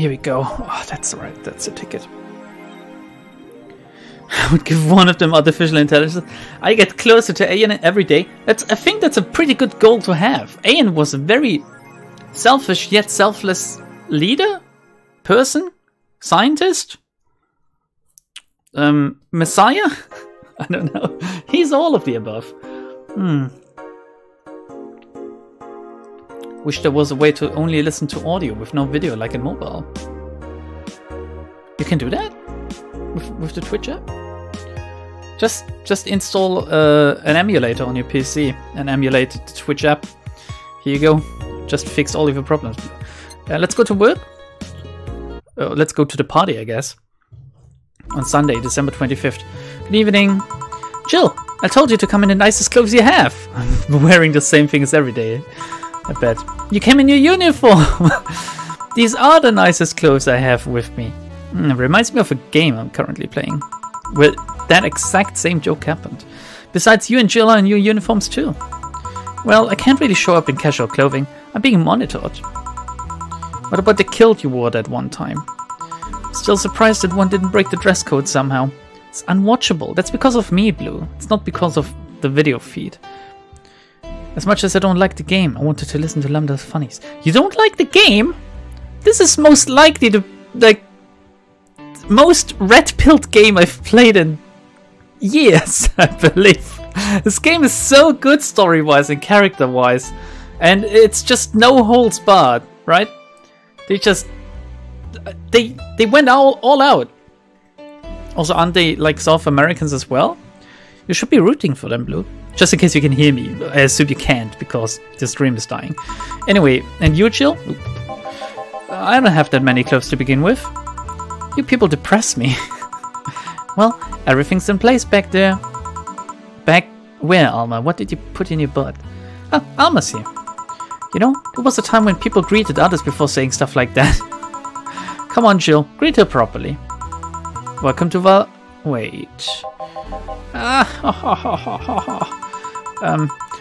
Here we go. Oh, that's right. That's a ticket. I would give one of them artificial intelligence. I get closer to Ian every day. I think that's a pretty good goal to have. Ian was a very selfish yet selfless leader, person, scientist, messiah. I don't know. He's all of the above. Wish there was a way to only listen to audio with no video, like in mobile. You can do that with the Twitch app. Just install an emulator on your PC and emulate the Twitch app. Here you go. Just fix all of your problems. Let's go to work. Let's go to the party, I guess. On Sunday, December 25th. Good evening. Jill, I told you to come in the nicest clothes you have. I'm wearing the same things every day, I bet. You came in your uniform. These are the nicest clothes I have with me. It reminds me of a game I'm currently playing, where that exact same joke happened. Besides, you and Jill are in your uniforms too. Well, I can't really show up in casual clothing. I'm being monitored. What about the kilt you wore that one time? Still surprised that one didn't break the dress code somehow. It's unwatchable. That's because of me, Blue. It's not because of the video feed. As much as I don't like the game, I wanted to listen to Lambda's funnies. You don't like the game? This is most likely the most red-pilled game I've played in years, I believe. This game is so good story-wise and character-wise, and it's just no holds barred, right? They went all out. Also, aren't they like South Americans as well? You should be rooting for them, Blue. Just in case you can hear me. I assume you can't because the stream is dying. Anyway, and you, Jill? I don't have that many clothes to begin with. You people depress me. Well, everything's in place back there. Back where, Alma? What did you put in your butt? Ah, Alma's here. You know, there was a time when people greeted others before saying stuff like that. Come on, Jill. Greet her properly. Welcome to Wait.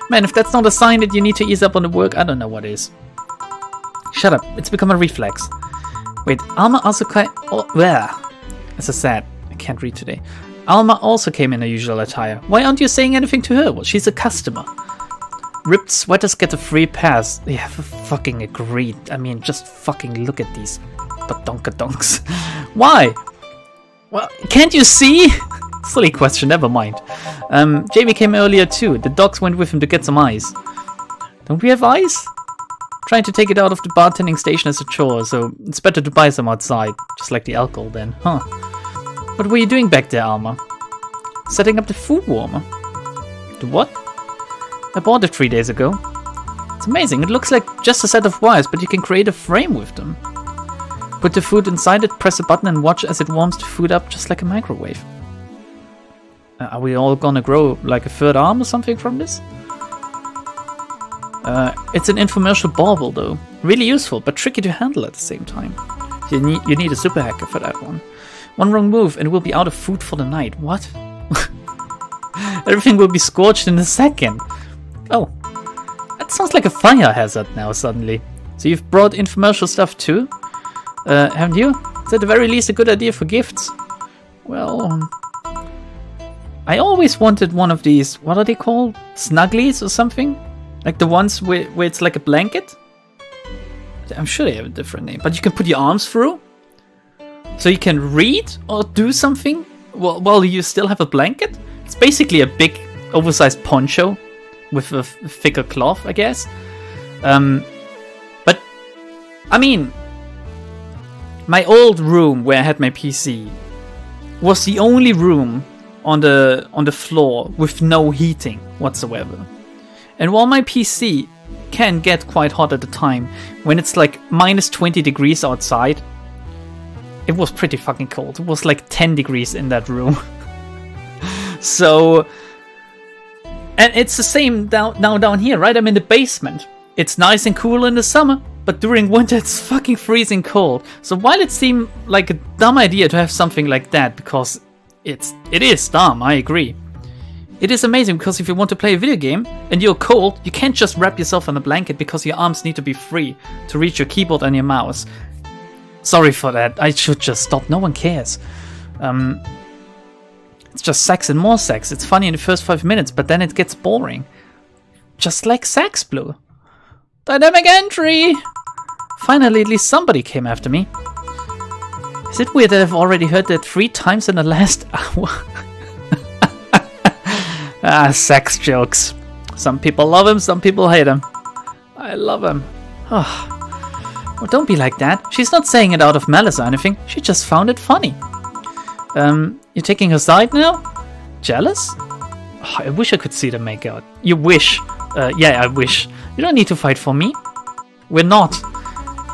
Man, if that's not a sign that you need to ease up on the work, I don't know what is. Shut up. It's become a reflex. Wait, Alma also came... As I said, I can't read today. Alma also came in her usual attire. Why aren't you saying anything to her? Well, she's a customer. Ripped sweaters get a free pass. Yeah, fucking agreed. I mean, just fucking look at these Badonkadonks. Why? Well, can't you see? Silly question, never mind. Jamie came earlier too. The dogs went with him to get some ice. Don't we have ice? Trying to take it out of the bartending station is a chore, so it's better to buy some outside. Just like the alcohol then, huh? What were you doing back there, Alma? Setting up the food warmer. The what? I bought it 3 days ago. It's amazing. It looks like just a set of wires, but you can create a frame with them. Put the food inside it, press a button and watch as it warms the food up just like a microwave. Are we all gonna grow like a third arm or something from this? It's an infomercial bauble though. Really useful, but tricky to handle at the same time. You need a super hacker for that one. One wrong move and we'll be out of food for the night. What? Everything will be scorched in a second. Oh, that sounds like a fire hazard now suddenly. So you've brought infomercial stuff too? Haven't you? It's at the very least a good idea for gifts. Well, I always wanted one of these, what are they called? Snugglies or something? Like the ones where it's like a blanket? I'm sure they have a different name. But you can put your arms through? So you can read or do something while you still have a blanket? It's basically a big oversized poncho with a thicker cloth, I guess. But, I mean, my old room where I had my PC was the only room on the floor with no heating whatsoever. And while my PC can get quite hot at the time, when it's like minus 20 degrees outside, it was pretty fucking cold. It was like 10 degrees in that room. So, and it's the same down here, right? I'm in the basement. It's nice and cool in the summer, but during winter it's fucking freezing cold. So while it seemed like a dumb idea to have something like that, because it is dumb, I agree. It is amazing because if you want to play a video game and you're cold, you can't just wrap yourself in a blanket because your arms need to be free to reach your keyboard and your mouse. Sorry for that. I should just stop. No one cares. It's just sex and more sex. It's funny in the first 5 minutes, but then it gets boring. Just like Sax Blue. Dynamic entry! Finally, at least somebody came after me. Is it weird that I've already heard that 3 times in the last hour? Sex jokes. Some people love him, some people hate him. I love him. Oh. Well, don't be like that. She's not saying it out of malice or anything. She just found it funny. You're taking her side now? Jealous? Oh, I wish I could see them make out. You wish. Yeah, I wish. You don't need to fight for me. We're not.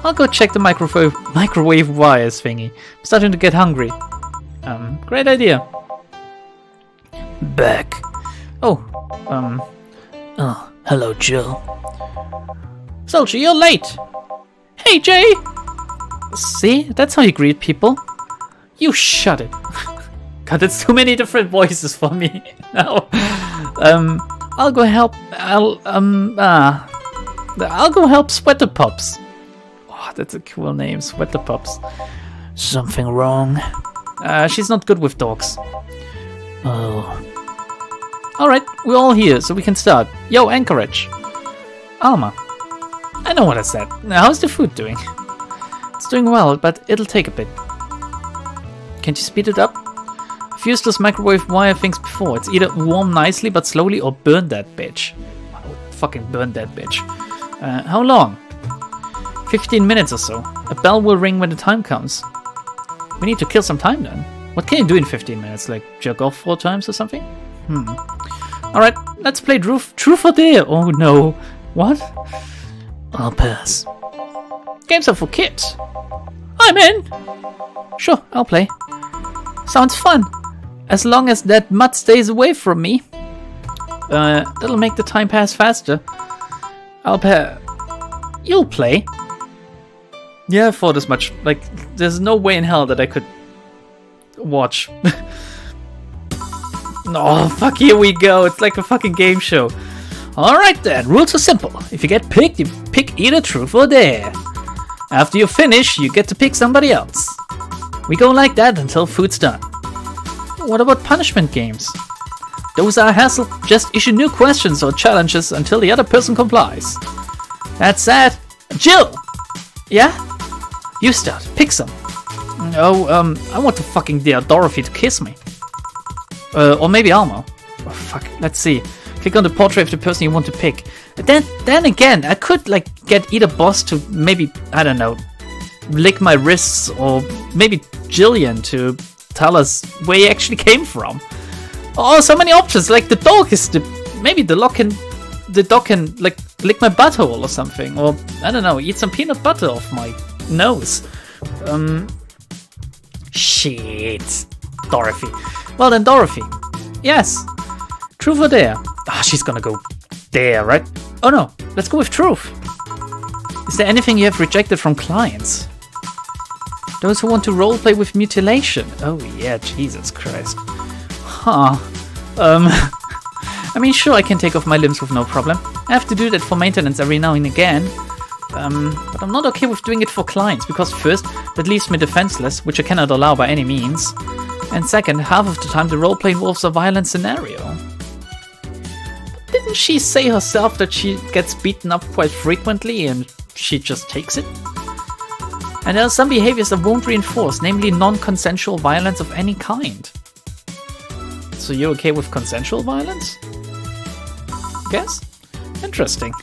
I'll go check the microwave wires thingy. I'm starting to get hungry. Great idea. Back. Oh, hello, Jill. Soldier, you're late. Hey, Jay! See? That's how you greet people. You shut it. God, it's too many different voices for me. No. I'll go help. I'll go help Sweater Pups. Oh, that's a cool name, Sweater Pups. Something wrong? She's not good with dogs. Oh. Alright, we're all here, so we can start. Yo, Anchorage. Alma. I know what I said. Now, how's the food doing? It's doing well, but it'll take a bit. Can't you speed it up? I've used those microwave wire things before. It's either warm nicely but slowly or burn that bitch. Oh, fucking burn that bitch. How long? 15 minutes or so. A bell will ring when the time comes. We need to kill some time then. What can you do in 15 minutes? Like jerk off 4 times or something? Alright, let's play Truth or Dare. Oh no. What? I'll pass. Games are for kids. I'm in. Sure, I'll play. Sounds fun. As long as that mutt stays away from me. That'll make the time pass faster. I'll play. You'll play. Yeah, I thought as much. Like, there's no way in hell that I could watch. Oh, fuck, here we go. It's like a fucking game show. Alright then, rules are simple. If you get picked, you pick either Truth or Dare. After you finish, you get to pick somebody else. We go like that until food's done. What about punishment games? Those are a hassle. Just issue new questions or challenges until the other person complies. That's sad. Jill! Yeah? You start. Pick some. Oh, I want to fucking dare Dorothy to kiss me. Or maybe Alma. Oh, fuck. Let's see. Click on the portrait of the person you want to pick. Then again, I could like get either boss to maybe, I don't know, lick my wrists, or maybe Jillian to tell us where he actually came from. Oh, so many options. Like the dog is maybe the dog can like lick my butthole or something, or I don't know, eat some peanut butter off my nose. Shit, Dorothy. Well then, Dorothy. Yes. Truth or Dare? Ah, she's gonna go Dare, right? Oh no, let's go with Truth. Is there anything you have rejected from clients? Those who want to roleplay with mutilation. Oh yeah, Jesus Christ. Huh. I mean, sure, I can take off my limbs with no problem. I have to do that for maintenance every now and again. But I'm not okay with doing it for clients, because first, that leaves me defenseless, which I cannot allow by any means. And second, half of the time the roleplay involves a violent scenario. Didn't she say herself that she gets beaten up quite frequently and she just takes it? And there are some behaviors that won't reinforce, namely non-consensual violence of any kind. So you're okay with consensual violence? Guess? Interesting.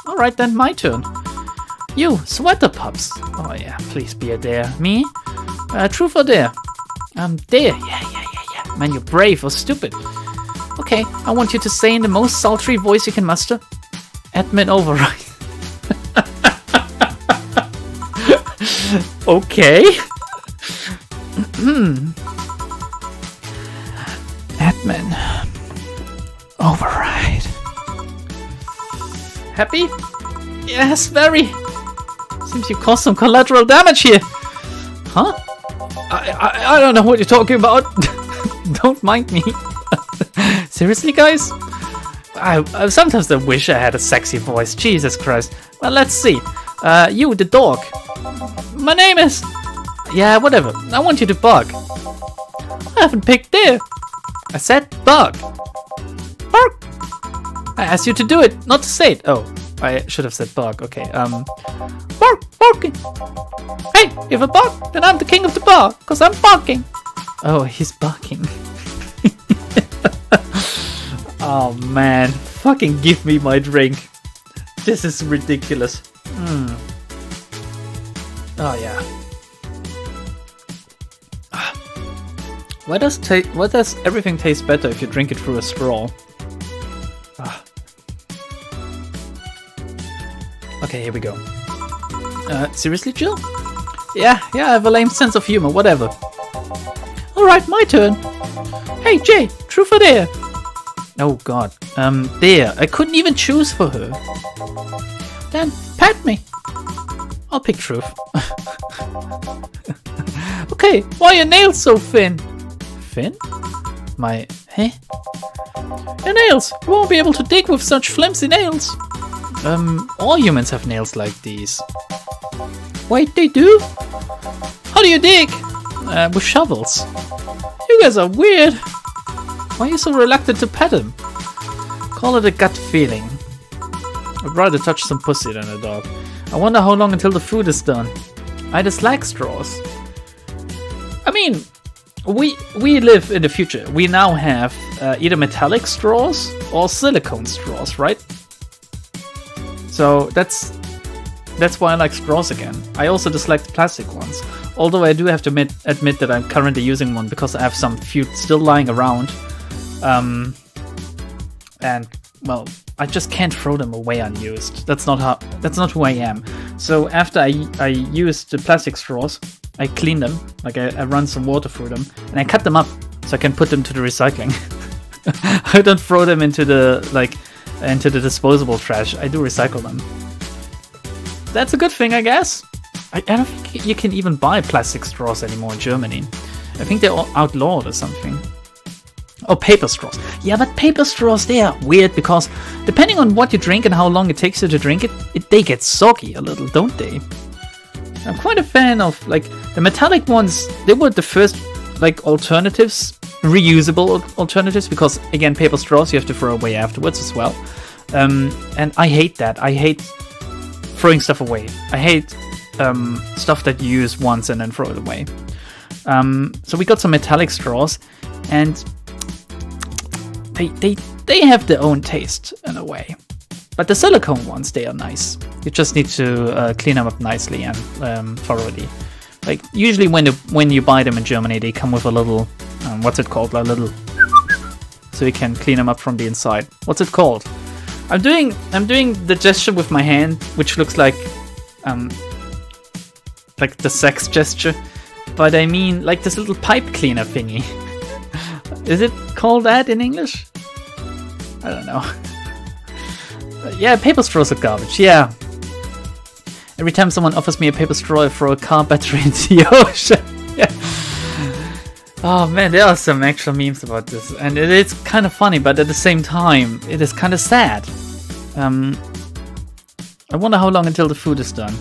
Alright then, my turn. You, Sweater Pups. Oh yeah, please be a Dare. Me? Truth or Dare? Dare. Yeah. Man, you're brave or stupid. Okay, I want you to say in the most sultry voice you can muster, admin override. Okay. Admin override. Happy? Yes, very. Seems you caused some collateral damage here. Huh? I don't know what you're talking about. Don't mind me. Seriously, guys? I sometimes I wish I had a sexy voice. Jesus Christ. Well, let's see. You, the dog. My name is... Yeah, whatever. I want you to bark. I haven't picked there. I said bark. Bark. I asked you to do it, not to say it. Oh, I should have said bark. Okay, bark, barking. Hey, if I bark, then I'm the king of the bar, because I'm barking. Oh, he's barking. Oh man, fucking give me my drink. This is ridiculous. Oh yeah. Why does everything taste better if you drink it through a straw? Okay, here we go. Seriously, Jill? Yeah, I have a lame sense of humor, whatever. Alright, my turn. Hey, Jay, truth or dare? Oh god, dare. I couldn't even choose for her. Then, pat me. I'll pick truth. Okay, why are your nails so thin? Thin? Huh? Your nails! You won't be able to dig with such flimsy nails. All humans have nails like these. Wait, they do? How do you dig? With shovels. You guys are weird. Why are you so reluctant to pet him? Call it a gut feeling. I'd rather touch some pussy than a dog. I wonder how long until the food is done. I dislike straws. I mean, we live in the future. We now have either metallic straws or silicone straws, right? So that's why I like straws again. I also dislike the plastic ones. Although I do have to admit that I'm currently using one because I have some few still lying around. And well, I just can't throw them away unused. That's not who I am. So after I use the plastic straws, I clean them, like I run some water through them, and I cut them up so I can put them to the recycling. I don't throw them into the disposable trash. I do recycle them. That's a good thing, I guess. I don't think you can even buy plastic straws anymore in Germany. I think they're all outlawed or something. Oh, paper straws. Yeah, but paper straws, they are weird because depending on what you drink and how long it takes you to drink it, they get soggy a little, don't they? I'm quite a fan of, like, the metallic ones. They were the first, like, alternatives, reusable alternatives, because, again, paper straws you have to throw away afterwards as well. And I hate that. I hate throwing stuff away. I hate stuff that you use once and then throw it away. So we got some metallic straws, and they have their own taste in a way. But the silicone ones, they are nice. You just need to clean them up nicely and thoroughly. Like usually when you buy them in Germany, they come with a little what's it called? A little, so you can clean them up from the inside. What's it called? I'm doing the gesture with my hand, which looks like the sex gesture, but I mean like this little pipe cleaner thingy. Is it called that in English? I don't know. Yeah, paper straws are garbage, yeah. Every time someone offers me a paper straw, I throw a car battery into the ocean. Yeah. Oh man, there are some actual memes about this, and it's kind of funny, but at the same time, it is kind of sad. I wonder how long until the food is done.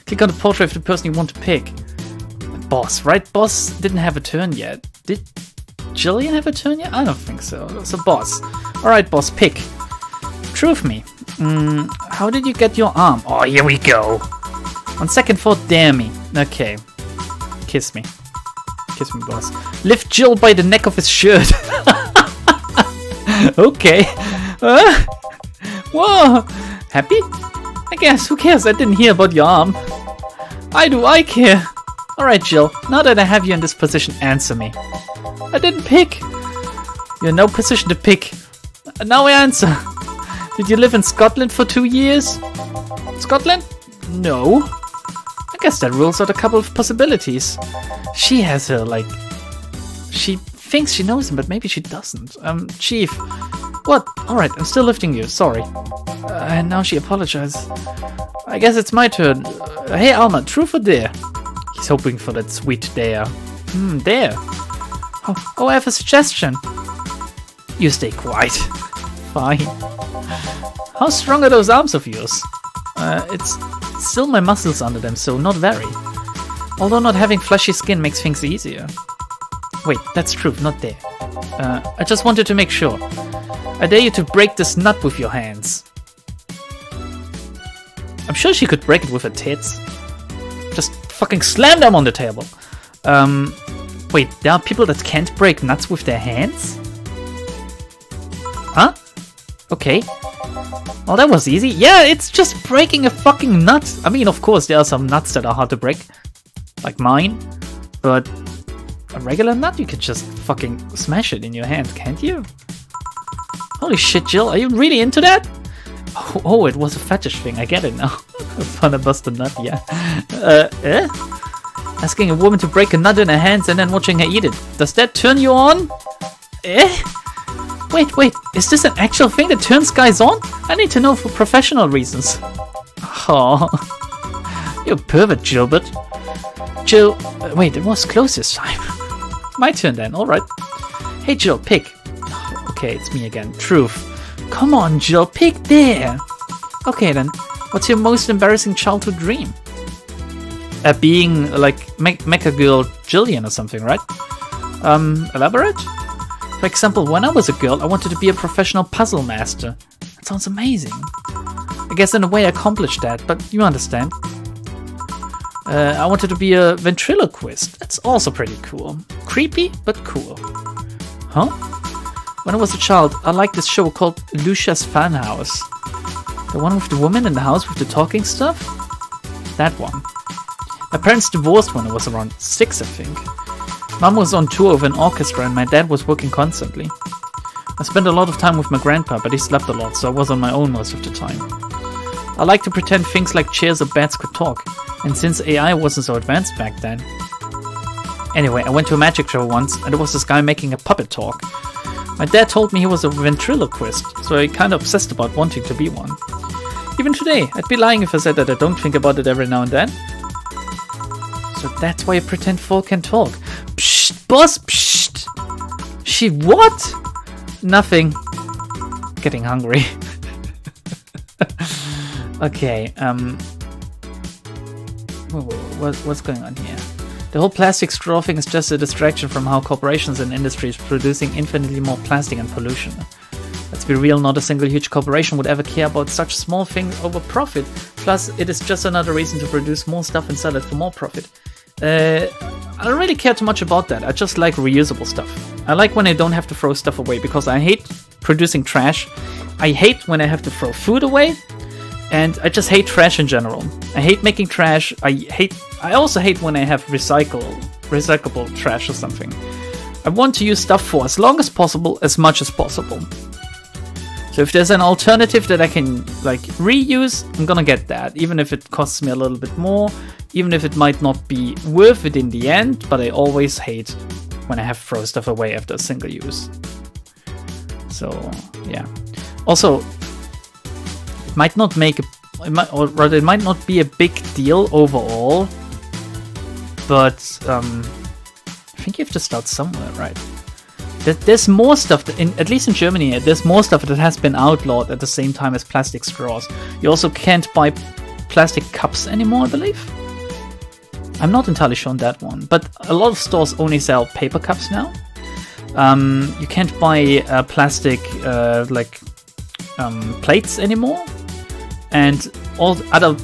Click on the portrait of the person you want to pick. Boss, right? Boss didn't have a turn yet. Did Jillian have a turn yet? I don't think so. So boss. Alright, boss, pick. Truth me. How did you get your arm? Oh, here we go. On second thought, dare me. Okay. Kiss me. Kiss me, boss. Lift Jill by the neck of his shirt. Okay. Whoa. Happy? I guess. Who cares? I didn't hear about your arm. I care. Alright, Jill. Now that I have you in this position, answer me. I didn't pick. You're in no position to pick. Now I answer. Did you live in Scotland for 2 years? Scotland? No. I guess that rules out a couple of possibilities. She has her, like... She thinks she knows him, but maybe she doesn't. Chief. What? Alright, I'm still lifting you. Sorry. And now she apologizes. I guess it's my turn. Hey, Alma, truth or dare? He's hoping for that sweet dare. Dare. Oh, I have a suggestion. You stay quiet. Fine. How strong are those arms of yours? still my muscles under them, so not very. Although not having fleshy skin makes things easier. Wait, that's true, not there. I just wanted to make sure. I dare you to break this nut with your hands. I'm sure she could break it with her tits. Just fucking slam them on the table. Wait, there are people that can't break nuts with their hands? Huh? Okay. Oh, that was easy. Yeah, it's just breaking a fucking nut. I mean, of course, there are some nuts that are hard to break. Like mine. But a regular nut, you could just fucking smash it in your hand, can't you? Holy shit, Jill, are you really into that? Oh, it was a fetish thing. I get it now. Fun to bust a nut, yeah. Asking a woman to break a nut in her hands and then watching her eat it. Does that turn you on? Wait, is this an actual thing that turns guys on? I need to know for professional reasons. Oh, you pervert, Gilbert. Jill, wait, it was close this time. My turn then, alright. Hey Jill, pick. Okay, it's me again. Truth. Come on, Jill, pick there. Okay then, what's your most embarrassing childhood dream? Being like Mecha Girl Jillian or something, right? Elaborate? For example, when I was a girl, I wanted to be a professional puzzle master. That sounds amazing. I guess in a way I accomplished that, but you understand. I wanted to be a ventriloquist. That's also pretty cool. Creepy, but cool. Huh? When I was a child, I liked this show called Lucia's Funhouse. The one with the woman in the house with the talking stuff? That one. My parents divorced when I was around 6, I think. Mum was on tour with an orchestra and my dad was working constantly. I spent a lot of time with my grandpa, but he slept a lot, so I was on my own most of the time. I like to pretend things like chairs or bats could talk, and since AI wasn't so advanced back then. Anyway, I went to a magic show once, and there was this guy making a puppet talk. My dad told me he was a ventriloquist, so I kinda obsessed about wanting to be one. Even today, I'd be lying if I said that I don't think about it every now and then. So that's why you pretend folk can talk. Psst, boss, psst! She what? Nothing. Getting hungry. Okay, what's going on here? The whole plastic straw thing is just a distraction from how corporations and industries producing infinitely more plastic and pollution. Let's be real, not a single huge corporation would ever care about such small things over profit. Plus, it is just another reason to produce more stuff and sell it for more profit. I don't really care too much about that. I just like reusable stuff. I like when I don't have to throw stuff away because I hate producing trash. I hate when I have to throw food away. And I just hate trash in general. I hate making trash. I also hate when I have recyclable trash or something. I want to use stuff for as long as possible, as much as possible. So if there's an alternative that I can like reuse, I'm gonna get that, even if it costs me a little bit more, even if it might not be worth it in the end, but I always hate when I have to throw stuff away after a single use. So yeah. Also, it might not make it might not be a big deal overall, but I think you have to start somewhere, right? There's more stuff, at least in Germany, there's more stuff that has been outlawed at the same time as plastic straws. You also can't buy plastic cups anymore, I believe. I'm not entirely sure on that one, but a lot of stores only sell paper cups now. You can't buy plastic plates anymore, and all other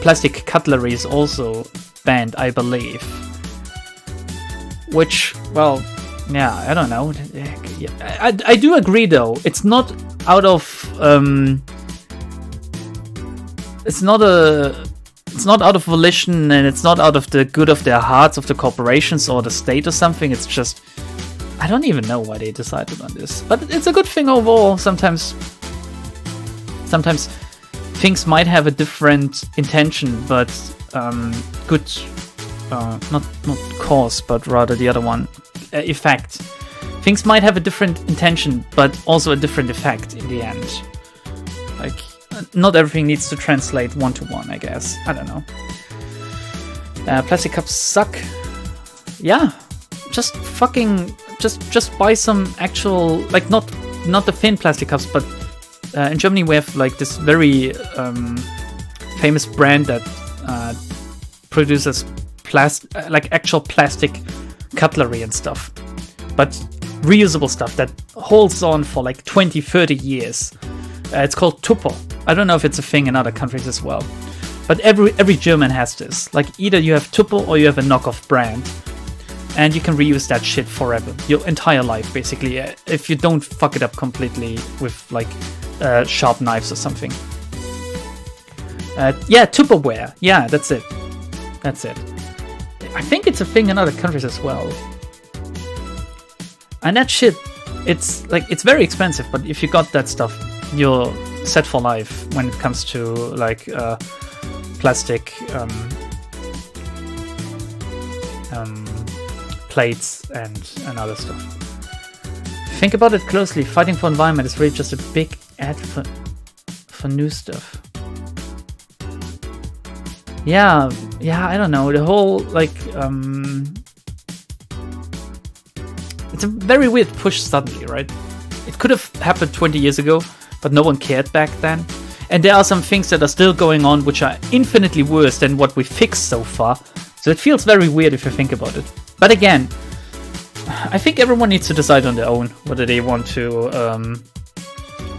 plastic cutlery is also banned, I believe. Which, well, yeah, I don't know. I do agree though. It's not out of it's not out of volition, and it's not out of the good of their hearts of the corporations or the state or something. It's just, I don't even know why they decided on this. But it's a good thing overall. Sometimes things might have a different intention, but good, not cause, but rather the other one, effect. Things might have a different intention, but also a different effect in the end. Like, not everything needs to translate one-to-one, I guess. I don't know. Plastic cups suck. Yeah, just fucking, just buy some actual, like, not the thin plastic cups, but in Germany we have like this very famous brand that produces like actual plastic cutlery and stuff, but reusable stuff that holds on for like 20-30 years. It's called Tupper. I don't know if it's a thing in other countries as well, but every German has this. Like either you have Tupper or you have a knockoff brand, and you can reuse that shit forever, your entire life basically, if you don't fuck it up completely with like sharp knives or something. Yeah, Tupperware. Yeah, that's it. That's it. I think it's a thing in other countries as well. And that shit, it's like, it's very expensive, but if you got that stuff, you're set for life when it comes to like plastic plates and other stuff. Think about it closely. Fighting for environment is really just a big ad for new stuff. Yeah, I don't know. The whole like it's a very weird push suddenly, right? It could have happened 20 years ago, but no one cared back then. And there are some things that are still going on which are infinitely worse than what we fixed so far. So it feels very weird if you think about it. But again, I think everyone needs to decide on their own whether they want to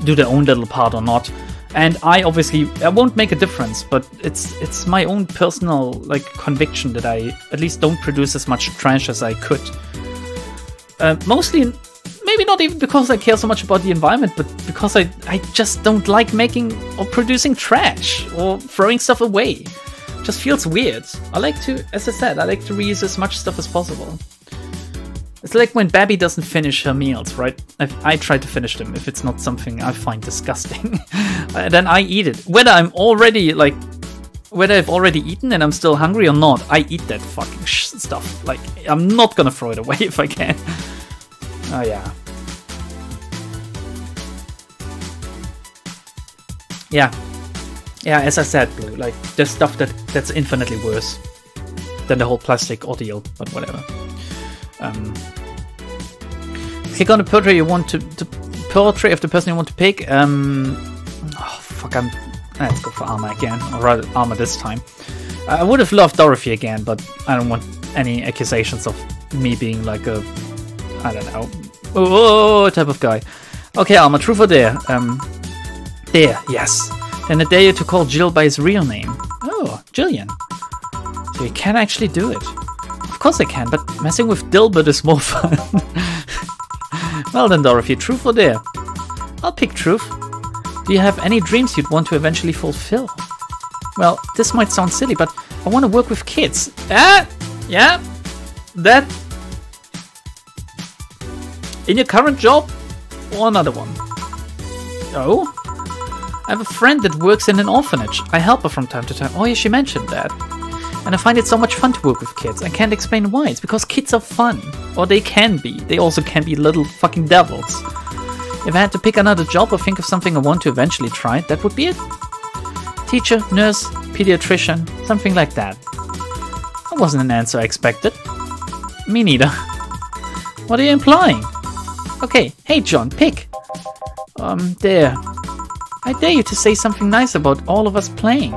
do their own little part or not. And I won't make a difference, but it's my own personal like conviction that I at least don't produce as much trash as I could. Mostly, maybe not even because I care so much about the environment, but because I just don't like making or producing trash or throwing stuff away. It just feels weird. I like to, as I said, I like to reuse as much stuff as possible. It's like when Babby doesn't finish her meals, right? I try to finish them if it's not something I find disgusting. Then I eat it. Whether I've already eaten and I'm still hungry or not, I eat that fucking stuff. Like, I'm not gonna throw it away if I can. Oh, yeah. Yeah, as I said, Blue, like, there's stuff that's infinitely worse than the whole plastic ordeal, but whatever. Click on the portrait you want to portrait of the person you want to pick. Oh fuck, let's go for Alma again, or rather Alma this time. I would have loved Dorothy again, but I don't want any accusations of me being like a, I don't know, type of guy. Okay, Alma, truth or dare? Dare, yes. Then I dare you to call Jill by his real name. Oh, Jillian. So you can actually do it. Of course I can, but messing with Dilbert is more fun. Well then, Dorothy, truth or dare? I'll pick truth. Do you have any dreams you'd want to eventually fulfill? Well, this might sound silly, but I want to work with kids. Yeah, that. In your current job or another one? Oh? I have a friend that works in an orphanage. I help her from time to time. Oh yeah, she mentioned that. And I find it so much fun to work with kids. I can't explain why. It's because kids are fun. Or they can be. They also can be little fucking devils. If I had to pick another job or think of something I want to eventually try, that would be it. Teacher, nurse, pediatrician, something like that. That wasn't an answer I expected. Me neither. What are you implying? Okay, hey John, pick. Dare. I dare you to say something nice about all of us playing.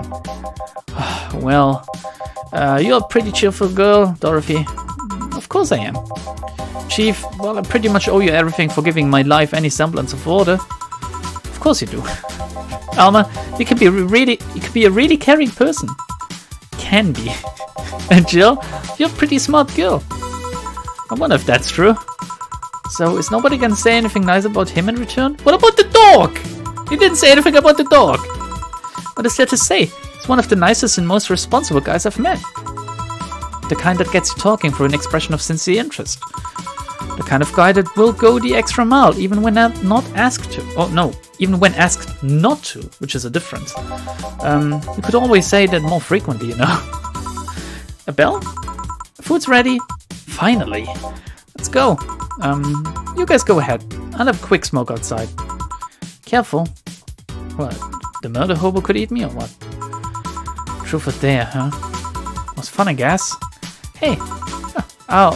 Well, you're a pretty cheerful girl, Dorothy. Of course I am. Chief, well, I pretty much owe you everything for giving my life any semblance of order. Of course you do. Alma, you can be a really caring person. Can be. And Jill, you're a pretty smart girl. I wonder if that's true. So, is nobody gonna say anything nice about him in return? What about the dog? You didn't say anything about the dog. What is there to say? He's one of the nicest and most responsible guys I've met. The kind that gets you talking through an expression of sincere interest. The kind of guy that will go the extra mile even when not asked to. Oh no, even when asked not to, which is a difference. You could always say that more frequently, you know. A bell? Food's ready. Finally. Let's go. You guys go ahead. I'll have a quick smoke outside. Careful. What? The murder hobo could eat me or what? Truth or dare, huh? Was fun, I guess. Hey. Oh.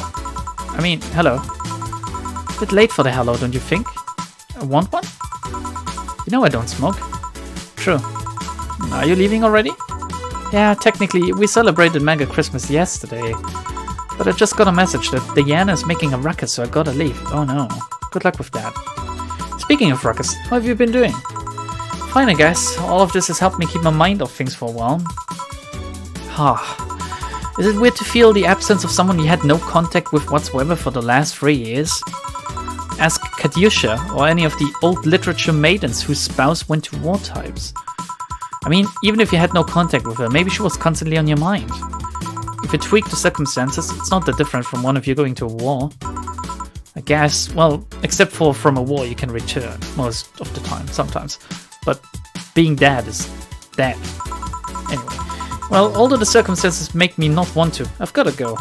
I mean, hello. Bit late for the hello, don't you think? Want one? You know I don't smoke. True. Are you leaving already? Yeah, technically, we celebrated Mega Christmas yesterday. But I just got a message that Diana is making a ruckus, so I gotta leave. Oh no. Good luck with that. Speaking of ruckus, how have you been doing? Fine, I guess. All of this has helped me keep my mind off things for a while. Is it weird to feel the absence of someone you had no contact with whatsoever for the last 3 years? Ask Katyusha or any of the old literature maidens whose spouse went to war types. I mean, even if you had no contact with her, maybe she was constantly on your mind. If you tweak the circumstances, it's not that different from one of you going to a war. I guess, well, except for from a war you can return, most of the time, sometimes. But being dead is dead. Anyway, well, although the circumstances make me not want to, I've gotta go.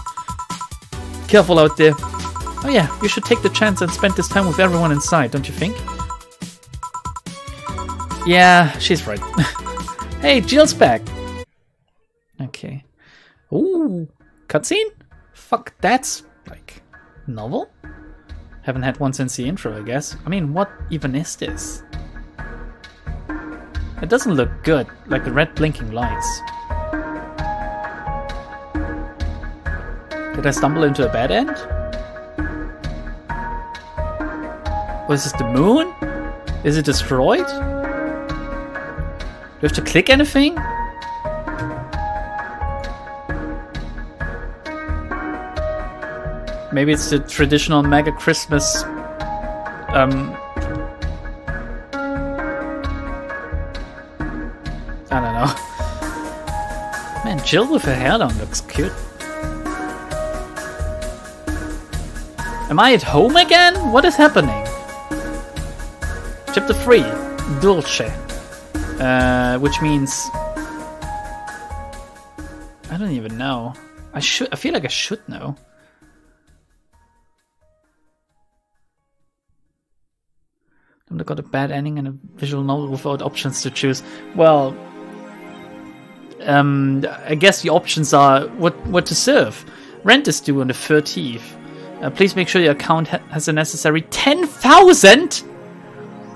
Careful out there. Oh yeah, you should take the chance and spend this time with everyone inside, don't you think? Yeah, she's right. Hey, Jill's back! Okay. Ooh, cutscene? Fuck, that's, like, novel? Haven't had one since the intro, I guess. I mean, what even is this? It doesn't look good, like the red blinking lights. Did I stumble into a bad end? Was this the moon? Is it destroyed? Do you have to click anything? Maybe it's the traditional Mega Christmas I don't know. Man, Jill with her hair down looks cute. Am I at home again? What is happening? Chapter 3, Dulce. Which means... I don't even know. I feel like I should know. I got a bad ending and a visual novel without options to choose. Well, I guess the options are what to serve. Rent is due on the 13th. Please make sure your account has the necessary 10,000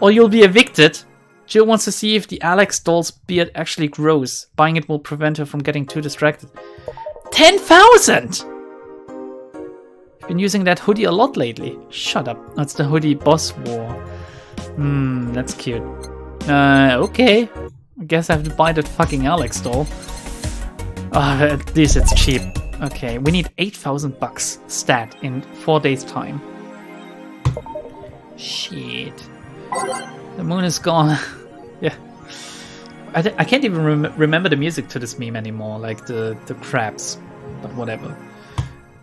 or you'll be evicted. Jill wants to see if the Alex doll's beard actually grows. Buying it will prevent her from getting too distracted. 10,000! I've been using that hoodie a lot lately. Shut up. That's the hoodie boss wore. That's cute. Okay. I guess I have to buy that fucking Alex doll. At least it's cheap. Okay, we need 8,000 bucks stat in 4 days' time. Shit. The moon is gone. Yeah. I can't even remember the music to this meme anymore, like the crabs. But whatever.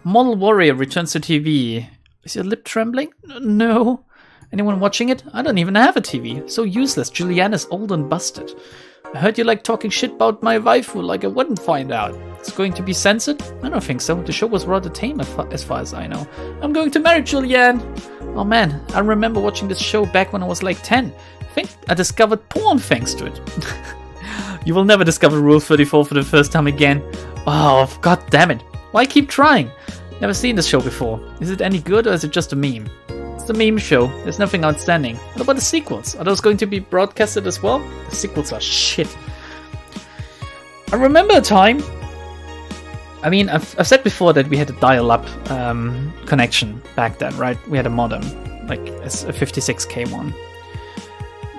Model Warrior returns to TV. Is your lip trembling? No. Anyone watching it? I don't even have a TV. So useless. Juliana's old and busted. I heard you like talking shit about my waifu like I wouldn't find out. It's going to be censored? I don't think so. The show was rather tame as far as I know. I'm going to marry Julianne. Oh man, I remember watching this show back when I was like 10. I think I discovered porn thanks to it. You will never discover Rule 34 for the first time again. Oh, god damn it. Why keep trying? Never seen this show before. Is it any good or is it just a meme? It's a meme show. There's nothing outstanding. What about the sequels? Are those going to be broadcasted as well? The sequels are shit. I remember a time... I mean, I've said before that we had a dial-up connection back then, right? We had a modem, like a 56k one.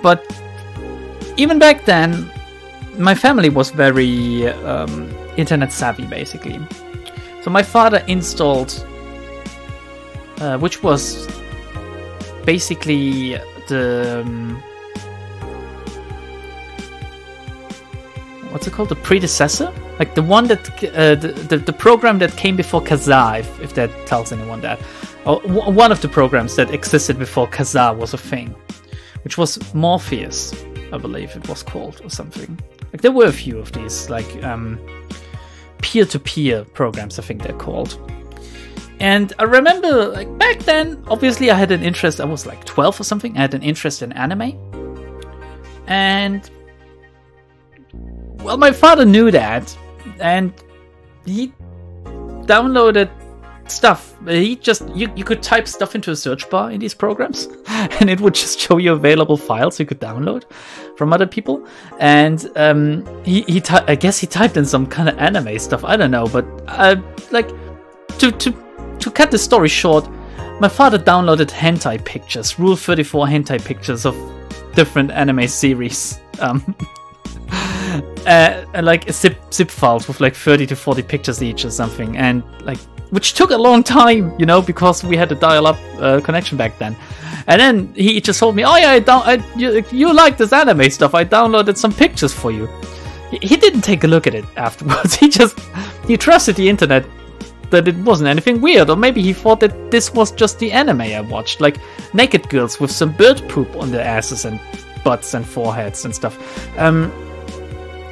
But even back then, my family was very internet savvy, basically. So my father installed, which was basically the what's it called? The predecessor, like the one that the program that came before Kazaa, if that tells anyone that, or one of the programs that existed before Kazaa was a thing, which was Morpheus, I believe it was called, or something. Like there were a few of these, like peer-to-peer programs, I think they're called. And I remember, like, back then, obviously I had an interest, I was like 12 or something, I had an interest in anime. And, well, my father knew that, and he downloaded stuff. He just you could type stuff into a search bar in these programs, and it would just show you available files you could download from other people. And I guess he typed in some kind of anime stuff. I don't know, but like to cut the story short, my father downloaded hentai pictures, Rule 34 hentai pictures of different anime series. Like zip files with like 30 to 40 pictures each or something, and like which took a long time, you know, because we had a dial-up connection back then. And then he just told me, "Oh yeah, you like this anime stuff? I downloaded some pictures for you." He didn't take a look at it afterwards. He trusted the internet that it wasn't anything weird, or maybe he thought that this was just the anime I watched, like naked girls with some bird poop on their asses and butts and foreheads and stuff.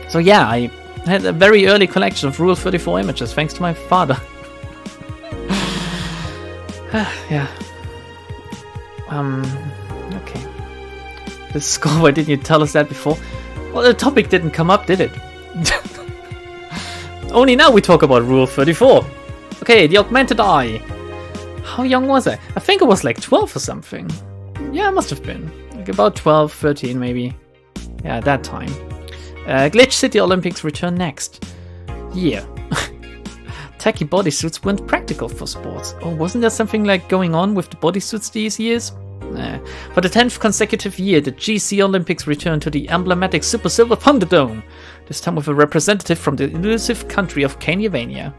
So yeah, I had a very early collection of Rule 34 images, thanks to my father. Yeah. Okay. The score, why didn't you tell us that before? Well, the topic didn't come up, did it? Only now we talk about Rule 34. Okay, the augmented eye. How young was I? I think I was like 12 or something. Yeah, I must have been. Like about 12, 13 maybe. Yeah, at that time. Glitch City Olympics return next year. Tacky bodysuits weren't practical for sports. Oh, wasn't there something like going on with the bodysuits these years? For the 10th consecutive year, the GC Olympics returned to the emblematic Super Silver Thunderdome, this time with a representative from the elusive country of Kenyavania.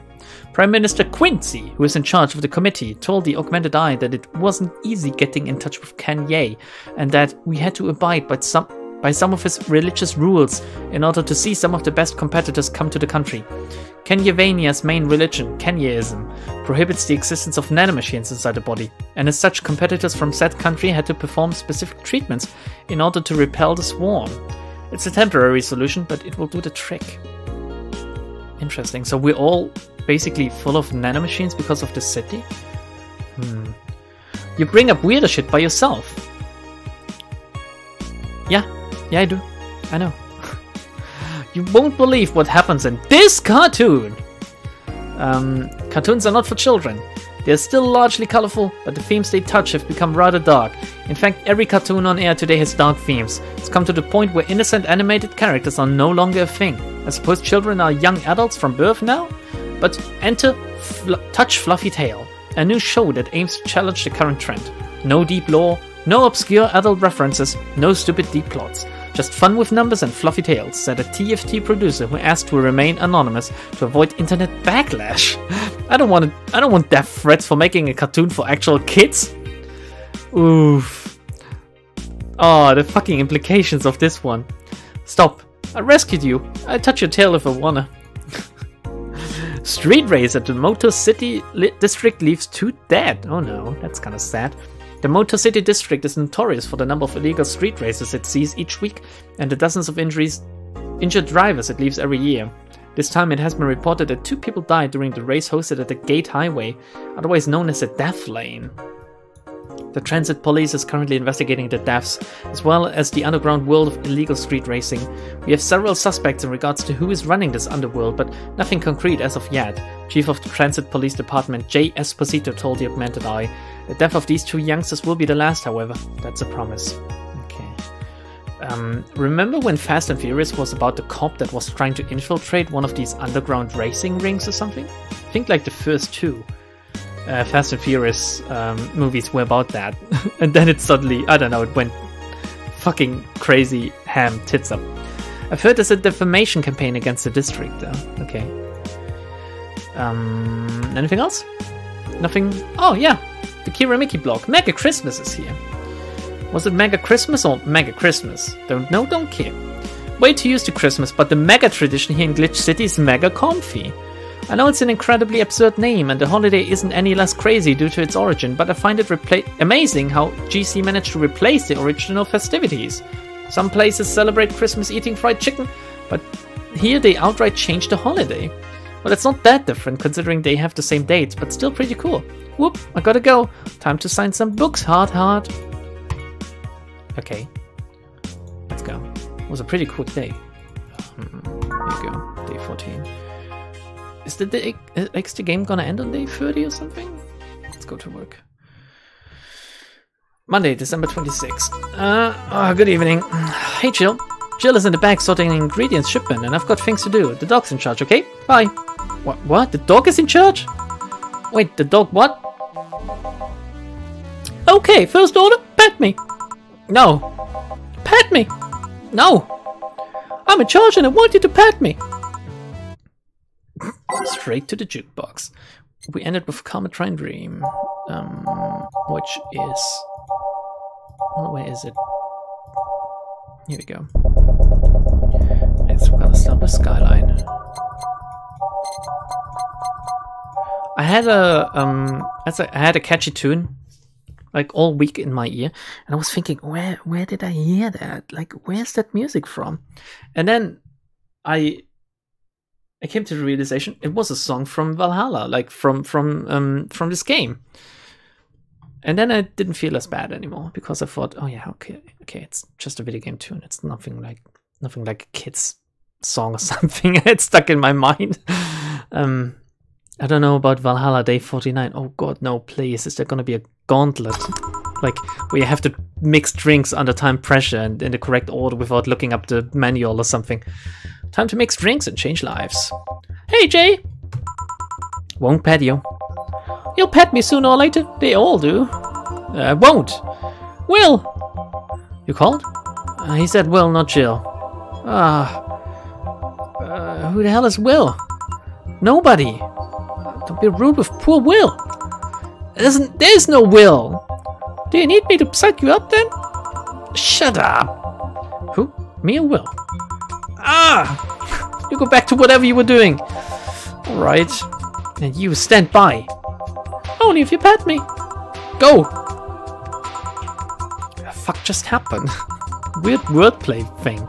Prime Minister Quincy, who is in charge of the committee, told the Augmented Eye that it wasn't easy getting in touch with Kanye, and that we had to abide by some of his religious rules in order to see some of the best competitors come to the country. Kenyavania's main religion, Kenyaism, prohibits the existence of nanomachines inside the body, and as such, competitors from said country had to perform specific treatments in order to repel the swarm. It's a temporary solution, but it will do the trick. Interesting. So we're all basically full of nanomachines because of the city? You bring up weirder shit by yourself. Yeah, I do. I know. You won't believe what happens in this cartoon! Cartoons are not for children. They're still largely colorful, but the themes they touch have become rather dark. In fact, every cartoon on air today has dark themes. It's come to the point where innocent animated characters are no longer a thing. I suppose children are young adults from birth now? But enter Touch Fluffy Tail, a new show that aims to challenge the current trend. No deep lore, no obscure adult references, no stupid deep plots. Just fun with numbers and fluffy tales, said a TFT producer who asked to remain anonymous to avoid internet backlash. I don't want death threats for making a cartoon for actual kids. Oof. Oh, the fucking implications of this one. Stop. I rescued you. I'll touch your tail if I wanna. Street race at the Motor City district leaves 2 dead. Oh no, that's kinda sad. The Motor City district is notorious for the number of illegal street races it sees each week and the dozens of injured drivers it leaves every year. This time it has been reported that 2 people died during the race hosted at the Gate Highway, otherwise known as the Death Lane. The transit police is currently investigating the deaths, as well as the underground world of illegal street racing. We have several suspects in regards to who is running this underworld, but nothing concrete as of yet. Chief of the Transit Police Department Jay Esposito told the Augmented Eye. The death of these 2 youngsters will be the last, however. That's a promise. Okay. Remember when Fast and Furious was about the cop that was trying to infiltrate one of these underground racing rings or something? I think like the first 2. Fast and Furious movies were about that. And then it suddenly, I don't know, it went fucking crazy ham tits up. I've heard there's a defamation campaign against the district though. Okay. Anything else? Nothing? Oh yeah, the Kira Mickey blog. Mega Christmas is here. Was it Mega Christmas or Mega Christmas? Don't know, don't care. Way too used to Christmas, but the mega tradition here in Glitch City is mega comfy. I know it's an incredibly absurd name and the holiday isn't any less crazy due to its origin, but I find it amazing how GC managed to replace the original festivities. Some places celebrate Christmas eating fried chicken, but here they outright changed the holiday. Well, it's not that different considering they have the same dates, but still pretty cool. Whoop, I gotta go. Time to sign some books, heart. Okay, let's go. It was a pretty cool day. Here you go, day 14. Is the extra game gonna end on day 30 or something? Let's go to work. Monday, December 26th. Good evening. Hey, Jill. Jill is in the back sorting ingredients shipment, and I've got things to do. The dog's in charge, okay? Bye. What? The dog is in charge? Wait, the dog what? Okay, first order, pet me. No. Pet me. No. I'm in charge and I want you to pet me. Straight to the jukebox. We ended with Cometine Dream, which is... Oh, where is it? Here we go. Let's start with Skyline. I had a catchy tune, like all week in my ear, and I was thinking, where did I hear that? Like, where's that music from? And then I came to the realization it was a song from Valhalla, like from this game. And then I didn't feel as bad anymore because I thought, oh yeah, okay, it's just a video game tune. It's nothing like a kid's song or something. It's stuck in my mind. I don't know about Valhalla Day 49. Oh god, no, please. Is there gonna be a gauntlet? Like, where you have to mix drinks under time pressure and in the correct order without looking up the manual or something. Time to mix drinks and change lives. Hey, Jay! Won't pet you. You'll pet me sooner or later. They all do. I won't. Will! You called? He said Will, not Jill. Who the hell is Will? Nobody. Don't be rude with poor Will. There's no Will. Do you need me to psych you up then? Shut up. Who? Me or Will? You go back to whatever you were doing. Alright. And you stand by. Only if you pet me. Go. The fuck just happened? Weird wordplay thing.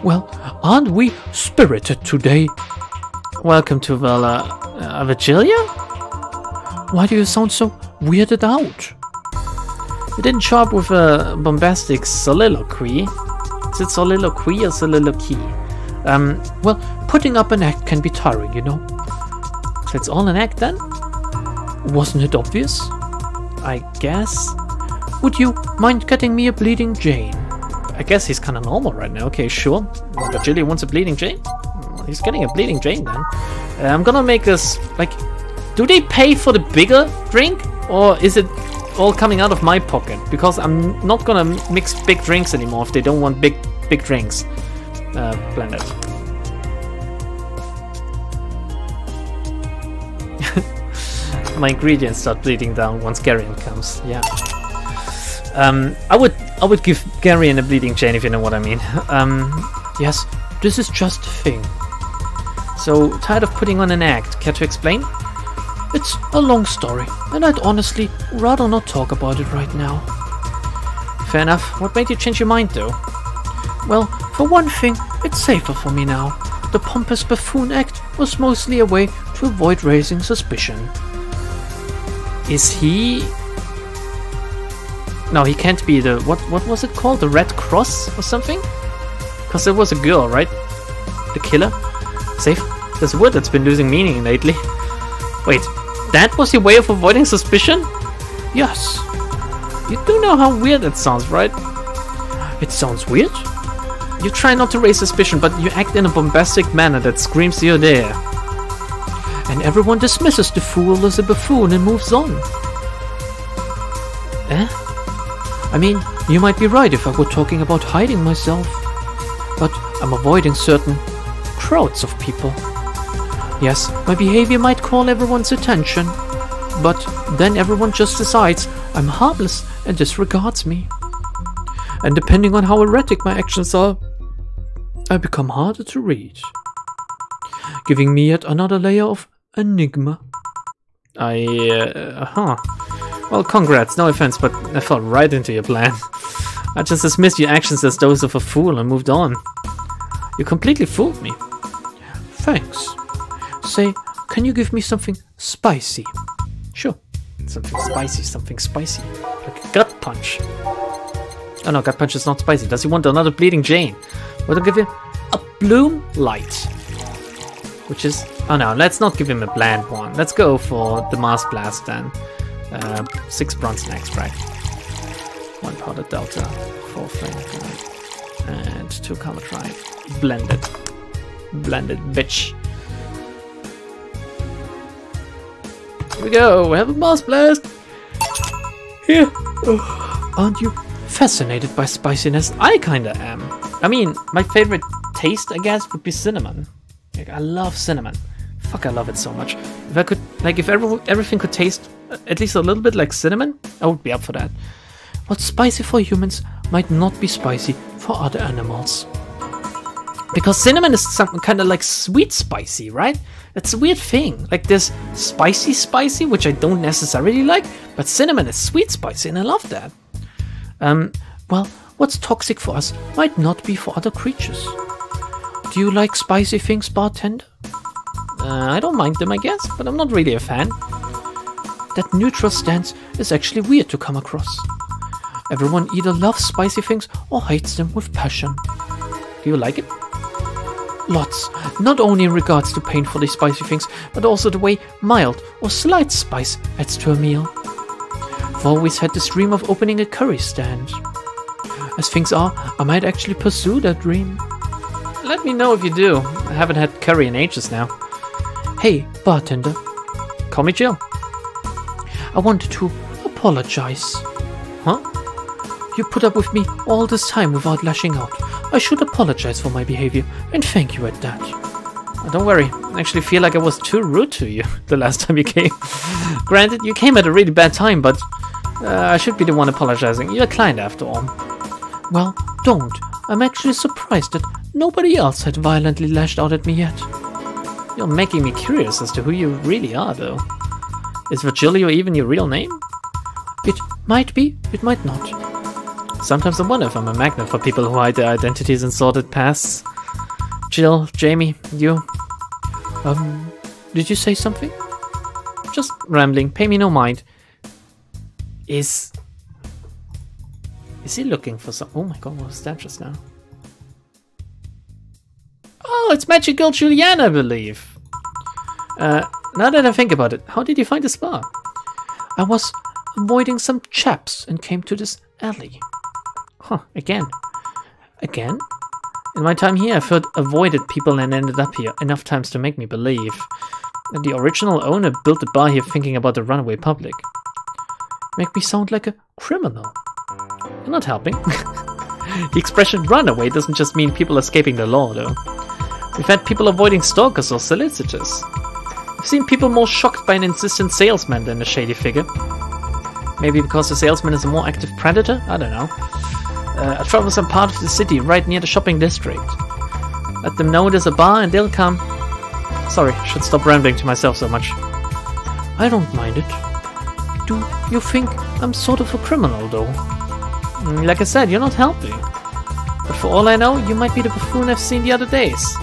Well, aren't we spirited today? Welcome to Virgilia? Why do you sound so weirded out? You didn't show up with a bombastic soliloquy. Is it soliloquy or soliloquy? Well, putting up an act can be tiring, you know. So it's all an act then? Wasn't it obvious? I guess. Would you mind getting me a Bleeding Jane? I guess he's kind of normal right now. Okay, sure. Virgilia wants a Bleeding Jane? Well, he's getting a Bleeding Jane then. I'm gonna make this, like... Do they pay for the bigger drink? Or is it all coming out of my pocket? Because I'm not gonna mix big drinks anymore if they don't want big drinks. Blended. My ingredients start bleeding down once Garion comes. Yeah. I would give Garion a Bleeding Jane if you know what I mean. Yes, this is just a thing. So tired of putting on an act. Care to explain? It's a long story, and I'd honestly rather not talk about it right now. Fair enough. What made you change your mind, though? Well, for one thing, it's safer for me now. The pompous buffoon act was mostly a way to avoid raising suspicion. Is he... No, he can't be the... What was it called? The Red Cross or something? Because there was a girl, right? The killer? Safe? There's a word that's been losing meaning lately. Wait, that was your way of avoiding suspicion? Yes. You do know how weird that sounds, right? It sounds weird? You try not to raise suspicion, but you act in a bombastic manner that screams you're there. And everyone dismisses the fool as a buffoon and moves on. Eh? I mean, you might be right if I were talking about hiding myself. But I'm avoiding certain crowds of people. Yes, my behavior might call everyone's attention, but then everyone just decides I'm harmless and disregards me. And depending on how erratic my actions are, I become harder to read, giving me yet another layer of enigma. Well, congrats, no offense, but I fell right into your plan. I just dismissed your actions as those of a fool and moved on. You completely fooled me. Thanks. Say, can you give me something spicy? Sure. Something spicy. Like a gut punch. Oh no, gut punch is not spicy. Does he want another Bleeding Jane? Well, I'll give him a Bloom Light. which is... Oh no, let's not give him a bland one. Let's go for the Mass Blast then. 6 bronze and extract. 1 powder delta, 4 flame, and 2 color try. Blended. Blended, bitch. Here we go, we have a Mass Blast! Here! Aren't you fascinated by spiciness? I kinda am. I mean, my favorite taste, I guess, would be cinnamon. Like, I love cinnamon. Fuck, I love it so much. If I could, like, if everything could taste at least a little bit like cinnamon, I would be up for that. What's spicy for humans might not be spicy for other animals. Because cinnamon is something kind of like sweet spicy, right? It's a weird thing. Like, there's spicy, which I don't necessarily like, but cinnamon is sweet spicy, and I love that. Well, what's toxic for us might not be for other creatures. Do you like spicy things, bartender? I don't mind them, I guess, but I'm not really a fan. That neutral stance is actually weird to come across. Everyone either loves spicy things or hates them with passion. Do you like it? Lots, not only in regards to painfully spicy things, but also the way mild or slight spice adds to a meal. I've always had this dream of opening a curry stand. As things are, I might actually pursue that dream. Let me know if you do. I haven't had curry in ages now. Hey, bartender. Call me Jill. I wanted to apologize. Huh? You put up with me all this time without lashing out. I should apologize for my behavior, and thank you at that. Oh, don't worry, I actually feel like I was too rude to you the last time you came. Granted, you came at a really bad time, but I should be the one apologizing. You're a client after all. Well, don't. I'm actually surprised that nobody else had violently lashed out at me yet. You're making me curious as to who you really are, though. Is Virgilio even your real name? It might be, it might not. Sometimes I wonder if I'm a magnet for people who hide their identities in sordid pasts. Jill, Jamie, you... did you say something? Just rambling, pay me no mind. Is he looking for some... Oh my god, what was that just now? Oh, it's Magic Girl Julianne, I believe. Now that I think about it, how did you find this bar? I was avoiding some chaps and came to this alley. Huh, again. Again? In my time here, I've avoided people and ended up here enough times to make me believe that the original owner built the bar here thinking about the runaway public. Make me sound like a criminal. You're not helping. The expression runaway doesn't just mean people escaping the law, though. We've had people avoiding stalkers or solicitors. I've seen people more shocked by an insistent salesman than a shady figure. Maybe because the salesman is a more active predator? I don't know. I travel some part of the city right near the shopping district. Let them know there's a bar and they'll come. Sorry, should stop rambling to myself so much. I don't mind it. Do you think I'm sort of a criminal, though? Like I said, you're not helping. But for all I know, you might be the buffoon I've seen the other days.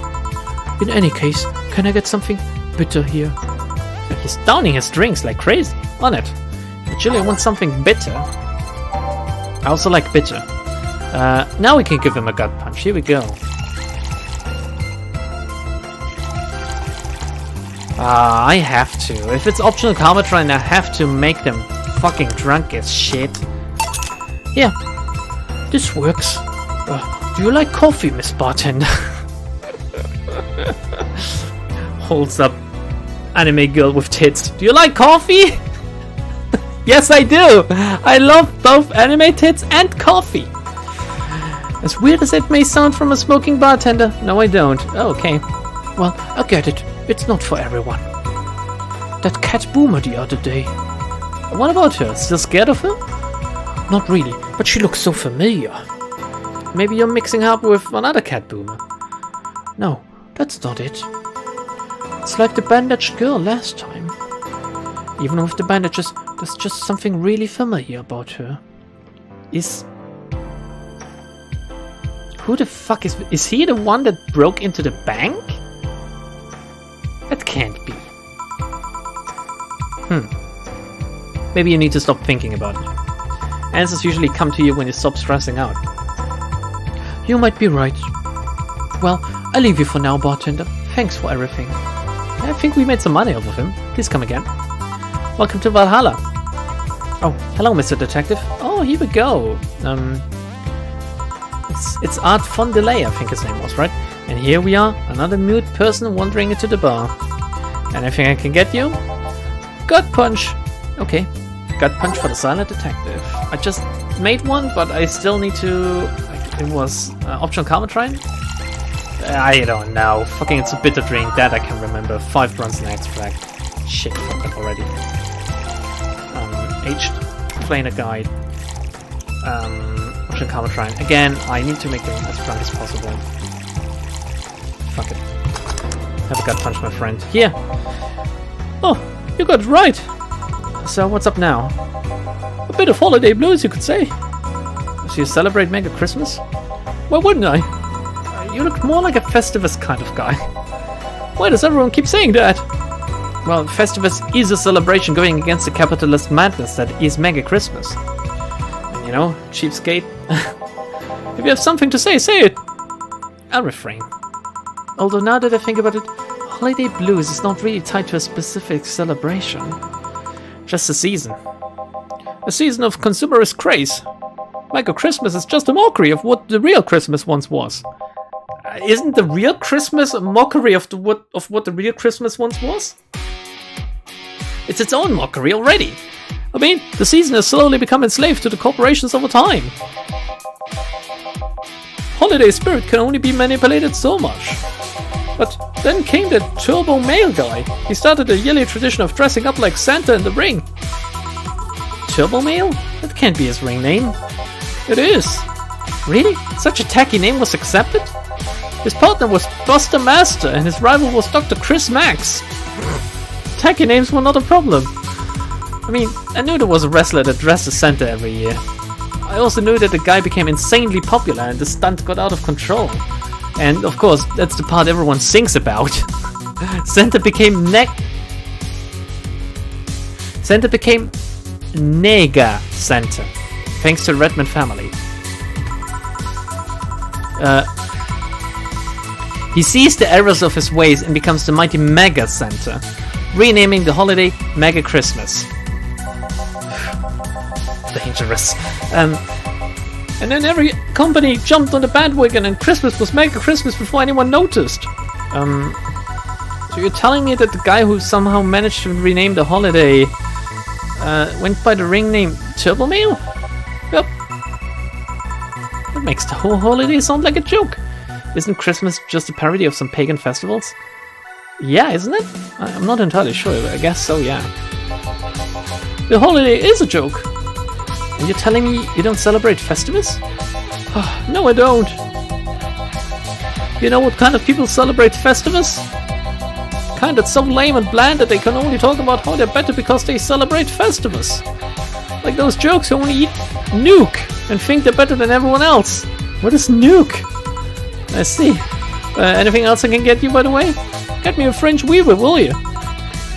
In any case, can I get something bitter here? He's downing his drinks like crazy. On it. Virgilia wants something bitter. I also like bitter. Now we can give him a gut punch. Here we go. I have to. If it's optional karma train, I have to make them fucking drunk as shit. Yeah, this works. Do you like coffee, Miss Bartender? Holds up anime girl with tits. Do you like coffee? Yes, I do. I love both anime tits and coffee. As weird as it may sound from a smoking bartender, no I don't. Oh, okay. Well, I get it. It's not for everyone. That cat Boomer the other day. What about her? Still scared of her? Not really, but she looks so familiar. Maybe you're mixing her up with another cat Boomer. No, that's not it. It's like the bandaged girl last time. Even with the bandages, there's just something really familiar about her. Who the fuck is he the one that broke into the bank? That can't be. Maybe you need to stop thinking about it. Answers usually come to you when you stop stressing out. You might be right. Well, I'll leave you for now, bartender. Thanks for everything. I think we made some money off of him. Please come again. Welcome to Valhalla. Oh, hello, Mr. Detective. Oh, here we go. It's Art von Delay, I think his name was, right? And here we are, another mute person wandering into the bar. Anything I can get you? Gut punch. Okay, gut punch for the silent detective. I just made one, but I still need to. It was optional karma trine. I don't know. Fucking, it's a bitter drink. That I can remember. 5 bronze and extract. Shit, fucked up already. Aged Flaner Guide. Optional karma trine. Again, I need to make them as drunk as possible. Fuck it. Have a gut punch, my friend. Here. Oh, you got it right. So what's up now? A bit of holiday blues, you could say. So you celebrate Mega Christmas? Why wouldn't I? You look more like a Festivus kind of guy. Why does everyone keep saying that? Well, Festivus is a celebration going against the capitalist madness that is Mega Christmas. And you know, cheapskate. If you have something to say, say it. I'll refrain. Although now that I think about it, holiday blues is not really tied to a specific celebration. Just a season. A season of consumerist craze. Mega Christmas is just a mockery of what the real Christmas once was. Isn't the real Christmas a mockery of what the real Christmas once was? It's its own mockery already. I mean, the season has slowly become enslaved to the corporations over time. Holiday spirit can only be manipulated so much. But then came that turbo male guy. He started a yearly tradition of dressing up like Santa in the ring. Turbo male? That can't be his ring name. It is. Really? Such a tacky name was accepted? His partner was Buster Master and his rival was Dr. Chris Max. Tacky names were not a problem. I mean, I knew there was a wrestler that dressed as Santa every year. I also knew that the guy became insanely popular and the stunt got out of control. And of course, that's the part everyone sings about. Santa became Nega Santa, thanks to the Redman family. He sees the errors of his ways and becomes the mighty Mega Santa, renaming the holiday Mega Christmas. Dangerous. And then every company jumped on the bandwagon and Christmas was Mega Christmas before anyone noticed. So you're telling me that the guy who somehow managed to rename the holiday went by the ring name Turbo Male? Yep. That makes the whole holiday sound like a joke. Isn't Christmas just a parody of some pagan festivals? Yeah, isn't it? I'm not entirely sure, but I guess so, yeah. The holiday is a joke. And you're telling me you don't celebrate Festivus? Oh, no, I don't. You know what kind of people celebrate Festivus? Kind that's so lame and bland that they can only talk about how they're better because they celebrate Festivus. Like those jokes who only eat nuke and think they're better than everyone else. What is nuke? I see. Anything else I can get you, by the way? Get me a French Weaver, will you?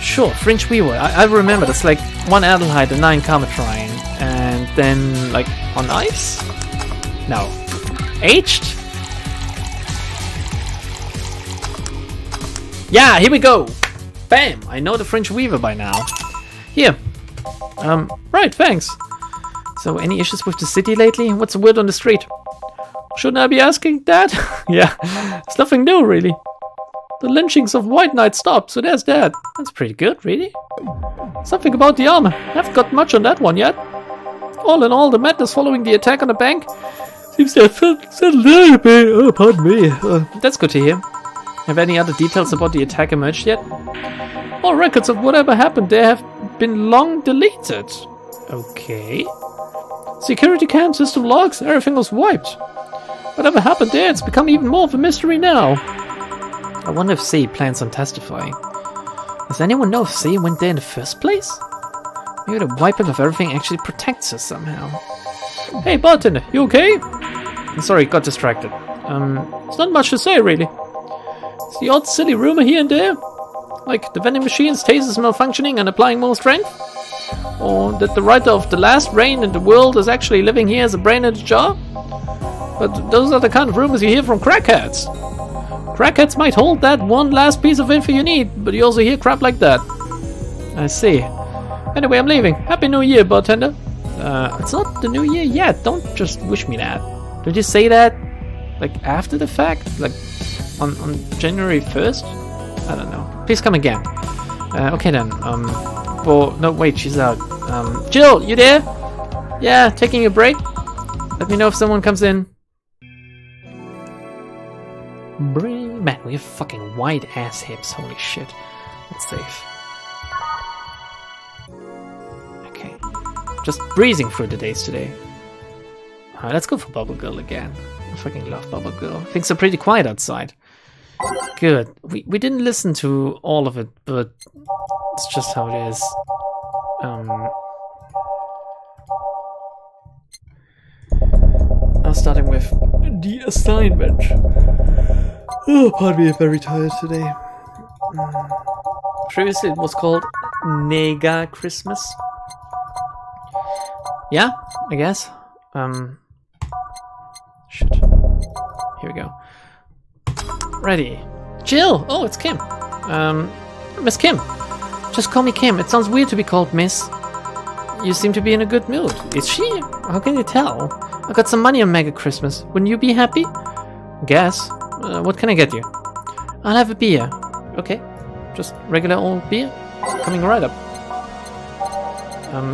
Sure, French Weaver. I remember, that's like 1 Adelheid and 9 Karmatrine. And then, like, on ice? No. Aged? Yeah, here we go! Bam! I know the French Weaver by now. Here. Right, thanks. So, any issues with the city lately? What's the word on the street? Shouldn't I be asking that? Yeah, it's nothing new, really. The lynchings of White Knight stopped, so there's that. That's pretty good, really. Something about the armor. I haven't got much on that one yet. All in all, the madness following the attack on the bank seems to have settled a bit. Oh, pardon me. That's good to hear. Have any other details about the attack emerged yet? All records of whatever happened there have been long deleted. Okay. Security cam, system logs, everything was wiped. Whatever happened there, it's become even more of a mystery now. I wonder if C plans on testifying. Does anyone know if C went there in the first place? Maybe the wiping of everything actually protects us somehow. Hey bartender, you okay? I'm sorry, got distracted. There's not much to say really. It's the odd silly rumor here and there. Like the vending machine's taste is malfunctioning and applying more strength. Or that the writer of The Last Reign in the World is actually living here as a brain in a jar. But those are the kind of rumors you hear from crackheads. Crackheads might hold that one last piece of info you need, but you also hear crap like that. I see. Anyway, I'm leaving. Happy New Year, bartender. It's not the New Year yet. Don't just wish me that. Did you say that, like, after the fact? Like, on January 1st? I don't know. Please come again. Okay then. Well, no, wait, she's out. Jill, you there? Yeah, taking a break? Let me know if someone comes in. Man, we have fucking wide ass hips. Holy shit. That's safe. Okay. Just breezing through the days today. Alright, let's go for Bubble Girl again. I fucking love Bubble Girl. Things are pretty quiet outside. Good. We didn't listen to all of it, but it's just how it is. Now starting with the assignment. Oh, pardon me, I'm very tired today. Previously it was called Nega Christmas. Yeah, I guess. Shit. Here we go. Ready. Jill! Oh, it's Kim. Miss Kim. Just call me Kim. It sounds weird to be called Miss. You seem to be in a good mood. Is she? How can you tell? I got some money on Mega Christmas. Wouldn't you be happy? Guess. What can I get you? I'll have a beer. Okay. Just regular old beer? Coming right up.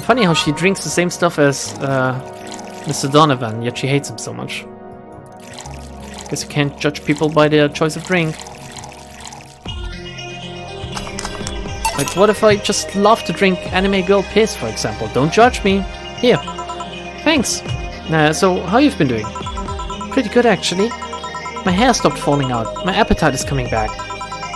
Funny how she drinks the same stuff as Mr. Donovan, yet she hates him so much. Guess you can't judge people by their choice of drink. Like, what if I just love to drink anime girl piss, for example? Don't judge me. Here. Thanks. So, how you've been doing? Pretty good, actually. My hair stopped falling out. My appetite is coming back.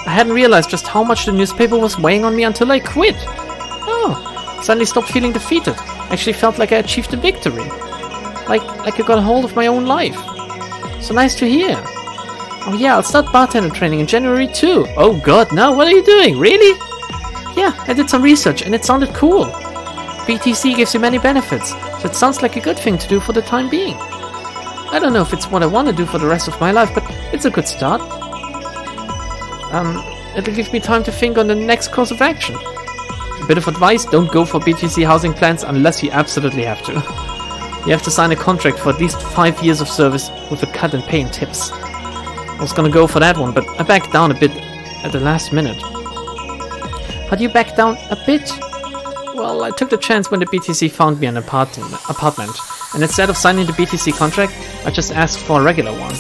I hadn't realized just how much the newspaper was weighing on me until I quit. Oh, suddenly stopped feeling defeated. Actually felt like I achieved a victory. Like I got a hold of my own life. So nice to hear. Oh yeah, I'll start bartender training in January too. Oh god, no, what are you doing? Really? Yeah, I did some research and it sounded cool. BTC gives you many benefits, so it sounds like a good thing to do for the time being. I don't know if it's what I want to do for the rest of my life, but it's a good start. It'll give me time to think on the next course of action. A bit of advice, don't go for BTC housing plans unless you absolutely have to. You have to sign a contract for at least 5 years of service with a cut and pay in tips. I was gonna go for that one, but I backed down a bit at the last minute. How do you back down a bit? Well, I took the chance when the BTC found me an apartment, and instead of signing the BTC contract, I just asked for a regular one.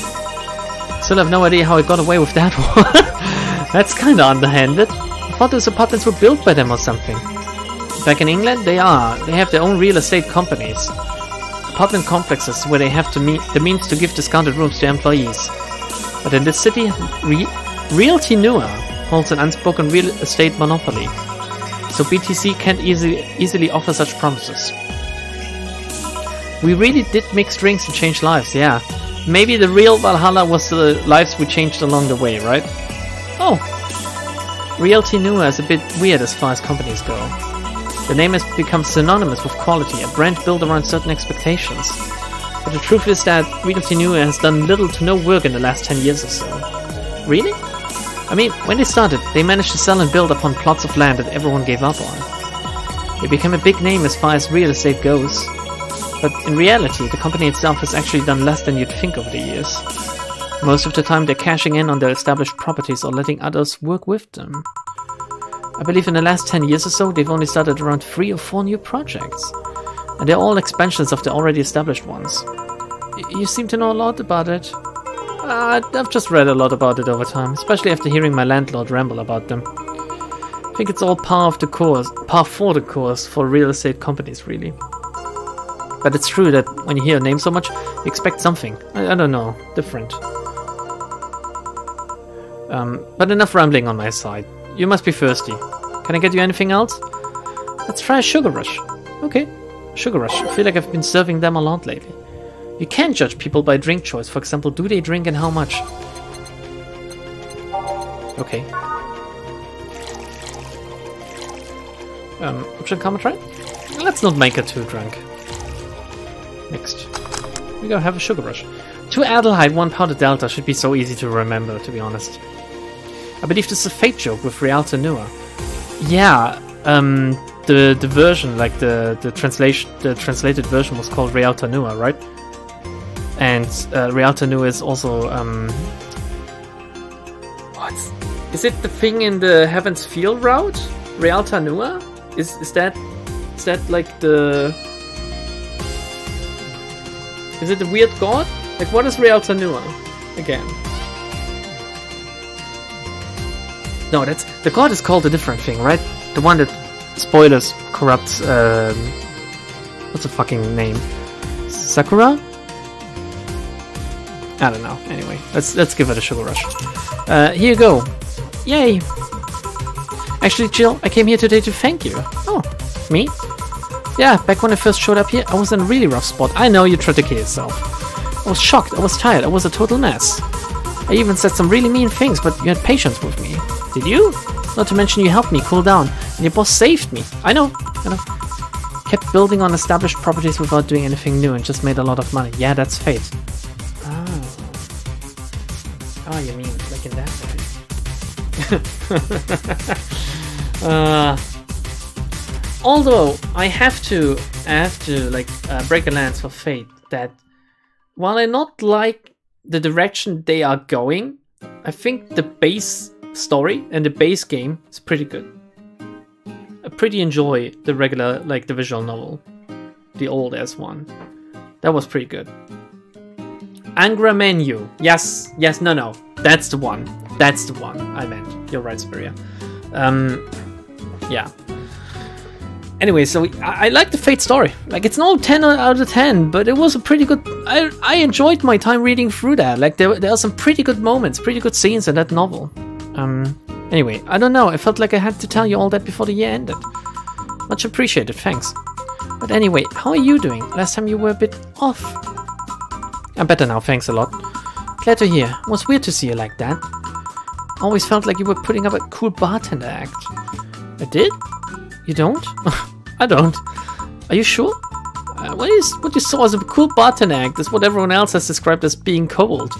Still have no idea how I got away with that one. That's kinda underhanded. I thought those apartments were built by them or something. Back in England, they are. They have their own real estate companies. Apartment complexes where they have the means to give discounted rooms to employees. But in this city, Realty Nua holds an unspoken real estate monopoly. So BTC can't easily offer such promises. We really did mix drinks and change lives, yeah. Maybe the real Valhalla was the lives we changed along the way, right? Oh! Realty Nua is a bit weird as far as companies go. The name has become synonymous with quality, a brand built around certain expectations. But the truth is that Realty Nua has done little to no work in the last 10 years or so. Really? I mean, when they started, they managed to sell and build upon plots of land that everyone gave up on. They became a big name as far as real estate goes. But in reality, the company itself has actually done less than you'd think over the years. Most of the time they're cashing in on their established properties or letting others work with them. I believe in the last 10 years or so, they've only started around 3 or 4 new projects. And they're all expansions of the already established ones. You seem to know a lot about it. I've just read a lot about it over time, especially after hearing my landlord ramble about them. I think it's all par for the course for real estate companies, really. But it's true that when you hear a name so much, you expect something, I don't know, different. But enough rambling on my side. You must be thirsty. Can I get you anything else? Let's try a Sugar Rush. Okay, Sugar Rush. I feel like I've been serving them a lot lately. You can't judge people by drink choice. For example, do they drink and how much? Okay. Option comma try? Let's not make her too drunk. Next. We gotta have a Sugar Rush. 2 Adelheid, 1 Powder Delta should be so easy to remember, to be honest. I believe this is a fate joke with Rialta Nua. Yeah, the version, like the translated version was called Rialta Nua, right? And Rialta Nua is also what? Is it the thing in the Heaven's Field route? Rialta Nua? Is that like the... Is it the weird god? Like, what is Rialta Nua again? No, that's... The god is called a different thing, right? The one that, spoilers, corrupts... what's the fucking name? Sakura? I don't know. Anyway, let's give it a sugar rush. Here you go. Yay! Actually, Jill, I came here today to thank you. Oh, me? Yeah, back when I first showed up here, I was in a really rough spot. I know, you tried to kill yourself. I was shocked, I was tired, I was a total mess. I even said some really mean things, but you had patience with me. Did you? Not to mention you helped me cool down, and your boss saved me. I know. Kept building on established properties without doing anything new and just made a lot of money. Yeah, that's fate. Oh, you mean like in that way? Although I have to like break a lance for fate that while I not like the direction they are going, I think the base story and the base game is pretty good. I pretty enjoy the regular, like the visual novel, the old ass one. That was pretty good. Angra Menu. Yes, no. That's the one. That's the one I meant. You're right, Spiria. Yeah. Anyway, so I like the Fate story. Like, it's no 10 out of 10, but it was a pretty good... I enjoyed my time reading through that. Like, there are some pretty good moments, pretty good scenes in that novel. Anyway, I don't know. I felt like I had to tell you all that before the year ended. Much appreciated, thanks. But anyway, how are you doing? Last time you were a bit off. I'm better now, thanks a lot. Glad to hear. It was weird to see you like that. Always felt like you were putting up a cool bartender act. I did? You don't? I don't. Are you sure? What you saw as a cool bartender act is what everyone else has described as being cold.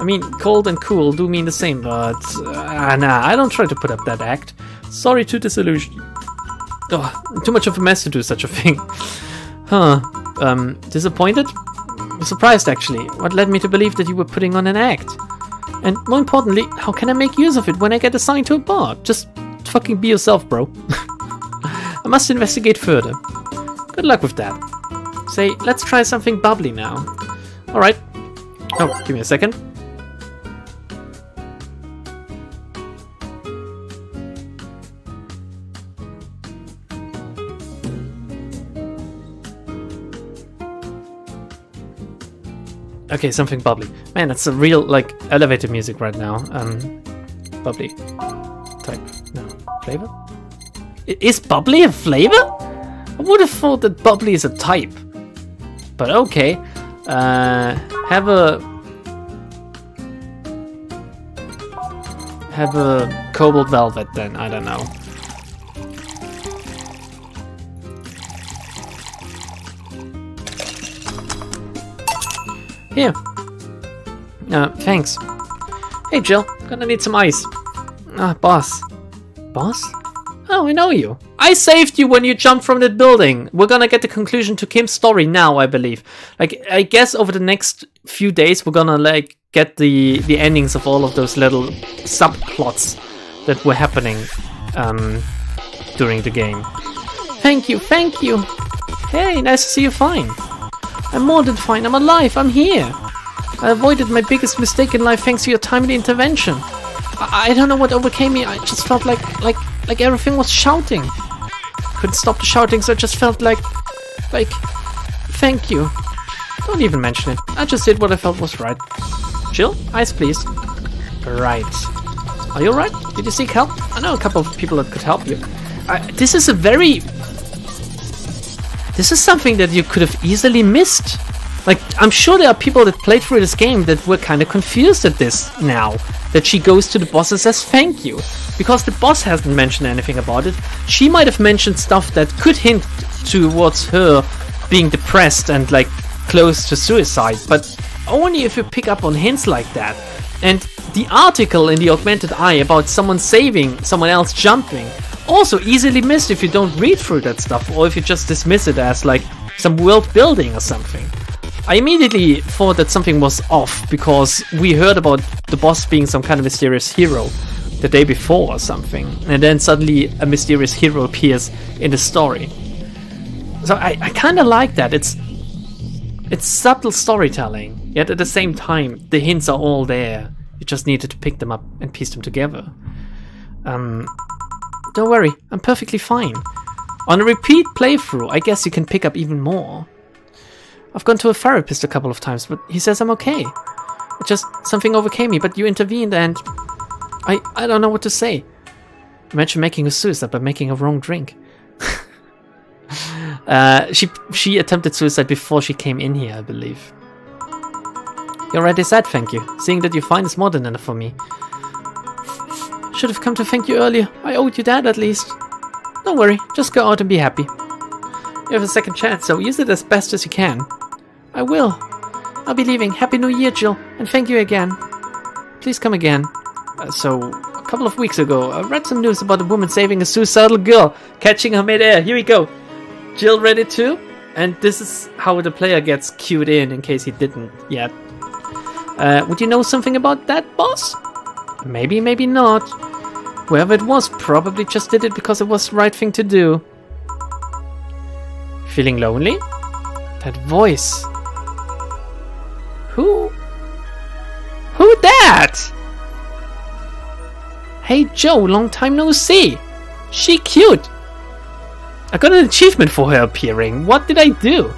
I mean, cold and cool do mean the same, but... nah, I don't try to put up that act. Sorry to disillusion you. Too much of a mess to do such a thing. Huh. Disappointed? Surprised, actually. What led me to believe that you were putting on an act? And more importantly, how can I make use of it when I get assigned to a bar? Just fucking be yourself, bro. I must investigate further. Good luck with that. Say, let's try something bubbly now. Alright. Oh, give me a second. Okay, something bubbly. Man, that's a real, like, elevator music right now. Bubbly. Type. No. Flavor? Is bubbly a flavor? I would have thought that bubbly is a type. But okay. Have a cobalt velvet then, I don't know. Here. Thanks. Hey Jill, gonna need some ice. Boss. Boss? Oh, I know you. I saved you when you jumped from that building. We're gonna get the conclusion to Kim's story now, I believe. Like, I guess over the next few days we're gonna, like, get the endings of all of those little subplots that were happening during the game. Thank you, thank you. Hey, nice to see you fine. I'm more than fine, I'm alive, I'm here. I avoided my biggest mistake in life thanks to your timely intervention. I don't know what overcame me, I just felt like everything was shouting. Couldn't stop the shouting, so I just felt like, thank you. Don't even mention it, I just did what I felt was right. Jill, ice please. Right. Are you alright? Did you seek help? I know a couple of people that could help you. This is something that you could have easily missed. Like, I'm sure there are people that played through this game that were kind of confused at this now. That she goes to the boss and says thank you. Because the boss hasn't mentioned anything about it. She might have mentioned stuff that could hint towards her being depressed and, like, close to suicide. But only if you pick up on hints like that. And the article in the Augmented Eye about someone saving someone else jumping, also easily missed if you don't read through that stuff, or if you just dismiss it as like some world building or something. I immediately thought that something was off because we heard about the boss being some kind of mysterious hero the day before or something, and then suddenly a mysterious hero appears in the story. So I kind of like that. It's subtle storytelling, yet at the same time the hints are all there. You just needed to pick them up and piece them together. Don't worry, I'm perfectly fine. On a repeat playthrough, I guess you can pick up even more. I've gone to a therapist a couple of times, but he says I'm okay. Just something overcame me, but you intervened and I don't know what to say. Imagine making a suicide by making a wrong drink. She attempted suicide before she came in here, I believe. You already said thank you. Seeing that you're fine is more than enough for me. Should have come to thank you earlier. I owed you that at least. Don't worry, just go out and be happy. You have a second chance, so use it as best as you can. I will. I'll be leaving. Happy New Year, Jill, and thank you again. Please come again. So, a couple of weeks ago, I read some news about a woman saving a suicidal girl, catching her mid-air. Here we go. Jill read it too, and this is how the player gets cued in case he didn't yet. Would you know something about that, boss? Maybe, maybe not. Whoever it was probably just did it because it was the right thing to do. Feeling lonely? That voice. Who that? Hey Joe, long time no see. She cute. I got an achievement for her appearing. What did I do?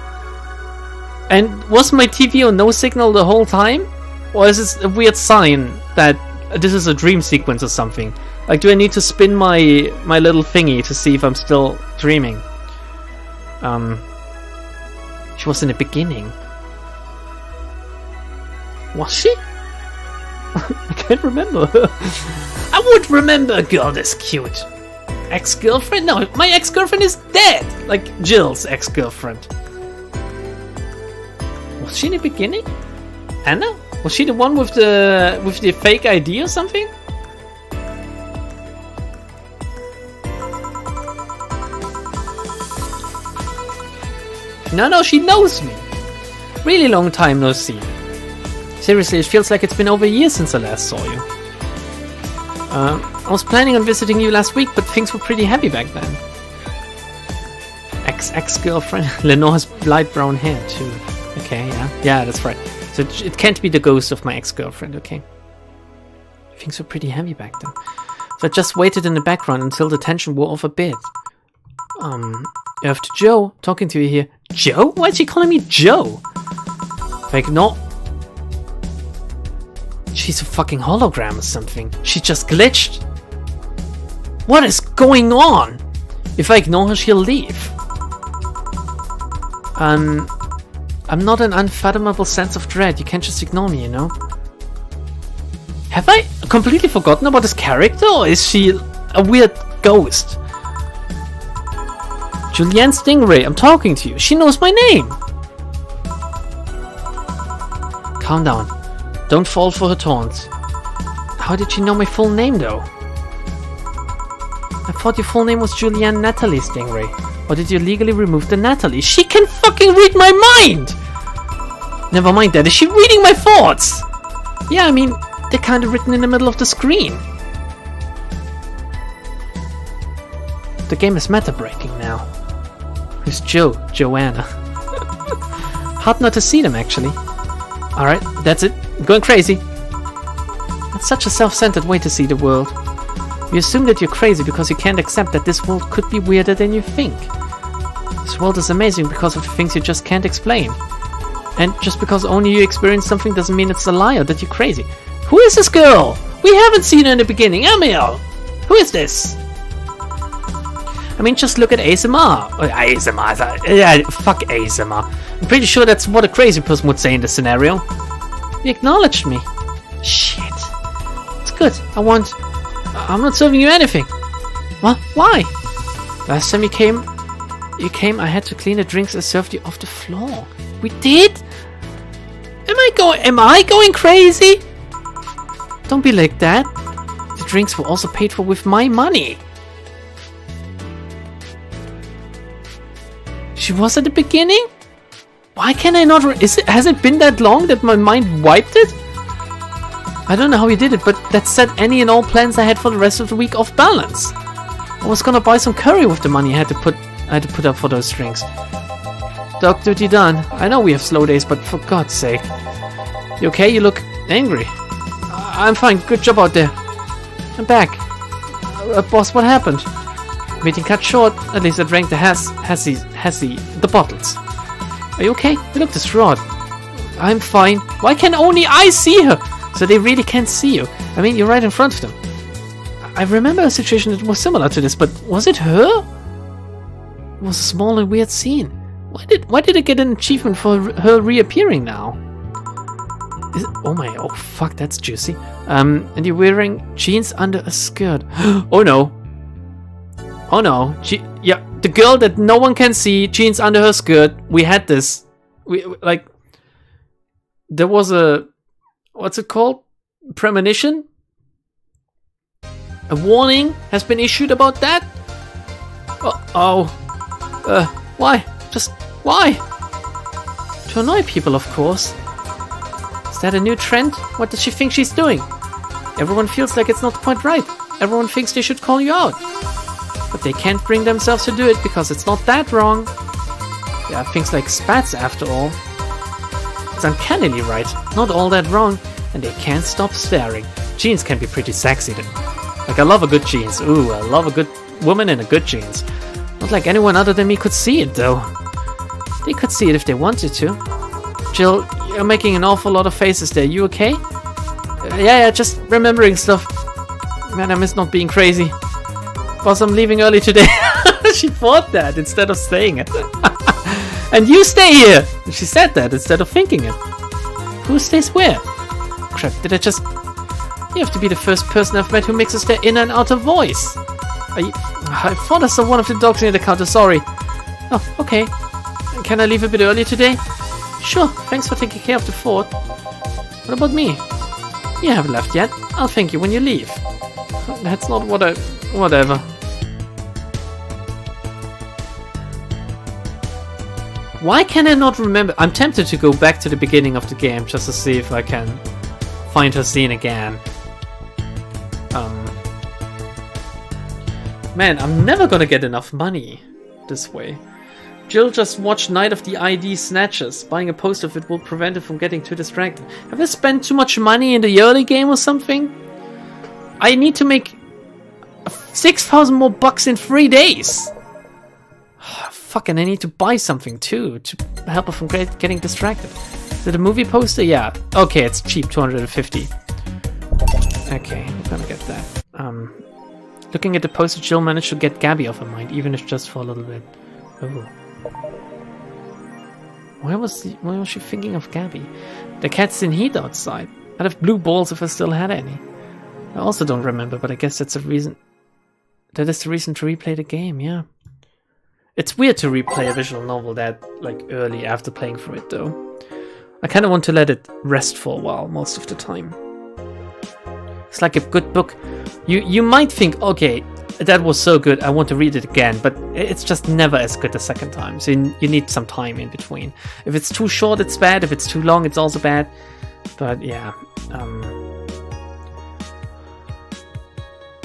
And was my TV on no signal the whole time? Or is this a weird sign that this is a dream sequence or something? Like, do I need to spin my little thingy to see if I'm still dreaming? She was in the beginning. Was she? I can't remember. I would remember a girl this cute. Ex-girlfriend? No, my ex-girlfriend is dead. Like Jill's ex-girlfriend. Was she in the beginning? Anna? Was she the one with the fake ID or something? No, she knows me. Really long time no see. Seriously, it feels like it's been over a year since I last saw you. I was planning on visiting you last week, but things were pretty heavy back then. Ex-girlfriend? Lenore has light brown hair too. Okay, yeah, that's right. So it can't be the ghost of my ex-girlfriend, okay. Things were pretty heavy back then. So I just waited in the background until the tension wore off a bit. After Joe, talking to you here. Joe? Why is she calling me Joe? Like, no. She's a fucking hologram or something. She just glitched. What is going on? If I ignore her, she'll leave. I'm not an unfathomable sense of dread. You can't just ignore me, you know? Have I completely forgotten about this character, or is she a weird ghost? Julianne Stingray, I'm talking to you. She knows my name. Calm down. Don't fall for her taunts. How did she know my full name, though? I thought your full name was Julianne Natalie Stingray. Or did you legally remove the Natalie? She can fucking read my mind! Never mind that. Is she reading my thoughts? Yeah, I mean, they're kind of written in the middle of the screen. The game is meta-breaking now. Who's Joe? Joanna. Hard not to see them, actually. Alright, that's it. I'm going crazy. That's such a self-centered way to see the world. You assume that you're crazy because you can't accept that this world could be weirder than you think. This world is amazing because of the things you just can't explain. And just because only you experience something doesn't mean it's a lie or that you're crazy. Who is this girl? We haven't seen her in the beginning, Emil! Who is this? I mean, just look at ASMR. ASMR. Yeah, fuck ASMR. I'm pretty sure that's what a crazy person would say in this scenario. You acknowledged me. Shit. It's good. I'm not serving you anything. What? Why? Last time you came, I had to clean the drinks I served you off the floor. We did? Am I Am I going crazy? Don't be like that. The drinks were also paid for with my money. She was at the beginning? Why can I not... Has it been that long that my mind wiped it? I don't know how he did it, but that set any and all plans I had for the rest of the week off balance. I was gonna buy some curry with the money I had to put up for those drinks. Dog duty done. I know we have slow days, but for God's sake. You okay? You look angry. I'm fine. Good job out there. I'm back. Boss, what happened? Meeting cut short. At least I drank the bottles. Are you okay? You look distraught. I'm fine. Why can only I see her? So they really can't see you. I mean, you're right in front of them. I remember a situation that was similar to this, but was it her? It was a small and weird scene. Why did it get an achievement for her reappearing now? Oh fuck, that's juicy. And you're wearing jeans under a skirt. Oh no. Oh no. Yeah, the girl that no one can see, jeans under her skirt. We had this. There was a, what's it called? Premonition? A warning has been issued about that? Why? Just why? To annoy people, of course. Is that a new trend? What does she think she's doing? Everyone feels like it's not quite right. Everyone thinks they should call you out. But they can't bring themselves to do it because it's not that wrong. There are things like spats after all. It's uncannily right, not all that wrong, and they can't stop staring. Jeans can be pretty sexy then. Like, I love a good jeans. Ooh, I love a good woman in a good jeans. Not like anyone other than me could see it though. They could see it if they wanted to. Jill, you're making an awful lot of faces there. You okay? Yeah, just remembering stuff. Man, I miss not being crazy. Boss, I'm leaving early today. She thought that instead of saying it. And you stay here! She said that instead of thinking it. Who stays where? Crap, did I just... You have to be the first person I've met who mixes their inner and outer voice. I thought I saw one of the dogs near the counter, sorry. Oh, okay. Can I leave a bit early today? Sure, thanks for taking care of the fort. What about me? You haven't left yet. I'll thank you when you leave. That's not what I... Whatever. Why can I not remember? I'm tempted to go back to the beginning of the game just to see if I can find her scene again. Man, I'm never gonna get enough money this way. Jill just watched Night of the ID Snatches. Buying a poster of it will prevent it from getting too distracted. Have I spent too much money in the early game or something? I need to make 6,000 more bucks in 3 days. Fucking, I need to buy something too to help her from getting distracted. Is it a movie poster? Yeah. Okay, it's cheap, 250. Okay, we're gonna get that. Looking at the poster, Jill managed to get Gabby off her mind, even if just for a little bit. Oh. Why was she thinking of Gabby? The cat's in heat outside. I'd have blue balls if I still had any. I also don't remember, but I guess that's a reason. That is the reason to replay the game, yeah. It's weird to replay a visual novel that, like, early after playing through it, though. I kind of want to let it rest for a while, most of the time. It's like a good book. You might think, okay, that was so good, I want to read it again, but it's just never as good the second time, so you need some time in between. If it's too short, it's bad. If it's too long, it's also bad. But, yeah.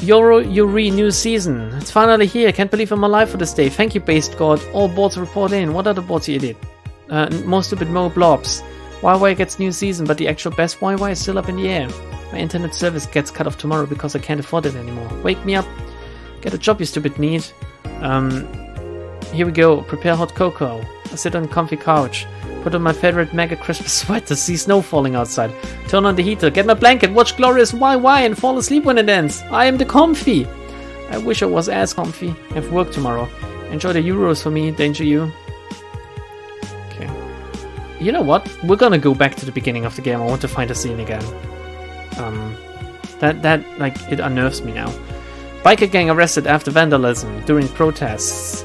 Yuri new season. It's finally here. Can't believe I'm alive for this day. Thank you, Based God. All boards report in. What other boards, you idiot? More stupid Mo blobs. YY gets new season, but the actual best YY is still up in the air. My internet service gets cut off tomorrow because I can't afford it anymore. Wake me up. Get a job, you stupid need. Here we go. Prepare hot cocoa. I sit on a comfy couch. Put on my favorite mega Christmas sweater. See snow falling outside. Turn on the heater. Get my blanket. Watch glorious YY and fall asleep when it ends. I am the comfy. I wish I was as comfy. I have work tomorrow. Enjoy the Euros for me. Danger you. Okay. You know what? We're gonna go back to the beginning of the game. I want to find a scene again. That like, it unnerves me now. Biker gang arrested after vandalism during protests.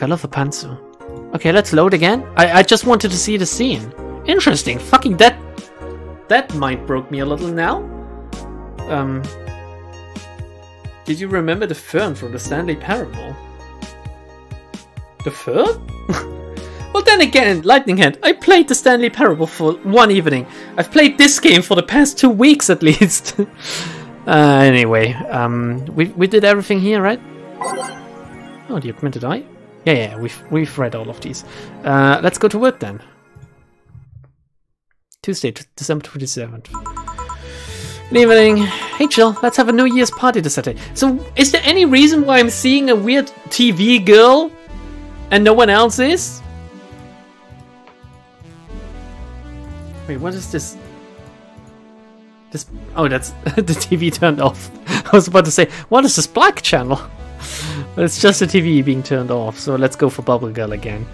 Fuck, I love the pantsu. Okay, let's load again. I just wanted to see the scene. Interesting. Fucking that mind broke me a little now. Did you remember the fern from the Stanley Parable? The fern? Well, then again, Lightning Hand, I played the Stanley Parable for one evening. I've played this game for the past 2 weeks at least. Anyway, we did everything here, right? Oh, the augmented eye? Yeah, we've read all of these. Let's go to work then. Tuesday, December 27th. Good evening. Hey Jill, let's have a New Year's party this Saturday. So, is there any reason why I'm seeing a weird TV girl and no one else is? Wait, what is this? Oh, that's the TV turned off. I was about to say, what is this black channel? But it's just the TV being turned off, so let's go for Bubble Girl again.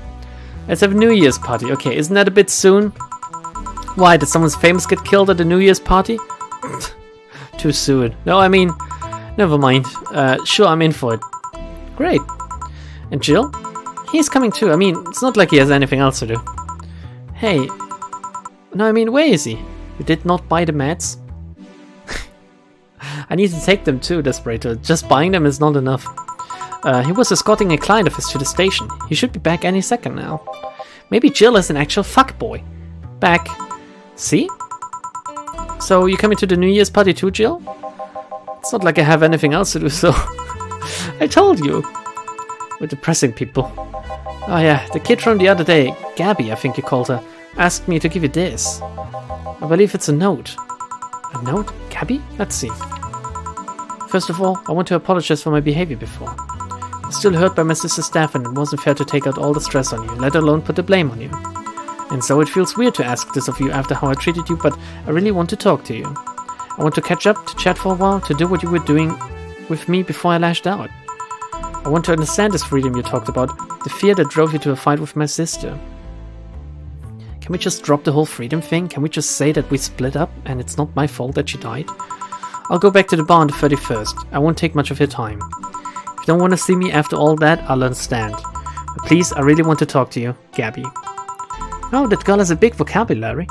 Let's have a New Year's party. Okay, isn't that a bit soon? Why, did someone's famous get killed at the New Year's party? Too soon. No, I mean, never mind. Sure, I'm in for it. Great. And Jill? He's coming too. I mean, it's not like he has anything else to do. Hey. No, I mean, where is he? You did not buy the meds? I need to take them too, Desperator. Just buying them is not enough. He was escorting a client of his to the station. He should be back any second now. Maybe Jill is an actual fuckboy. Back. See? So, you coming to the New Year's party too, Jill? It's not like I have anything else to do, so... I told you. We're depressing people. Oh yeah, the kid from the other day, Gabby, I think you called her, asked me to give you this. I believe it's a note. A note? Gabby? Let's see. First of all, I want to apologize for my behavior before. I'm still hurt by my sister's death and it wasn't fair to take out all the stress on you, let alone put the blame on you. And so it feels weird to ask this of you after how I treated you, but I really want to talk to you. I want to catch up, to chat for a while, to do what you were doing with me before I lashed out. I want to understand this freedom you talked about, the fear that drove you to a fight with my sister. Can we just drop the whole freedom thing? Can we just say that we split up and it's not my fault that she died? I'll go back to the bar on the 31st. I won't take much of your time. If you don't want to see me after all that, I'll understand. But please, I really want to talk to you, Gabby. Oh, that girl has a big vocabulary.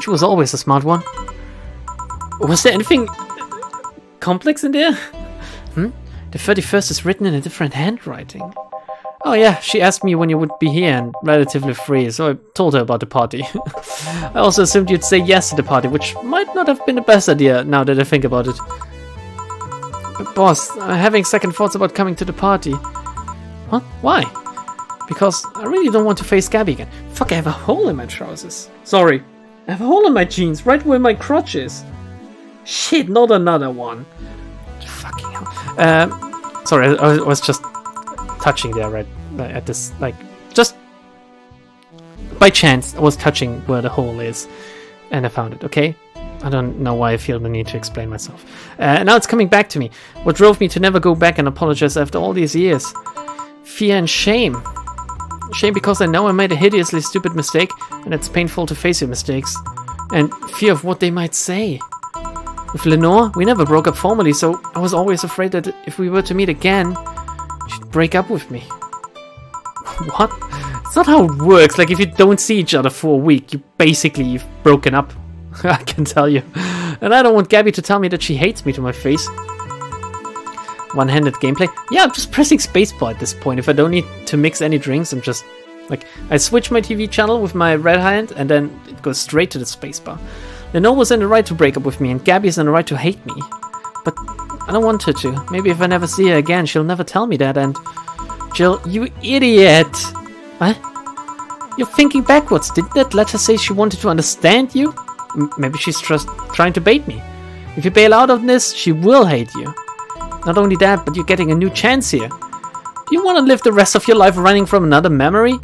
She was always a smart one. Was there anything complex in there? The 31st is written in a different handwriting. Oh yeah, she asked me when you would be here and relatively free, so I told her about the party. I also assumed you'd say yes to the party, which might not have been the best idea now that I think about it. But boss, I'm having second thoughts about coming to the party. Huh? Why? Because I really don't want to face Gabby again. Fuck, I have a hole in my trousers. Sorry. I have a hole in my jeans, right where my crotch is. Shit, not another one. Fucking hell. Sorry, I was just touching there, right? At this, like, just by chance, I was touching where the hole is. And I found it, okay? I don't know why I feel the need to explain myself. Now it's coming back to me. What drove me to never go back and apologize after all these years? Fear and shame. Shame because I know I made a hideously stupid mistake, and it's painful to face your mistakes. And fear of what they might say. With Lenore, we never broke up formally, so I was always afraid that if we were to meet again, she'd break up with me. What? It's not how it works. Like, if you don't see each other for a week, you've broken up. I can tell you. And I don't want Gabby to tell me that she hates me to my face. One-handed gameplay. Yeah, I'm just pressing spacebar at this point. If I don't need to mix any drinks, I'm just... like, I switch my TV channel with my red hand, and then it goes straight to the spacebar. Lenore was in the right to break up with me, and Gabby's in the right to hate me. But I don't want her to. Maybe if I never see her again, she'll never tell me that, and... Jill, you idiot! What? You're thinking backwards. Didn't that letter say she wanted to understand you? Maybe she's just trying to bait me. If you bail out of this, she will hate you. Not only that, but you're getting a new chance here. Do you want to live the rest of your life running from another memory?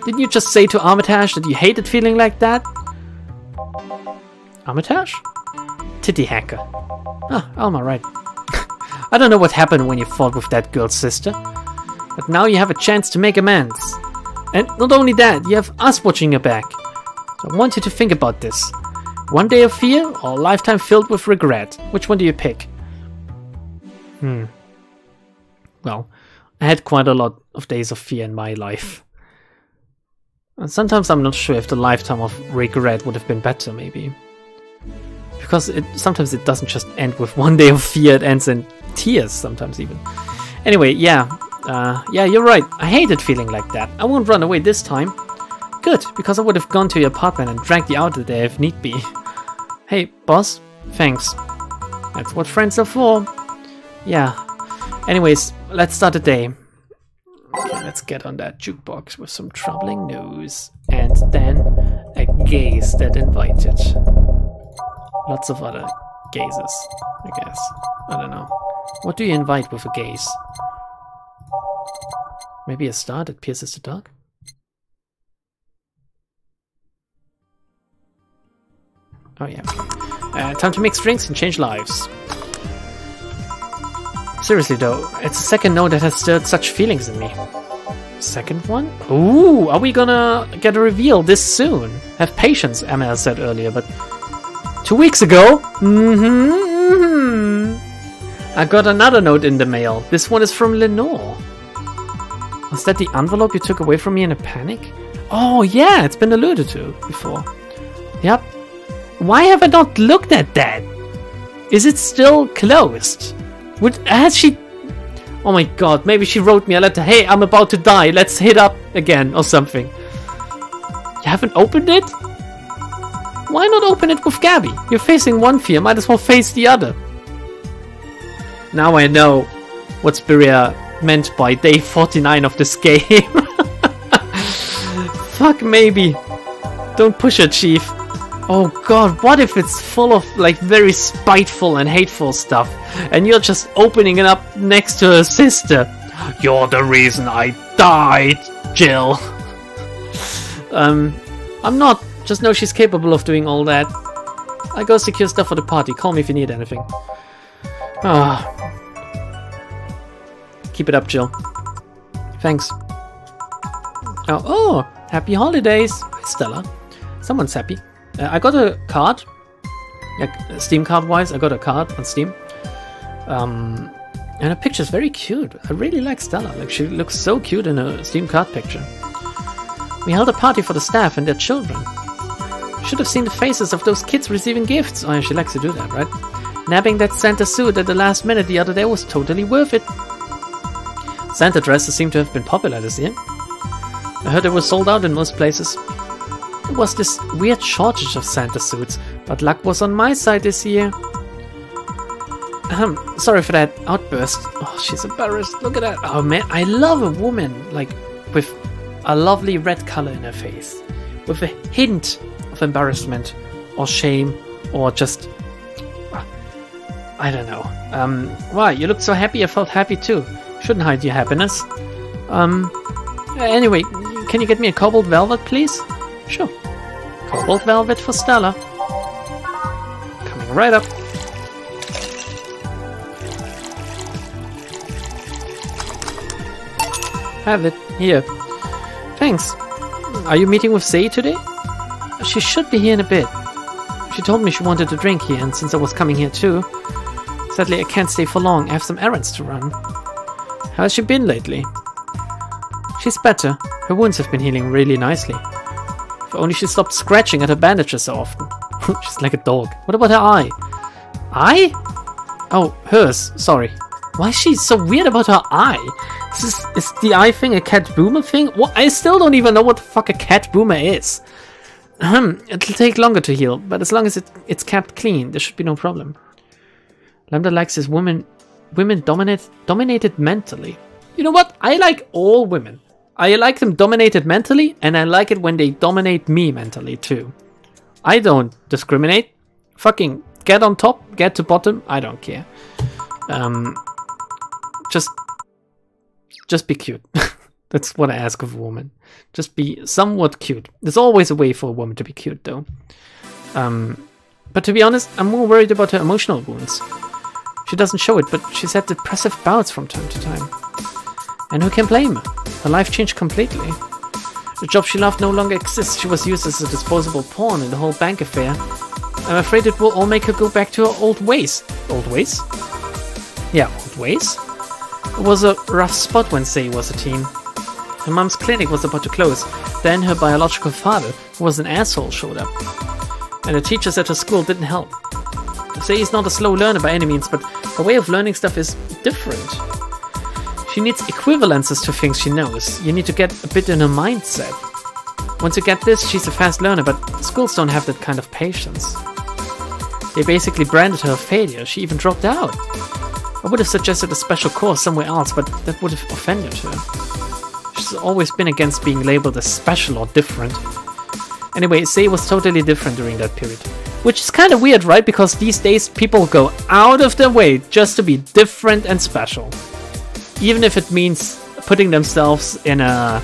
Didn't you just say to Armitage that you hated feeling like that? Armitage? Titty hacker. Ah, Alma, right. I don't know what happened when you fought with that girl's sister. But now you have a chance to make amends. And not only that, you have us watching your back. So I want you to think about this. One day of fear or a lifetime filled with regret? Which one do you pick? Well, I had quite a lot of days of fear in my life. And sometimes I'm not sure if the lifetime of regret would have been better, maybe. Because sometimes it doesn't just end with one day of fear, it ends in tears sometimes even. Anyway, yeah, you're right. I hated feeling like that. I won't run away this time. Good, because I would have gone to your apartment and dragged you out of there if need be. Hey, boss, thanks. That's what friends are for. Yeah. Anyways, let's start the day. Okay, let's get on that jukebox with some troubling news. And then a gaze that invited. Lots of other gazes, I guess. I don't know. What do you invite with a gaze? Maybe a star that pierces the dark? Oh yeah. Time to mix drinks and change lives. Seriously though, it's the second note that has stirred such feelings in me. Second one? Ooh, are we gonna get a reveal this soon? Have patience, Emma said earlier, but 2 weeks ago? I got another note in the mail. This one is from Lenore. Was that the envelope you took away from me in a panic? Oh yeah, it's been alluded to before. Yep. Why have I not looked at that? Is it still closed? Has she... Oh my god, maybe she wrote me a letter. Hey, I'm about to die. Let's hit up again or something. You haven't opened it? Why not open it with Gabby? You're facing one fear, might as well face the other. Now I know what Spiria meant by day 49 of this game. Fuck, maybe. Don't push it, Chief. Oh god, what if it's full of like very spiteful and hateful stuff and you're just opening it up next to her sister? You're the reason I died, Jill. I'm not. Just know she's capable of doing all that. I go secure stuff for the party. Call me if you need anything. Ah. Keep it up, Jill. Thanks. Oh, happy holidays. Hi, Stella. Someone's happy. I got a card. Like, Steam card wise, I got a card on Steam. And her picture's very cute. I really like Stella. Like, she looks so cute in a Steam card picture. We held a party for the staff and their children. Should have seen the faces of those kids receiving gifts. Oh, yeah, she likes to do that, right? Nabbing that Santa suit at the last minute the other day was totally worth it. Santa dresses seem to have been popular this year. I heard they were sold out in most places. There was this weird shortage of Santa suits, but luck was on my side this year. Sorry for that outburst. Oh, she's embarrassed. Look at that. Oh man, I love a woman like with a lovely red color in her face, with a hint of embarrassment or shame or just I don't know. Why? You looked so happy. I felt happy too. Shouldn't hide your happiness. Anyway, can you get me a cobalt velvet, please? Sure. Cobalt velvet for Stella. Coming right up. Have it. Here. Thanks. Are you meeting with Sei today? She should be here in a bit. She told me she wanted to drink here, and since I was coming here too. Sadly, I can't stay for long. I have some errands to run. How has she been lately? She's better. Her wounds have been healing really nicely. If only she stopped scratching at her bandages so often. She's like a dog. What about her eye? Eye? Oh, hers. Sorry. Why is she so weird about her eye? Is the eye thing a cat boomer thing? What? I still don't even know what the fuck a cat boomer is. It'll take longer to heal, but as long as it's kept clean, there should be no problem. Lambda likes his women dominated mentally. You know what? I like all women. I like them dominated mentally, and I like it when they dominate me mentally too. I don't discriminate. Fucking get on top, get to bottom, I don't care. Just be cute. That's what I ask of a woman. Just be somewhat cute. There's always a way for a woman to be cute though. But to be honest, I'm more worried about her emotional wounds. She doesn't show it, but she's had depressive bouts from time to time. And who can blame her? Her life changed completely. The job she loved no longer exists. She was used as a disposable pawn in the whole bank affair. I'm afraid it will all make her go back to her old ways. Old ways? Yeah, old ways? It was a rough spot when Sei was a teen. Her mom's clinic was about to close. Then her biological father, who was an asshole, showed up. And the teachers at her school didn't help. Sei is not a slow learner by any means, but her way of learning stuff is different. She needs equivalences to things she knows. You need to get a bit in her mindset. Once you get this, she's a fast learner, but schools don't have that kind of patience. They basically branded her a failure. She even dropped out. I would have suggested a special course somewhere else, but that would have offended her. She's always been against being labeled as special or different. Anyway, Sei was totally different during that period. Which is kind of weird, right? Because these days people go out of their way just to be different and special. Even if it means putting themselves in a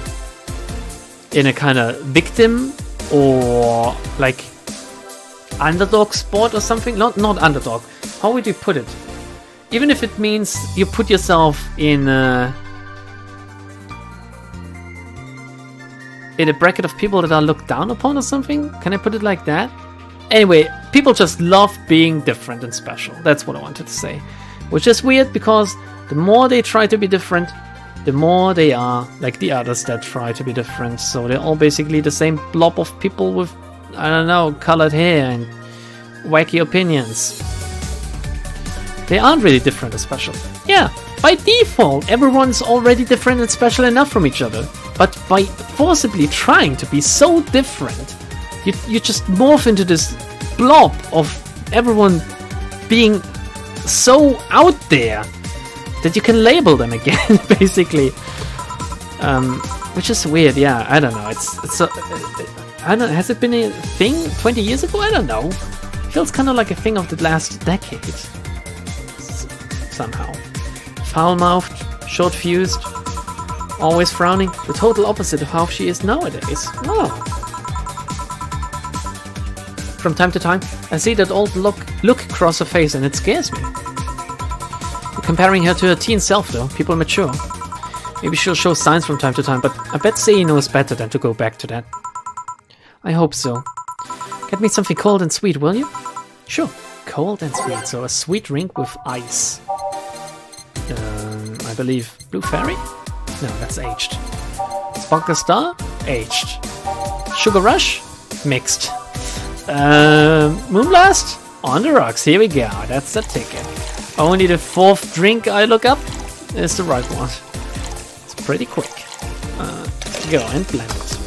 kind of victim or like underdog spot or something. Not underdog. How would you put it? Even if it means you put yourself in a bracket of people that are looked down upon or something? Can I put it like that? Anyway, people just love being different and special. That's what I wanted to say. Which is weird because the more they try to be different, the more they are like the others that try to be different. So they're all basically the same blob of people with, I don't know, colored hair and wacky opinions. They aren't really different or special. Yeah, by default, everyone's already different and special enough from each other. But by forcibly trying to be so different, you just morph into this blob of everyone being so out there that you can label them again, basically. Which is weird, yeah, I don't know. It's I don't know, has it been a thing 20 years ago? I don't know. Feels kind of like a thing of the last decade. Somehow. Foul-mouthed, short-fused, always frowning. The total opposite of how she is nowadays. Oh. From time to time, I see that old look across her face and it scares me. Comparing her to her teen self though, people mature. Maybe she'll show signs from time to time, but I bet Sei knows better than to go back to that. I hope so. Get me something cold and sweet, will you? Sure, cold and sweet, so a sweet drink with ice. I believe Blue Fairy? No, that's aged. Sparkle Star? Aged. Sugar Rush? Mixed. Moonblast? On the rocks, here we go, that's the ticket. Only the fourth drink I look up is the right one. It's pretty quick. Go and blend it.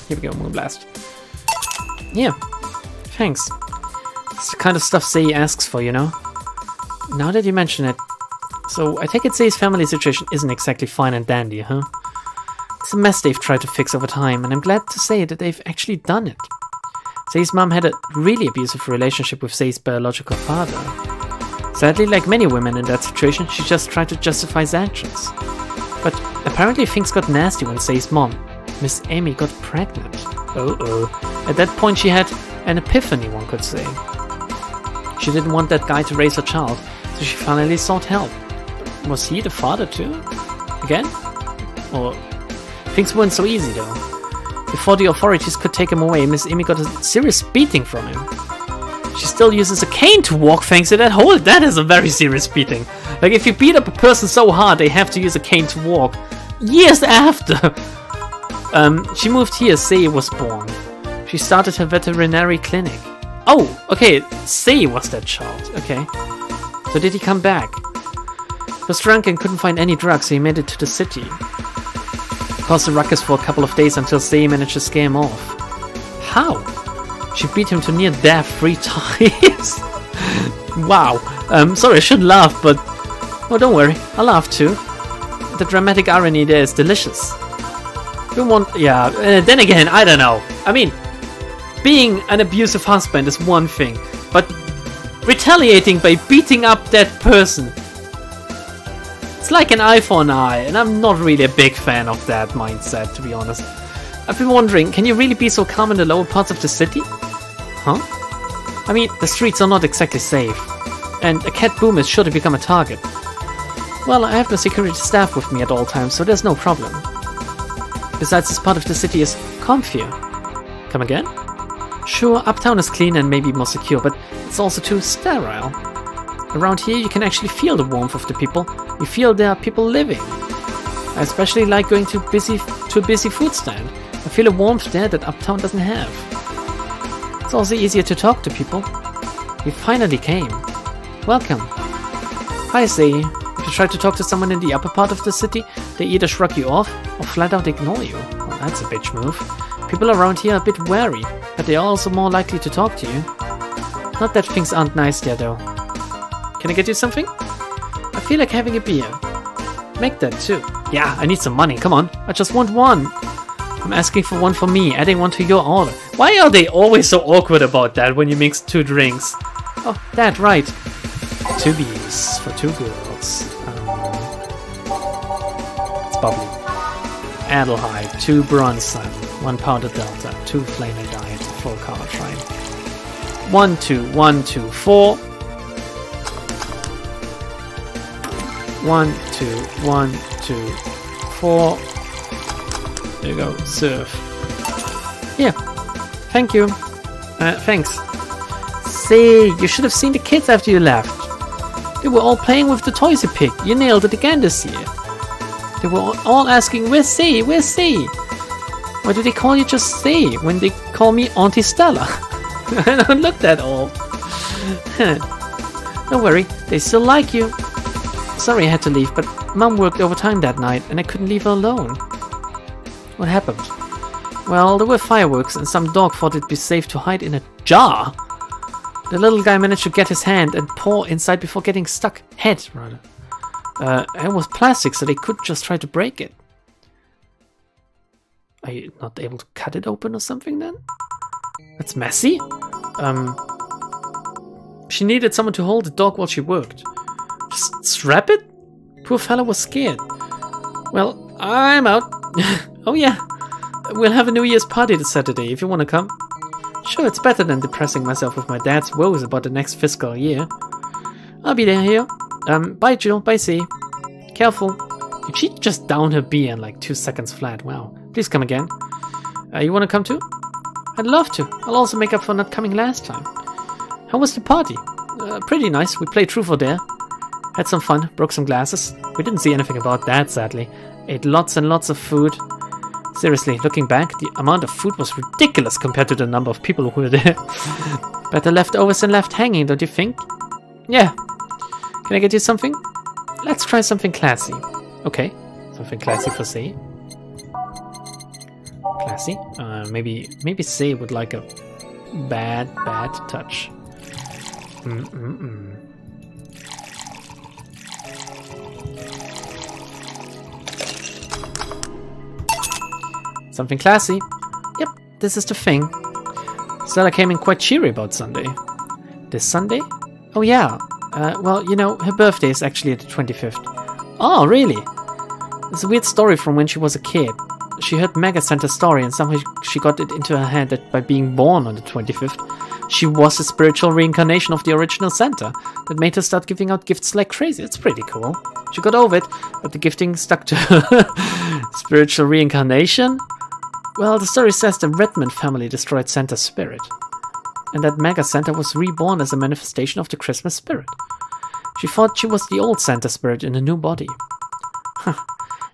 Here we go, Moonblast. Yeah, thanks. It's the kind of stuff Sei asks for, you know? Now that you mention it, so I take it Sei's family situation isn't exactly fine and dandy, huh? It's a mess they've tried to fix over time, and I'm glad to say that they've actually done it. Sei's mom had a really abusive relationship with Sei's biological father. Sadly, like many women in that situation, she just tried to justify his actions. But apparently things got nasty when Sei's mom, Miss Amy, got pregnant. At that point she had an epiphany, one could say. She didn't want that guy to raise her child, so she finally sought help. Was he the father too? Again? Or... Things weren't so easy though. Before the authorities could take him away, Miss Amy got a serious beating from him. She still uses a cane to walk thanks to that hole. That is a very serious beating. Like if you beat up a person so hard they have to use a cane to walk. Years after! She moved here, Sei was born. She started her veterinary clinic. Oh, okay, Sei was that child, okay. So did he come back? He was drunk and couldn't find any drugs, so he made it to the city. Caused a ruckus for a couple of days until Sei managed to scare him off. How? She beat him to near death 3 times. Wow. Sorry, I shouldn't laugh, but... Oh, don't worry, I'll laugh too. The dramatic irony there is delicious. Yeah, then again, I don't know. I mean, being an abusive husband is one thing, but retaliating by beating up that person... It's like an eye for an eye, and I'm not really a big fan of that mindset, to be honest. I've been wondering, can you really be so calm in the lower parts of the city? Huh? I mean, the streets are not exactly safe, and a cat boom is sure to become a target. Well, I have no security staff with me at all times, so there's no problem. Besides, this part of the city is comfier. Come again? Sure, Uptown is clean and maybe more secure, but it's also too sterile. Around here you can actually feel the warmth of the people. You feel there are people living. I especially like going to a busy food stand. I feel a warmth there that Uptown doesn't have. It's also easier to talk to people. You finally came. Welcome. Hi, Say. If you try to talk to someone in the upper part of the city, they either shrug you off or flat out ignore you. Well, that's a bitch move. People around here are a bit wary, but they are also more likely to talk to you. Not that things aren't nice there, though. Can I get you something? I feel like having a beer. Make that too. Yeah, I need some money, come on. I just want one. I'm asking for one for me, adding one to your order. Why are they always so awkward about that when you mix 2 drinks? Oh, that, right. 2 beers for 2 girls. It's bubbly. Adelheid, 2 Bronson, 1 powder Delta, 2 Flamer Diet, 4 Color Trine. 1, 2, 1, 2, 4. 1, 2, 1, 2, 4. There you go, serve. Here, thank you. Thanks. Say, you should have seen the kids after you left. They were all playing with the toys you picked. You nailed it again this year. They were all asking, where's Say? Where's Say? Why do they call you just Say when they call me Auntie Stella? I don't look that old. Don't worry, they still like you. Sorry I had to leave, but Mum worked overtime that night and I couldn't leave her alone. What happened? Well, there were fireworks and some dog thought it'd be safe to hide in a jar. The little guy managed to get his hand and paw inside before getting stuck. Head, rather. It was plastic, so they could just try to break it. Are you not able to cut it open or something then? That's messy. She needed someone to hold the dog while she worked. Just strap it? Poor fella was scared. Well, I'm out. Oh yeah, we'll have a New Year's party this Saturday if you want to come. Sure, it's better than depressing myself with my dad's woes about the next fiscal year. I'll be there here. Bye Jill, bye C. Careful. She just downed her beer in like 2 seconds flat. Wow. Please come again. You want to come too? I'd love to. I'll also make up for not coming last time. How was the party? Pretty nice. We played Truth or Dare. Had some fun. Broke some glasses. We didn't see anything about that, sadly. Ate lots and lots of food. Seriously, looking back, the amount of food was ridiculous compared to the number of people who were there. Better leftovers than left hanging, don't you think? Yeah. Can I get you something? Let's try something classy. Okay. Something classy for C. Classy. Maybe C would like a bad touch. Something classy. Yep, this is the thing. Stella came in quite cheery about Sunday. This Sunday? Oh yeah. Well, you know, her birthday is actually the 25th. Oh, really? It's a weird story from when she was a kid. She heard Mega Santa's story and somehow she got it into her head that by being born on the 25th, she was a spiritual reincarnation of the original Santa that made her start giving out gifts like crazy. It's pretty cool. She got over it, but the gifting stuck to her. Spiritual reincarnation? Well, the story says the Redmond family destroyed Santa's spirit, and that Mega Santa was reborn as a manifestation of the Christmas spirit. She thought she was the old Santa spirit in a new body. Huh.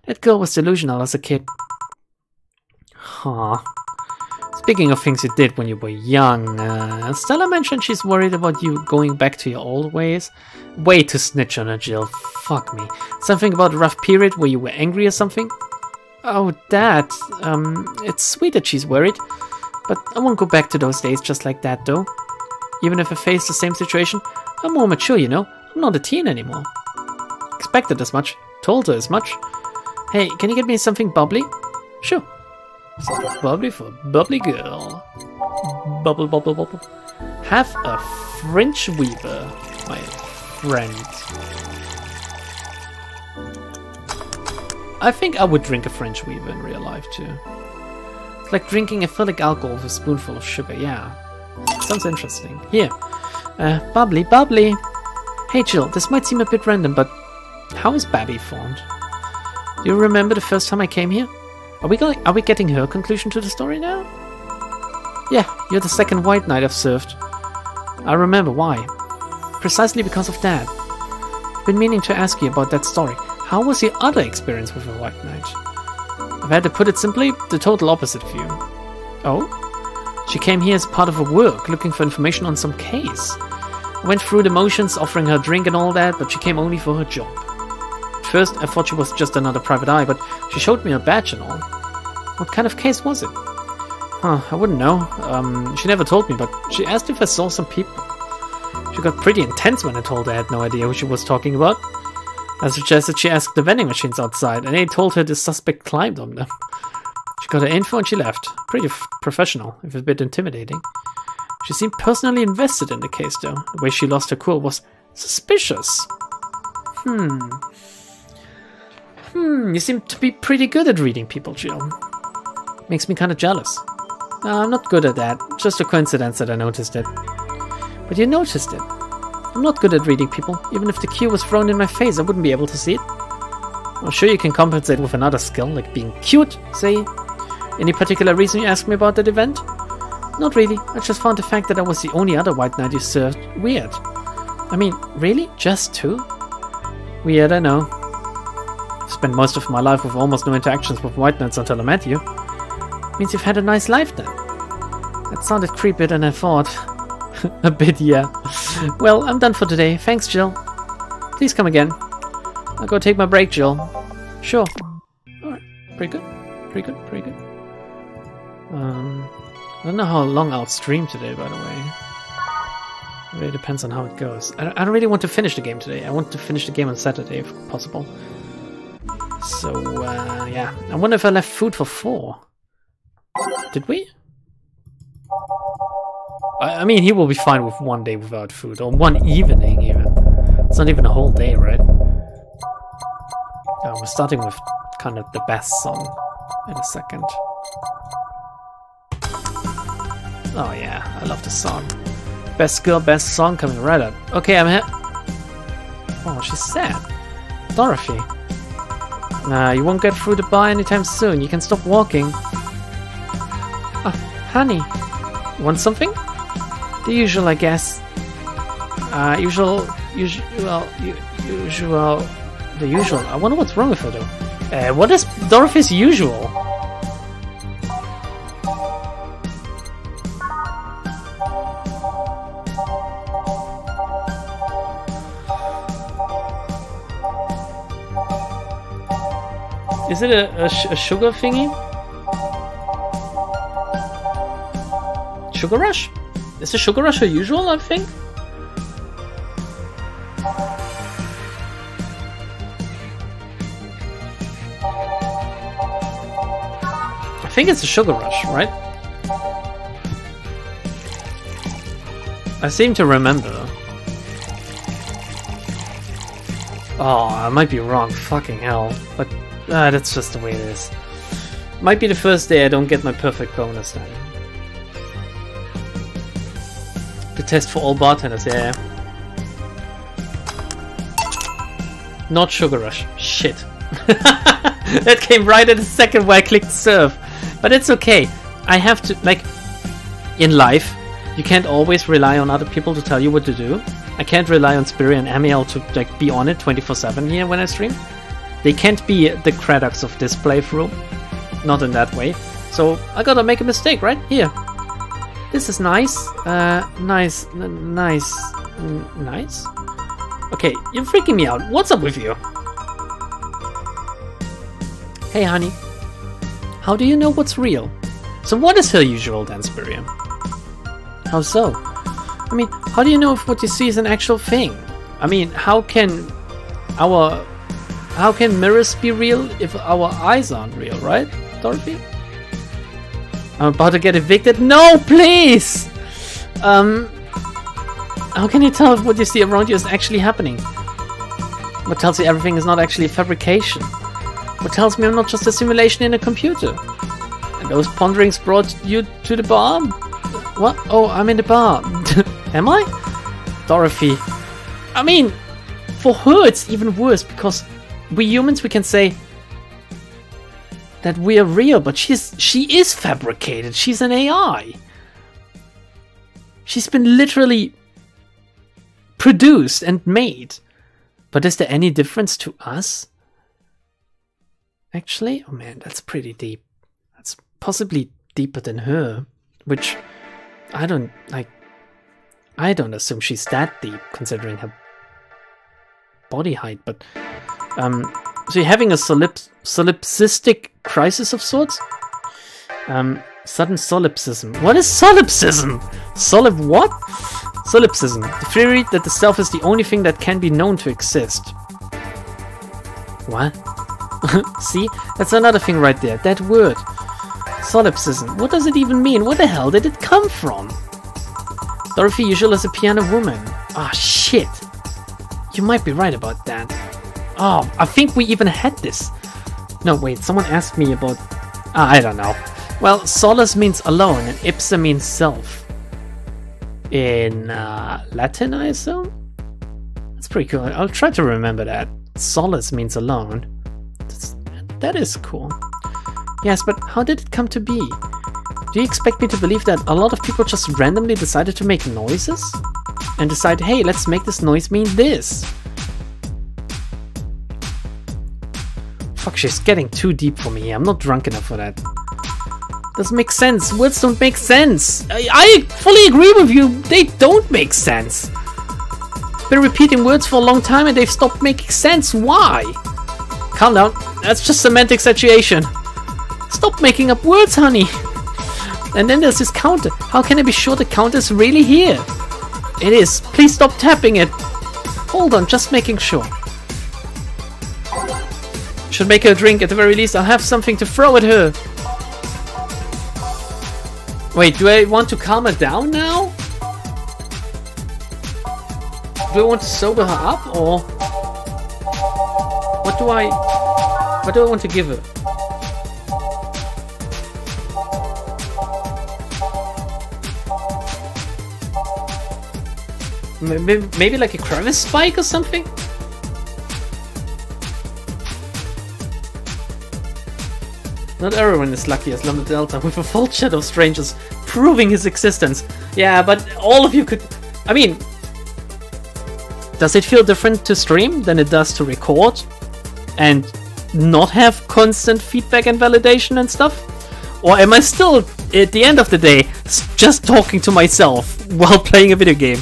That girl was delusional as a kid. Huh. Speaking of things you did when you were young, Stella mentioned she's worried about you going back to your old ways. Way to snitch on her, Jill. Fuck me. Something about a rough period where you were angry or something? Oh, that. It's sweet that she's worried, but I won't go back to those days just like that, though. Even if I face the same situation, I'm more mature, you know. I'm not a teen anymore. Expected as much. Told her as much. Hey, can you get me something bubbly? Sure. Something bubbly for a bubbly girl. Bubble, bubble, bubble. Have a French weaver, my friend. I think I would drink a French weaver in real life too. It's like drinking ethylic alcohol with a spoonful of sugar, yeah. Sounds interesting. Here. Bubbly, bubbly. Hey Jill, this might seem a bit random, but how is Babby formed? Do you remember the first time I came here? Are we getting her conclusion to the story now? Yeah, you're the second White Knight I've served. I remember why. Precisely because of that. Been meaning to ask you about that story. How was your other experience with a White Knight? If I had to put it simply, the total opposite of you. Oh? She came here as part of her work, looking for information on some case. I went through the motions, offering her a drink and all that, but she came only for her job. At first, I thought she was just another private eye, but she showed me her badge and all. What kind of case was it? Huh, I wouldn't know. She never told me, but she asked if I saw some people. She got pretty intense when I told her I had no idea who she was talking about. I suggested she ask the vending machines outside, and I told her the suspect climbed on them. She got her info and she left. Pretty professional, if a bit intimidating. She seemed personally invested in the case, though. The way she lost her cool was suspicious. You seem to be pretty good at reading people, Jill. Makes me kind of jealous. I'm not good at that. Just a coincidence that I noticed it. But you noticed it. I'm not good at reading people. Even if the cue was thrown in my face, I wouldn't be able to see it. I'm sure you can compensate with another skill, like being cute, say. Any particular reason you asked me about that event? Not really. I just found the fact that I was the only other White Knight you served weird. I mean, really? Just 2? Weird, I know. I've spent most of my life with almost no interactions with White Knights until I met you. Means you've had a nice life then. That sounded creepier than I thought. A bit, yeah. Well, I'm done for today. Thanks, Jill. Please come again. I'll go take my break, Jill. Sure. Alright. Pretty good. Pretty good. Pretty good. I don't know how long I'll stream today, by the way. It really depends on how it goes. I don't really want to finish the game today. I want to finish the game on Saturday, if possible. So, yeah. I wonder if I left food for 4. Did we? I mean, he will be fine with 1 day without food, or 1 evening even. It's not even a whole day, right? We're starting with kind of the best song in a second. Oh yeah, I love this song. Best girl, best song coming right up. Okay, I'm here. Oh, she's sad. Dorothy. Nah, you won't get through the bar anytime soon. You can stop walking. Oh, honey. You want something? The usual, I guess. The usual. I wonder what's wrong with her though. What is Dorothy's usual? Is it a sugar thingy? Sugar Rush? Is the Sugar Rush her usual, I think? I think it's a Sugar Rush, right? I seem to remember. Oh, I might be wrong, fucking hell. But that's just the way it is. Might be the first day I don't get my perfect bonus then. The test for all bartenders, yeah. Not Sugar Rush. Shit. That came right at the second where I clicked serve. But it's okay. I have to, like, in life, you can't always rely on other people to tell you what to do. I can't rely on Spiri and Amiel to, like, be on it 24/7 here when I stream. They can't be the Cradocks of this playthrough. Not in that way. So I gotta make a mistake, right? Here. This is nice. Nice. Okay, you're freaking me out. What's up with you? Hey, honey. How do you know what's real? So what is her usual then, Spiria? How so? I mean, how do you know if what you see is an actual thing? I mean, how can mirrors be real if our eyes aren't real, right, Dorothy? I'm about to get evicted. No, please! How can you tell if what you see around you is actually happening? What tells you everything is not actually a fabrication? What tells me I'm not just a simulation in a computer? And those ponderings brought you to the bar? What? Oh, I'm in the bar. Am I? Dorothy. I mean, for her it's even worse because we humans, we can say that we are real, but she is fabricated. She's an AI. She's been literally produced and made. But is there any difference to us? Actually? Oh man, that's pretty deep. That's possibly deeper than her. Which, I don't assume she's that deep, considering her body height, but... so you're having a solipsistic crisis of sorts? Sudden solipsism. What is solipsism? What? Solipsism. The theory that the self is the only thing that can be known to exist. What? See? That's another thing right there. That word. Solipsism. What does it even mean? Where the hell did it come from? Dorothy usually is a piano woman. Ah, shit. You might be right about that. Oh, I think we even had this. No, wait, someone asked me about... I don't know. Well, solus means alone, and ipsa means self. In Latin, I assume? That's pretty cool. I'll try to remember that. Solus means alone. That is cool. Yes, but how did it come to be? Do you expect me to believe that a lot of people just randomly decided to make noises? And decide, hey, let's make this noise mean this? Fuck, she's getting too deep for me. I'm not drunk enough for that. Doesn't make sense. Words don't make sense. I fully agree with you. They don't make sense. Been repeating words for a long time and they've stopped making sense. Why? Calm down. That's just semantic saturation. Stop making up words, honey. And then there's this counter. How can I be sure the counter is really here? It is. Please stop tapping it. Hold on, just making sure. Should make her a drink at the very least. I'll have something to throw at her. Wait, do I want to calm her down now? Do I want to sober her up, or what do I want to give her? Maybe like a crevice spike or something? Not everyone is lucky as LambdaDelta with a full chat of strangers proving his existence. Yeah, but all of you could... I mean... Does it feel different to stream than it does to record? And not have constant feedback and validation and stuff? Or am I still, at the end of the day, just talking to myself while playing a video game?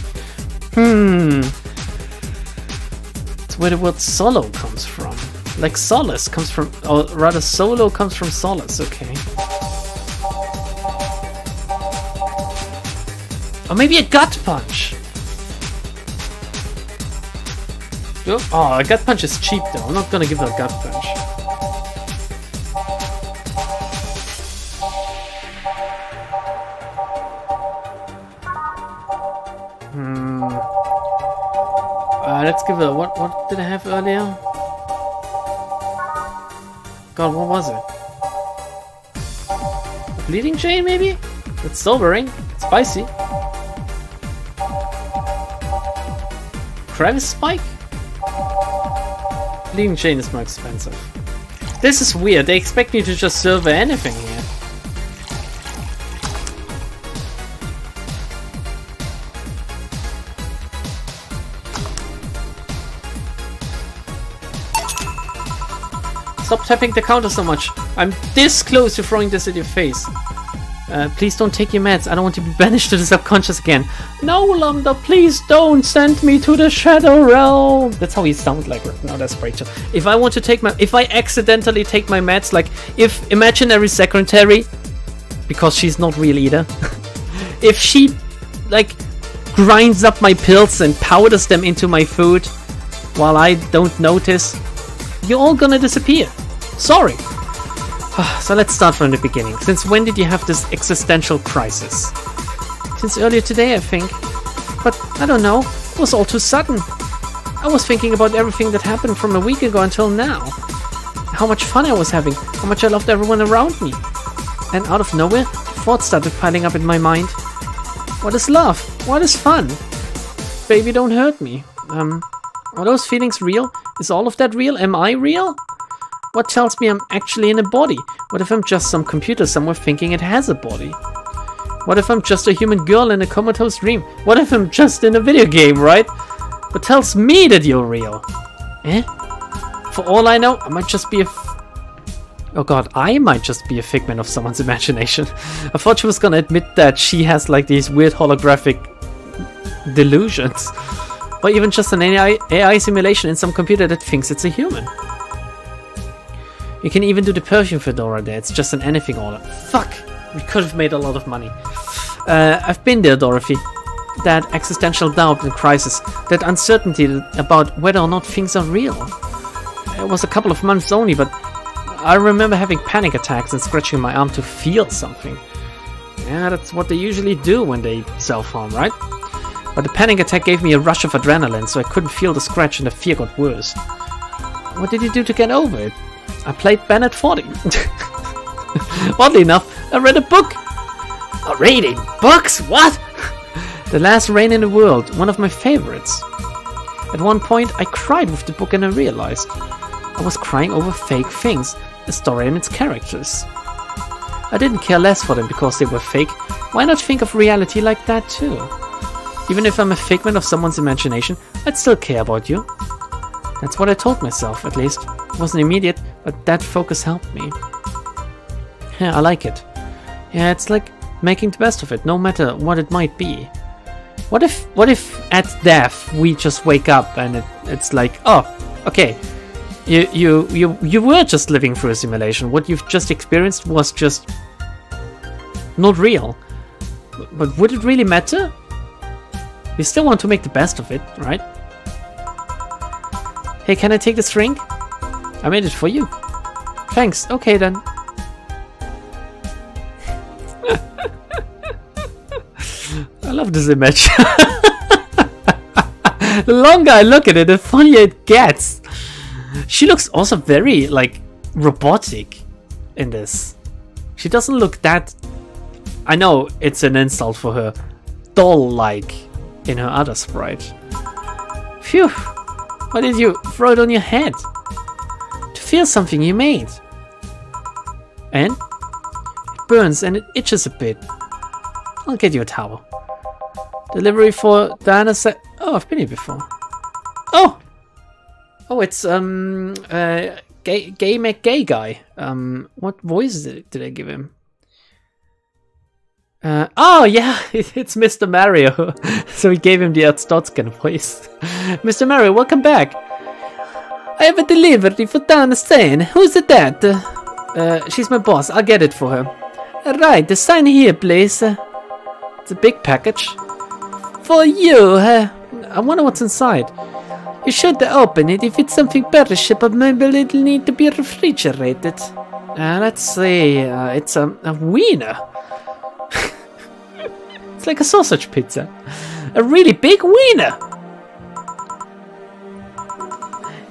It's where the word solo comes from. Like solace comes from, or rather solo comes from solace, okay. Or maybe a gut punch. Oh, a gut punch is cheap though. I'm not gonna give her a gut punch. Let's give her, what did I have earlier? God, what was it? A bleeding chain, maybe? It's sobering. It's spicy. Crevice spike? Bleeding chain is more expensive. This is weird. They expect me to just serve anything here. Stop tapping the counter so much. I'm this close to throwing this at your face. Please don't take your meds. I don't want to be banished to the subconscious again. No, Lambda, please don't send me to the shadow realm. That's how he sounds like right now. That's Rachel. If I want to take my, if I accidentally take my meds, like if imaginary secretary, because she's not real either, if she like grinds up my pills and powders them into my food while I don't notice, you're all gonna disappear. Sorry. So let's start from the beginning. Since when did you have this existential crisis? Since earlier today, I think. But I don't know. It was all too sudden. I was thinking about everything that happened from a week ago until now. How much fun I was having. How much I loved everyone around me. And out of nowhere, thoughts started piling up in my mind. What is love? What is fun? Baby, don't hurt me. Are those feelings real? Is all of that real? Am I real? What tells me I'm actually in a body? What if I'm just some computer somewhere thinking it has a body? What if I'm just a human girl in a comatose dream? What if I'm just in a video game, right? But tells me that you're real. Eh? For all I know, I might just be oh god, I might just be a figment of someone's imagination. I thought she was gonna admit that she has like these weird holographic delusions. Or even just an AI simulation in some computer that thinks it's a human. You can even do the perfume fedora there, it's just an anything order. Fuck! We could have made a lot of money. I've been there, Dorothy. That existential doubt and crisis, that uncertainty about whether or not things are real. It was a couple of months only, but I remember having panic attacks and scratching my arm to feel something. Yeah, that's what they usually do when they self-harm, right? But the panic attack gave me a rush of adrenaline, so I couldn't feel the scratch and the fear got worse. What did you do to get over it? I played Bennett 40. Oddly enough, I read a book. Reading books? What? The Last Rain in the World, one of my favorites. At one point, I cried with the book and I realized I was crying over fake things, the story and its characters. I didn't care less for them because they were fake. Why not think of reality like that too? Even if I'm a figment of someone's imagination, I'd still care about you. That's what I told myself, at least. It wasn't immediate, but that focus helped me. Yeah, I like it. Yeah, it's like making the best of it, no matter what it might be. What if at death we just wake up and it's like, oh, okay, you were just living through a simulation. What you've just experienced was just not real. But would it really matter? You still want to make the best of it, right? Hey, can I take this ring? I made it for you. Thanks. Okay then. I love this image. The longer I look at it, the funnier it gets. She looks also very, like, robotic in this. She doesn't look that... I know it's an insult for her. Doll-like in her other sprite. Phew! Why did you throw it on your head? To feel something you made. And? It burns and it itches a bit. I'll get you a towel. Delivery for Diana oh, I've been here before. Oh! Oh, it's, Gay McGay guy. What voice did I give him? Oh, yeah, it's Mr. Mario. So he gave him the Stotskin voice. Mr. Mario, welcome back. I have a delivery for Diana Sane. Who's that? She's my boss. I'll get it for her. Right, sign here, please. It's a big package. For you, I wonder what's inside. You should open it. If it's something perishable, maybe it'll need to be refrigerated. Let's see. It's a wiener. It's like a sausage pizza. A really big wiener.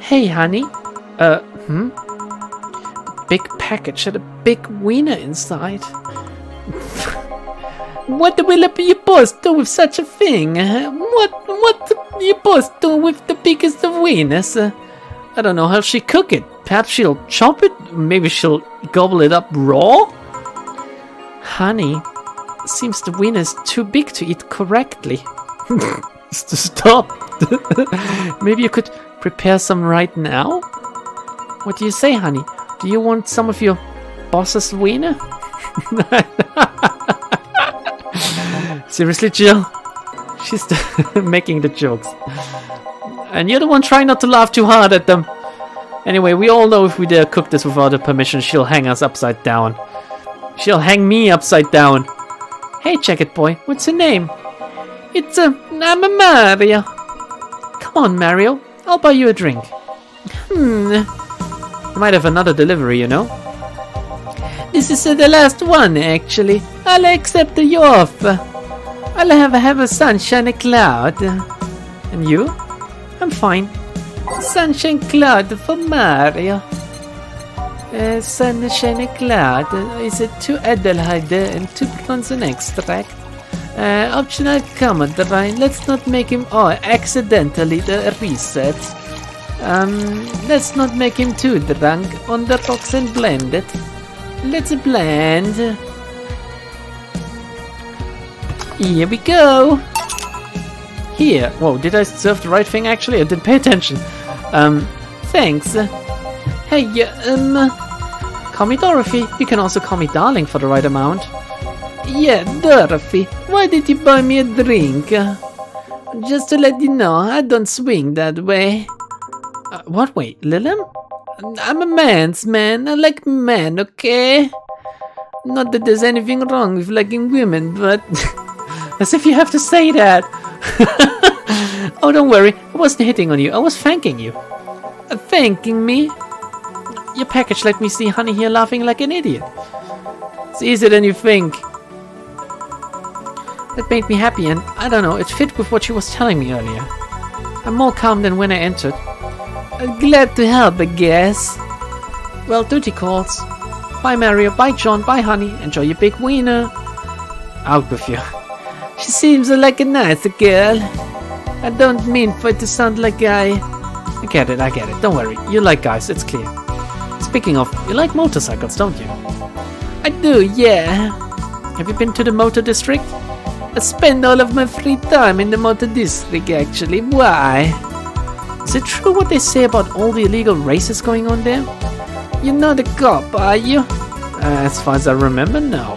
Hey, honey. Big package had a big wiener inside. What will your boss do with such a thing? What will your boss do with the biggest of wieners? I don't know how she'll cook it. Perhaps she'll chop it? Maybe she'll gobble it up raw? Honey, seems the wiener is too big to eat correctly. Stop. Maybe you could prepare some right now? What do you say, honey? Do you want some of your boss's wiener? Seriously, Jill? She's making the jokes. And you're the one trying not to laugh too hard at them. Anyway, we all know if we dare cook this without her permission, she'll hang us upside down. She'll hang me upside down. Hey, Jacket Boy, what's your name? It's I'm a Mario. Come on, Mario. I'll buy you a drink. You might have another delivery, you know. This is the last one, actually. I'll accept your offer. I'll have a sunshine cloud. And you? I'm fine. Sunshine cloud for Mario. Sunshine cloud. Is it 2 Adelheid and 2 Bronson extract? Optional commodine. Let's not make him accidentally reset. Let's not make him too drunk. On the rocks and blend it. Let's blend. Here we go. Here. Whoa, did I serve the right thing actually? I didn't pay attention. Thanks. Hey, call me Dorothy. You can also call me Darling for the right amount. Yeah, Dorothy. Why did you buy me a drink? Just to let you know, I don't swing that way. What way? Lillian? I'm a man's man. I like men, okay? Not that there's anything wrong with liking women, but... As if you have to say that. Oh, don't worry. I wasn't hitting on you. I was thanking you. Thanking me? Your package let me see Honey here laughing like an idiot. It's easier than you think. That made me happy, and I don't know, it fit with what she was telling me earlier. I'm more calm than when I entered. Glad to help, I guess. Well, duty calls. Bye, Mario. Bye, John. Bye, Honey. Enjoy your big wiener. Out with you. She seems like a nice girl. I don't mean for it to sound like I get it. Don't worry. You like guys, it's clear. Speaking of, you like motorcycles, don't you? I do, yeah. Have you been to the motor district? I spend all of my free time in the motor district, actually. Why? Is it true what they say about all the illegal races going on there? You're not a cop, are you? As far as I remember, no.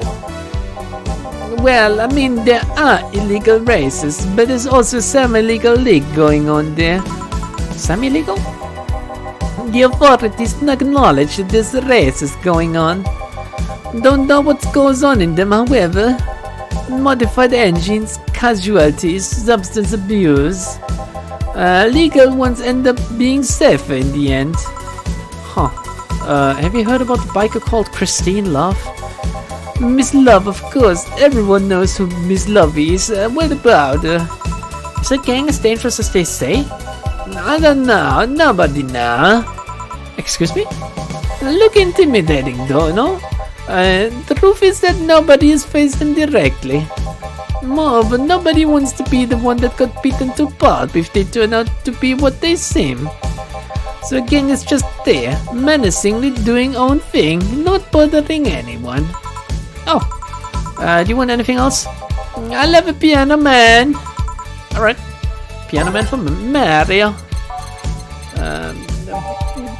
Well, I mean, there are illegal races, but there's also some illegal league going on there. Some illegal? The authorities acknowledge that there's races going on. Don't know what goes on in them, however. Modified engines, casualties, substance abuse. Legal ones end up being safer in the end. Huh. Have you heard about the biker called Christine Love? Miss Love, of course. Everyone knows who Miss Love is. What about her? Is her gang as dangerous as they say? I don't know. Nobody knows. Excuse me? Look intimidating though, no? The truth is that nobody is faced them directly. More, but nobody wants to be the one that got beaten to pulp if they turn out to be what they seem. So a gang is just there, menacingly doing own thing, not bothering anyone. Oh, do you want anything else? I love a piano man. Alright, piano man for Mario.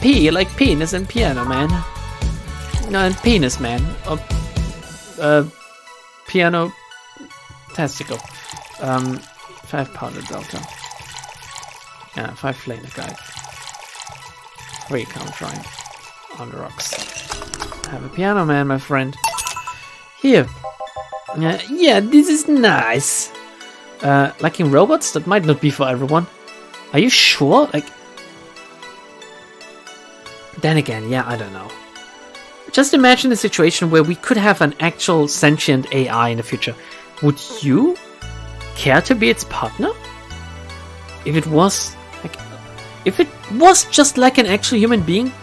P like penis and piano man. No, and penis man. Piano testicle. 5 powder delta. Yeah, 5 flamer guide. 3 count rhyme. On the rocks. Have a piano man, my friend. Here. Yeah, this is nice. Liking robots? That might not be for everyone. Are you sure? Like... Then again, yeah, I don't know. Just imagine a situation where we could have an actual sentient AI in the future. Would you care to be its partner? If it was like, if it was just like an actual human being,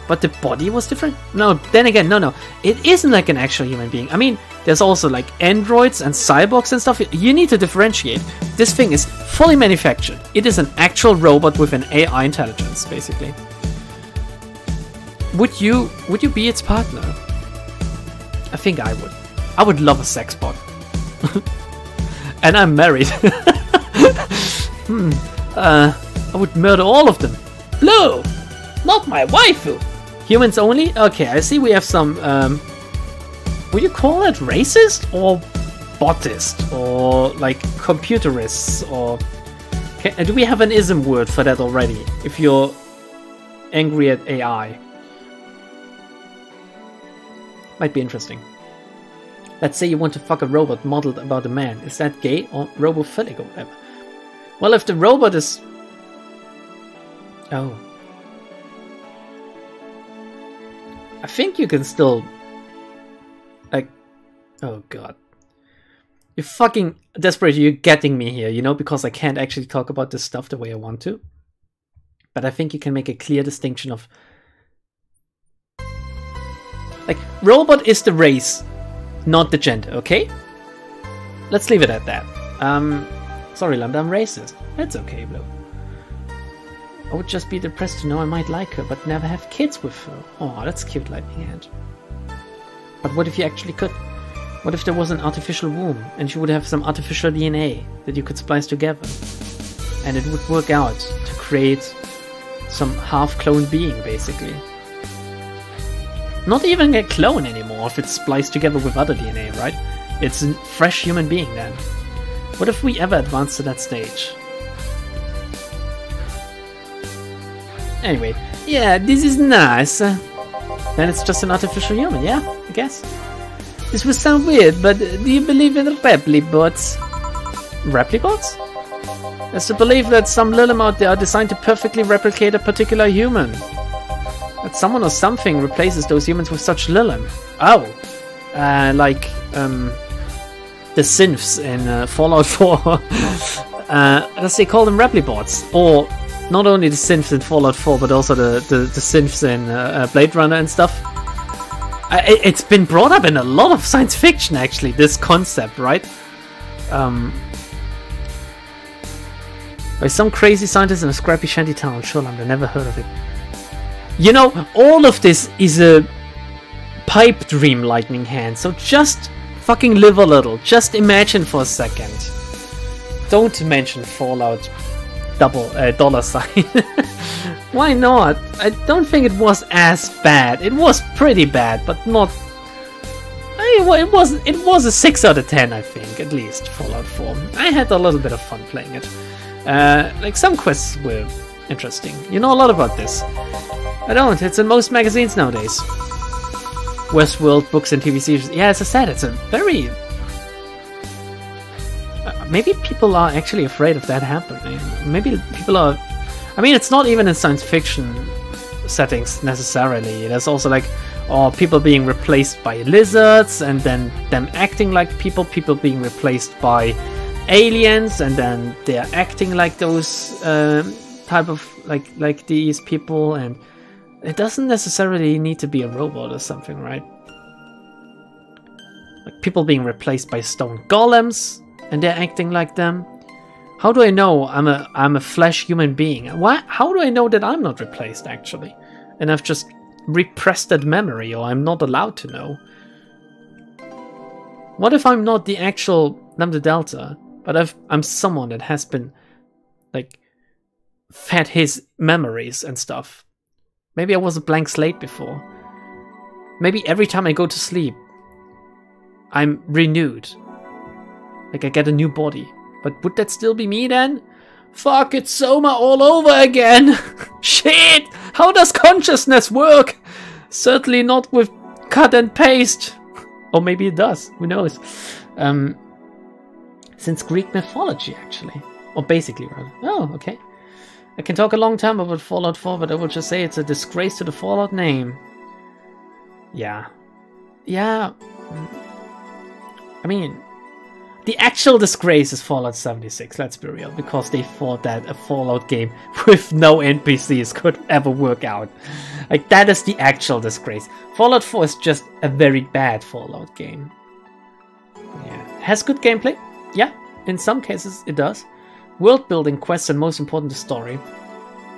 but the body was different? No, then again, no. It isn't like an actual human being. I mean, there's also like androids and cyborgs and stuff. You need to differentiate. This thing is fully manufactured. It is an actual robot with an AI intelligence, basically. Would you be its partner? I think I would. I would love a sex bot. And I'm married. I would murder all of them. Blue! Not my waifu! Humans only? Okay, I see we have some... would you call it racist? Or botist? Or like computerists? Or... do we have an ism word for that already? If you're angry at AI. Might be interesting. Let's say you want to fuck a robot modeled about a man. Is that gay or robophilic or whatever? Well, if the robot is... Oh. I think you can still... Like... Oh god. You're fucking desperate. You're getting me here, you know? Because I can't actually talk about this stuff the way I want to. But I think you can make a clear distinction of... Like, robot is the race, not the gender, okay? Let's leave it at that. Sorry, Lambda, I'm racist. That's okay, Blue. I would just be depressed to know I might like her, but never have kids with her. Oh, that's cute, Lightning Hand. But what if you actually could? What if there was an artificial womb and you would have some artificial DNA that you could splice together? And it would work out to create some half-clone being, basically. Not even a clone anymore if it's spliced together with other DNA, right? It's a fresh human being then. What if we ever advance to that stage? Anyway, yeah, this is nice. Then it's just an artificial human, yeah, I guess. This would sound weird, but do you believe in replibots? Replibots? There's the belief that some Lilim out there are designed to perfectly replicate a particular human. That someone or something replaces those humans with such Lilim. Oh, like the synths in Fallout 4. As they call them replibots. Or not only the synths in Fallout 4, but also the synths in Blade Runner and stuff. It's been brought up in a lot of science fiction, actually, this concept, right? By some crazy scientist in a scrappy shanty town. Sure, I've never heard of it. You know, all of this is a pipe dream, Lightning Hand, so just fucking live a little. Just imagine for a second. Don't mention Fallout $. Why not? I don't think it was as bad. It was pretty bad, but not... It was a 6 out of 10, I think, at least, Fallout 4. I had a little bit of fun playing it. Like, some quests were interesting. You know a lot about this. I don't. It's in most magazines nowadays. Westworld, books and TV series. Yeah, as I said, it's a very... maybe people are actually afraid of that happening. Maybe people are... I mean, it's not even in science fiction settings necessarily. There's also like, people being replaced by lizards, and then them acting like people being replaced by aliens, and then they're acting like those type of like these people, and it doesn't necessarily need to be a robot or something, right? Like people being replaced by stone golems, and they're acting like them. How do I know I'm a flesh human being? How do I know that I'm not replaced, actually? And I've just repressed that memory, or I'm not allowed to know? What if I'm not the actual Lambda Delta, but I'm someone that has been, like, fed his memories and stuff? Maybe I was a blank slate before. Maybe every time I go to sleep, I'm renewed. Like I get a new body. But would that still be me then? Fuck, it's Soma all over again! Shit! How does consciousness work? Certainly not with cut and paste. Or maybe it does, who knows? Since Greek mythology, actually. Or basically, rather. Oh, okay. I can talk a long time about Fallout 4, but I will just say it's a disgrace to the Fallout name. Yeah. Yeah. I mean, the actual disgrace is Fallout 76, let's be real, because they thought that a Fallout game with no NPCs could ever work out. Like, that is the actual disgrace. Fallout 4 is just a very bad Fallout game. Yeah. Has good gameplay? Yeah, in some cases it does. World building, quests, and most important, the story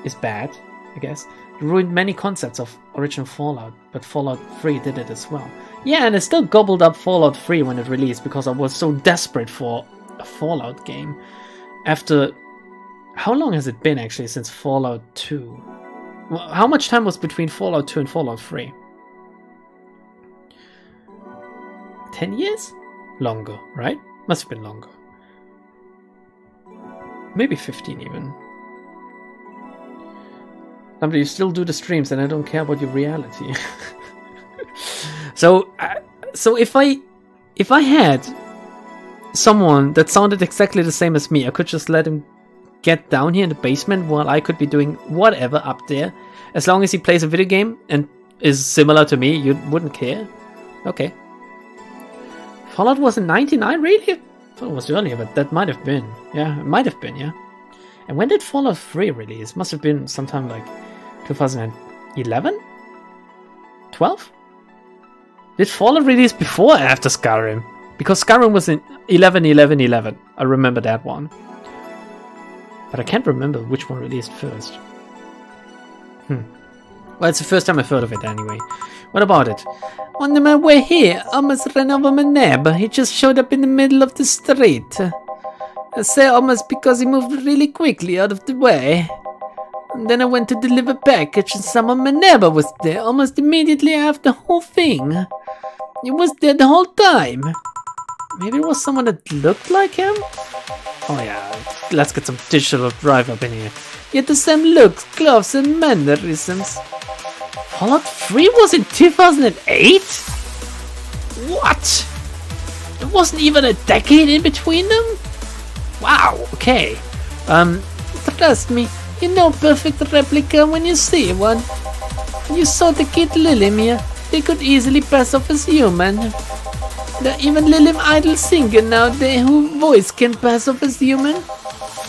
is bad, I guess. It ruined many concepts of original Fallout, but Fallout 3 did it as well. Yeah, and I still gobbled up Fallout 3 when it released because I was so desperate for a Fallout game. After... How long has it been, actually, since Fallout 2? Well, how much time was between Fallout 2 and Fallout 3? 10 years? Longer, right? Must have been longer. Maybe 15 even. Lambda, you still do the streams and I don't care about your reality. So if I had someone that sounded exactly the same as me, I could just let him get down here in the basement while I could be doing whatever up there. As long as he plays a video game and is similar to me, you wouldn't care. Okay. Fallout was in 99, really? I thought it was earlier, but that might have been. Yeah, it might have been, yeah. And when did Fallout 3 release? Must have been sometime like 2011? 12? Did Fallout release before or after Skyrim? Because Skyrim was in 11/11/11. I remember that one. But I can't remember which one released first. Well, it's the first time I've heard of it anyway. What about it? On my way here, I almost ran over my neighbor. He just showed up in the middle of the street. I say almost because he moved really quickly out of the way. And then I went to deliver a package and someone my neighbor was there almost immediately after the whole thing. He was there the whole time. Maybe it was someone that looked like him? Oh yeah, let's get some digital drive up in here. He had the same looks, clothes and mannerisms. Fallout 3 was in 2008? What? There wasn't even a decade in between them? Wow, okay. Trust me, you know perfect replica when you see one. You saw the kid Lilim, they could easily pass off as human. There are even Lilim idol singer nowadays whose voice can pass off as human.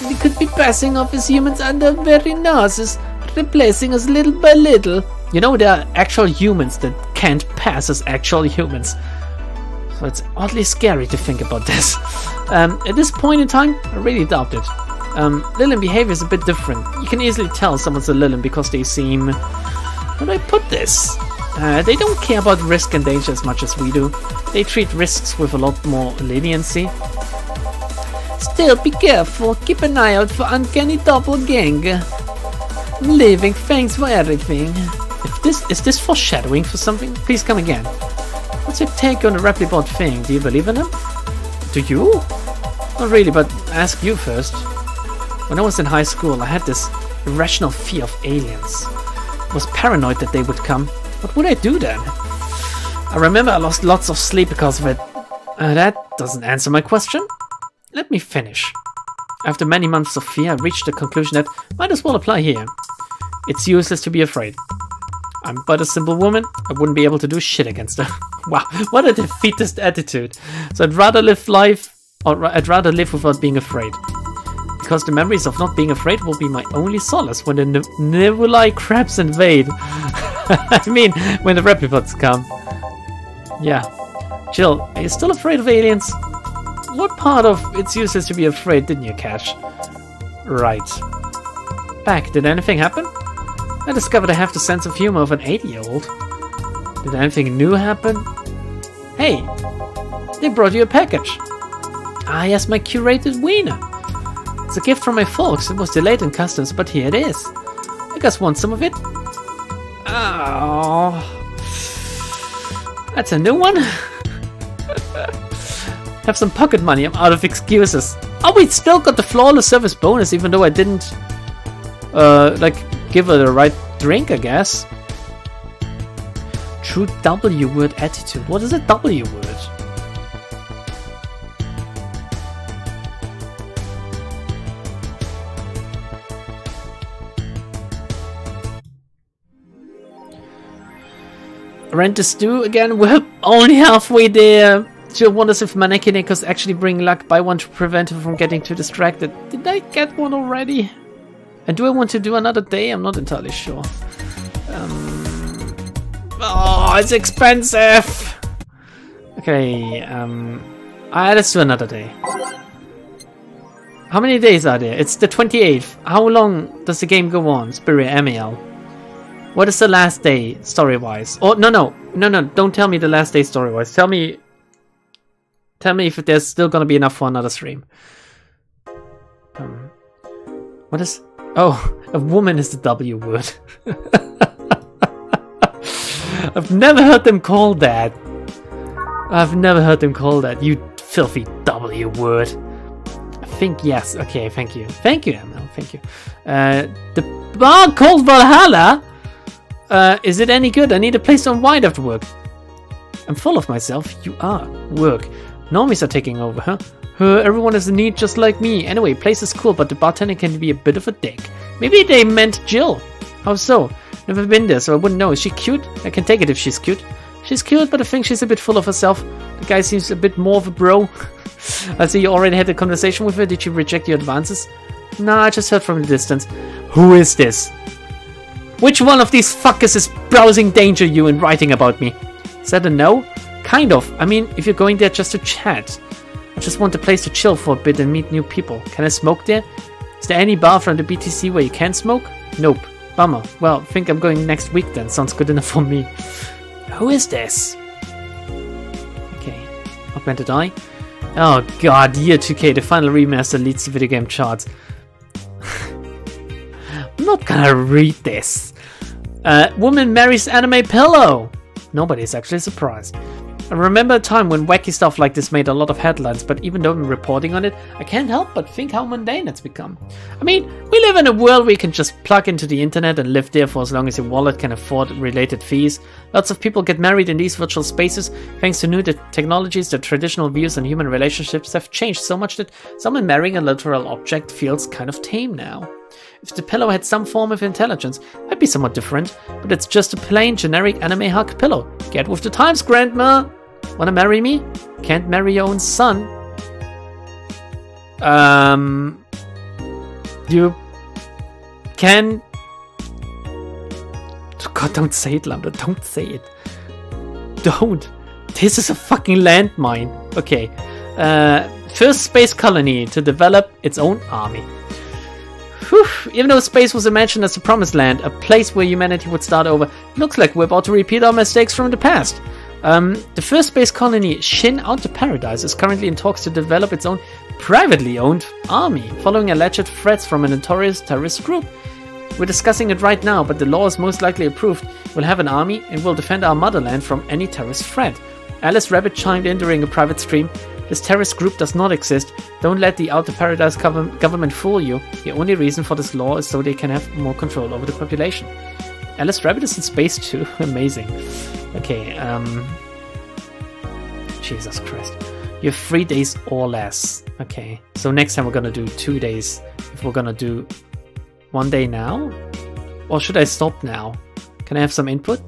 They could be passing off as humans under very noses, replacing us little by little. You know, there are actual humans that can't pass as actual humans. So it's oddly scary to think about this. At this point in time, I really doubt it. Lilim behavior is a bit different. You can easily tell someone's a Lilim because they seem... How do I put this? They don't care about risk and danger as much as we do. They treat risks with a lot more leniency. Still, be careful. Keep an eye out for uncanny doppelganger. I'm leaving. Thanks for everything. Is this foreshadowing for something? Please come again. What's your take on the Replicbot thing? Do you believe in them? Do you? Not really, but I ask you first. When I was in high school, I had this irrational fear of aliens. I was paranoid that they would come. What would I do then? I remember I lost lots of sleep because of it. That doesn't answer my question. Let me finish. After many months of fear, I reached the conclusion that might as well apply here. It's useless to be afraid. I'm but a simple woman. I wouldn't be able to do shit against her. Wow, what a defeatist attitude. So I'd rather live life, or I'd rather live without being afraid. Because the memories of not being afraid will be my only solace when the nebulae crabs invade. I mean, when the Replibots come. Yeah. Jill, are you still afraid of aliens? What part of it's useless to be afraid didn't you catch? Right. Back, did anything happen? I discovered I have the sense of humor of an 80-year-old. Did anything new happen? Hey, they brought you a package. Ah, yes, my curated wiener. It's a gift from my folks. It was delayed in customs, but here it is. You guys want some of it? Oh, that's a new one. Have some pocket money. I'm out of excuses. Oh, we still got the flawless service bonus, even though I didn't, like, give her the right drink, I guess. True W word attitude. What is a W word? Rent is due again. We're only halfway there. Jill wonders if Maneki-Nekos actually bring luck. Buy one to prevent her from getting too distracted. Did I get one already? And do I want to do another day? I'm not entirely sure. Oh, it's expensive! Okay, let's do another day. How many days are there? It's the 28th. How long does the game go on? Spirit MEL. What is the last day, story-wise? Oh, no, don't tell me the last day story-wise. Tell me if there's still gonna be enough for another stream. What is... Oh, a woman is the W word. I've never heard them call that. I've never heard them call that, you filthy W word. I think yes. Okay, thank you. Thank you, ML. Thank you. The bar called Valhalla? Is it any good? I need a place to unwind after work. I'm full of myself. You are. Work. Normies are taking over, huh? Everyone is in need just like me. Anyway, place is cool, but the bartender can be a bit of a dick. Maybe they meant Jill. How so? Never been there, so I wouldn't know. Is she cute? I can take it if she's cute. She's cute, but I think she's a bit full of herself. The guy seems a bit more of a bro. I see you already had a conversation with her. Did she reject your advances? Nah, I just heard from the distance. Who is this? Which one of these fuckers is browsing danger you and writing about me? Is that a no? Kind of. I mean, if you're going there just to chat. I just want a place to chill for a bit and meet new people. Can I smoke there? Is there any bar from the BTC where you can smoke? Nope. Bummer. Well, think I'm going next week then. Sounds good enough for me. Who is this? Okay. Augmented Eye. Oh god, Year 2K, the final remaster leads the video game charts. I'm not gonna read this. Woman marries anime pillow. Nobody's actually surprised. I remember a time when wacky stuff like this made a lot of headlines, but even though I'm reporting on it, I can't help but think how mundane it's become. I mean, we live in a world where you can just plug into the internet and live there for as long as your wallet can afford related fees. Lots of people get married in these virtual spaces thanks to new technologies. The traditional views on human relationships have changed so much that someone marrying a literal object feels kind of tame now. If the pillow had some form of intelligence, it might be somewhat different, but it's just a plain generic anime hug pillow. Get with the times, grandma! Wanna marry me? Can't marry your own son. You can... God, don't say it, Lambda. Don't say it. Don't. This is a fucking landmine. Okay. First space colony to develop its own army. Whew. Even though space was imagined as a promised land, a place where humanity would start over, it looks like we're about to repeat our mistakes from the past. The first space colony, Shin Outer Paradise, is currently in talks to develop its own privately owned army, following alleged threats from a notorious terrorist group. We're discussing it right now, but the law is most likely approved. We'll have an army and we'll defend our motherland from any terrorist threat. Alice Rabbit chimed in during a private stream. This terrorist group does not exist. Don't let the Outer Paradise government fool you. The only reason for this law is so they can have more control over the population. Alice Rabbit is in space too. Amazing. Okay, Jesus Christ. You have 3 days or less. Okay, so next time we're gonna do 2 days. If we're gonna do 1 day now? Or should I stop now? Can I have some input?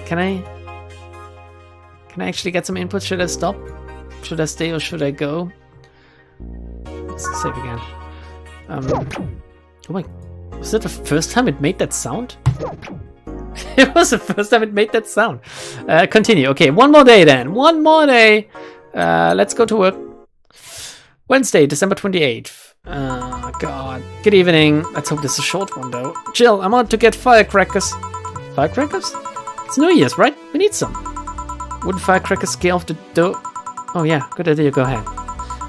Can I actually get some input? Should I stop? Should I stay or should I go? Let's save again. Oh my, was that the first time it made that sound? It was the first time it made that sound. Continue. Okay, 1 more day then. 1 more day. Let's go to work. Wednesday, December 28th. Oh god. Good evening. Let's hope this is a short one though. Jill, I'm out to get firecrackers. Firecrackers? It's New Year's, right? We need some. Wouldn't firecrackers scare off the dough? Oh yeah, good idea. Go ahead.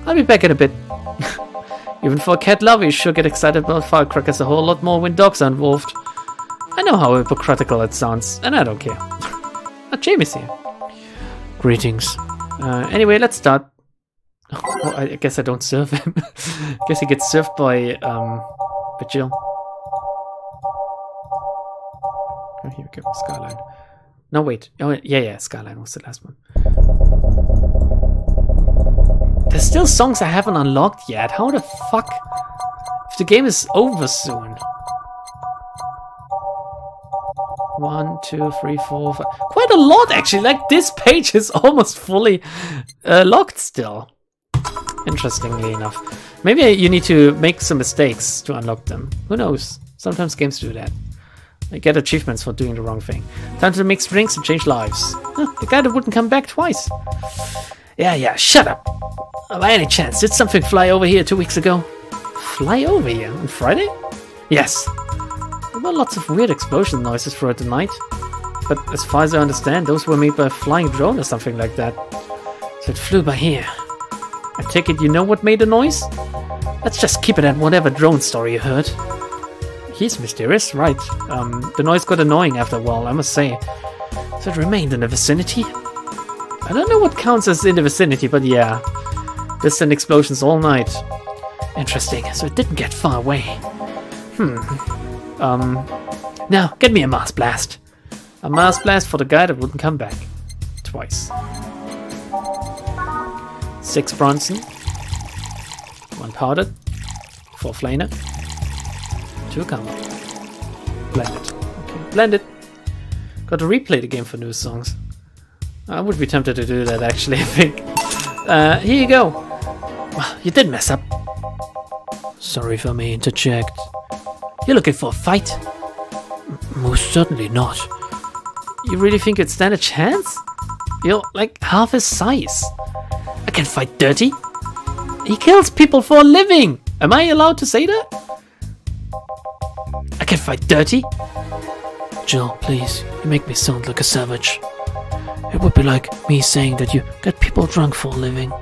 I'll be back in a bit. Even for a cat lover, you sure get excited about firecrackers a whole lot more when dogs are involved. I know how hypocritical it sounds, and I don't care. Jamie's here. Greetings. Anyway, let's start. Oh, I guess I don't serve him. I guess he gets served by Jill. Oh, here we go, Skyline. No, wait. Oh, yeah, Skyline was the last one. There's still songs I haven't unlocked yet. How the fuck? If the game is over soon. 1, 2, 3, 4, 5. Quite a lot, actually. Like, this page is almost fully locked still. Interestingly enough. Maybe you need to make some mistakes to unlock them. Who knows? Sometimes games do that. I get achievements for doing the wrong thing. Time to mix drinks and change lives. Huh, the guy that wouldn't come back twice. Yeah, shut up. By any chance, did something fly over here 2 weeks ago? Fly over here? On Friday? Yes. There were lots of weird explosion noises throughout the night. But as far as I understand, those were made by a flying drone or something like that. So it flew by here. I take it you know what made the noise? Let's just keep it at whatever drone story you heard. He's mysterious, right. The noise got annoying after a while, I must say. So it remained in the vicinity? I don't know what counts as in the vicinity, but yeah. Distant explosions all night. Interesting, so it didn't get far away. Now, get me a Mars Blast. A Mars Blast for the guy that wouldn't come back. Twice. 6 Bronson. 1 powdered. 4 Flaner. 2 combo. Blended. Okay, blended. Got to replay the game for new songs. I would be tempted to do that actually, I think. Here you go. Well, you did mess up. Sorry if I may interject. You're looking for a fight? Most certainly not. You really think you'd stand a chance? You're like half his size. I can fight dirty. He kills people for a living. Am I allowed to say that? I can fight dirty? Jill, please, you make me sound like a savage. It would be like me saying that you get people drunk for a living.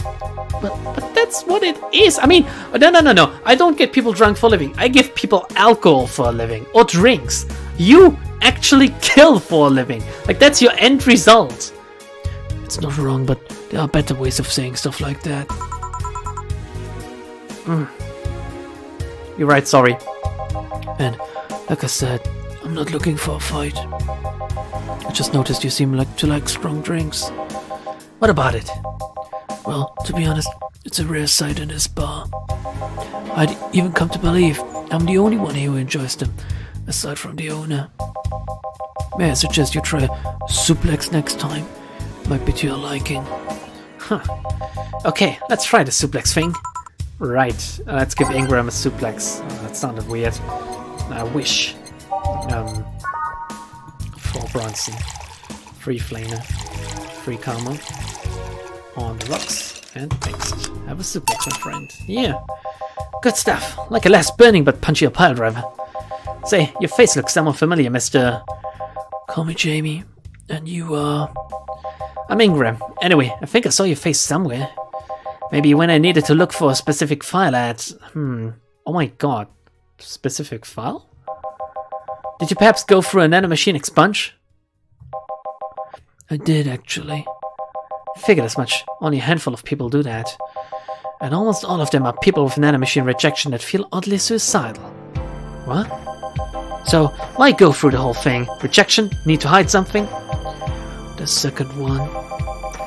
But that's what it is. I mean, no. I don't get people drunk for a living. I give people alcohol for a living. Or drinks. You actually kill for a living. Like, that's your end result. It's not wrong, but there are better ways of saying stuff like that. You're right, sorry. And, like I said, I'm not looking for a fight. I just noticed you seem to like strong drinks. What about it? Well, to be honest, it's a rare sight in this bar. I'd even come to believe I'm the only one here who enjoys them, aside from the owner. May I suggest you try a suplex next time? Might be to your liking. Huh. Okay, let's try the suplex thing. Right, let's give Ingram a suplex. Oh, that sounded weird. I wish. 4 Bronson. 3 Flamer. 3 Karma. On the rocks. And next. Have a suplex, my friend. Yeah. Good stuff. Like a less burning but punchier pile driver. Say, your face looks somewhat familiar, Mr. Call me Jamie. And you are... I'm Ingram. Anyway, I think I saw your face somewhere. Maybe when I needed to look for a specific file at... Oh my god. Specific file? Did you perhaps go through a nanomachine expunge? I did, actually. Figured as much. Only a handful of people do that. And almost all of them are people with nanomachine rejection that feel oddly suicidal. What? So, why go through the whole thing? Rejection? Need to hide something? The second one.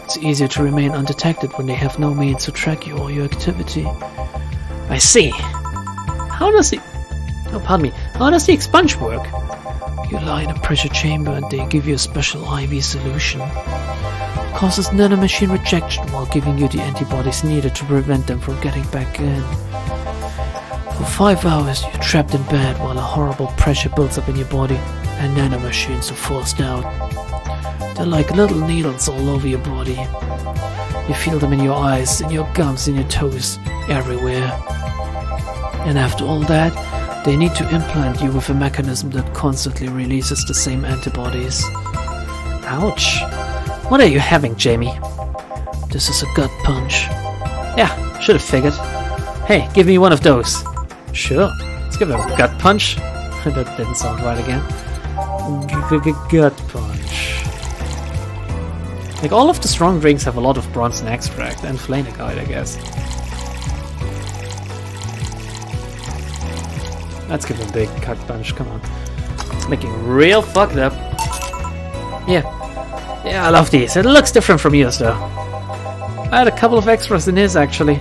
It's easier to remain undetected when they have no means to track you or your activity. I see. How does the... Oh, pardon me. How does the expunge work? You lie in a pressure chamber and they give you a special IV solution. Causes nanomachine rejection while giving you the antibodies needed to prevent them from getting back in. For 5 hours you're trapped in bed while a horrible pressure builds up in your body and nanomachines are forced out. They're like little needles all over your body. You feel them in your eyes, in your gums, in your toes, everywhere. And after all that, they need to implant you with a mechanism that constantly releases the same antibodies. Ouch. What are you having, Jamie? This is a gut punch. Yeah, should have figured. Hey, give me one of those. Sure. Let's give it a gut punch. That didn't sound right again. Gut punch. Like, all of the strong drinks have a lot of Bronson extract and Flanagite, I guess. Let's give him a big gut punch, come on. It's making real fucked up. Yeah, I love these. It looks different from yours, though. I had a couple of extras in his, actually.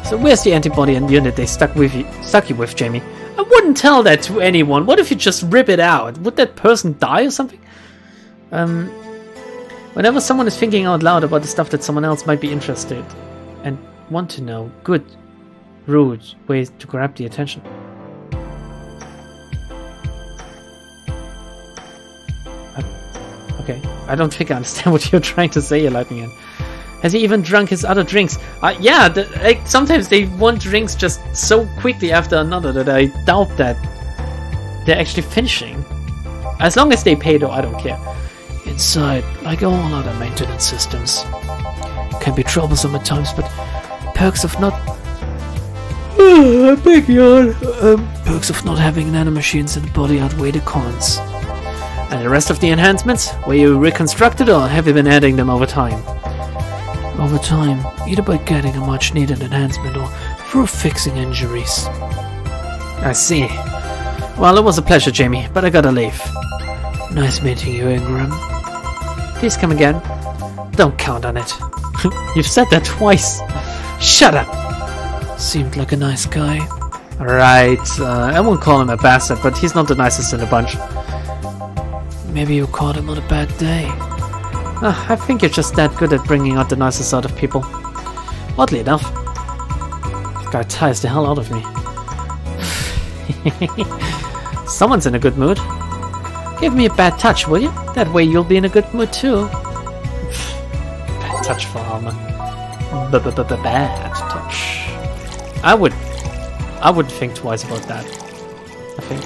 So where's the antibody and unit they stuck you with, Jamie? I wouldn't tell that to anyone. What if you just rip it out? Would that person die or something? Whenever someone is thinking out loud about the stuff that someone else might be interested and want to know, good, rude ways to grab the attention. Okay, I don't think I understand what you're trying to say, Lightning. Has he even drunk his other drinks? Yeah, like, sometimes they want drinks just so quickly after another that I doubt that they're actually finishing. As long as they pay, though, I don't care. Inside, like all other maintenance systems, can be troublesome at times, but perks of not... I beg your... perks of not having nanomachines in the body outweigh the cons. And the rest of the enhancements? Were you reconstructed or have you been adding them over time? Over time, either by getting a much needed enhancement or through fixing injuries. I see. Well, it was a pleasure, Jamie, but I gotta leave. Nice meeting you, Ingram. Please come again. Don't count on it. You've said that twice. Shut up! Seemed like a nice guy. Right, I won't call him a bastard, but he's not the nicest in the bunch. Maybe you caught him on a bad day. I think you're just that good at bringing out the nicest out of people. Oddly enough. This guy tires the hell out of me. Someone's in a good mood. Give me a bad touch, will you? That way you'll be in a good mood too. Bad touch for armor. Bad touch. I would I wouldn't think twice about that. I think.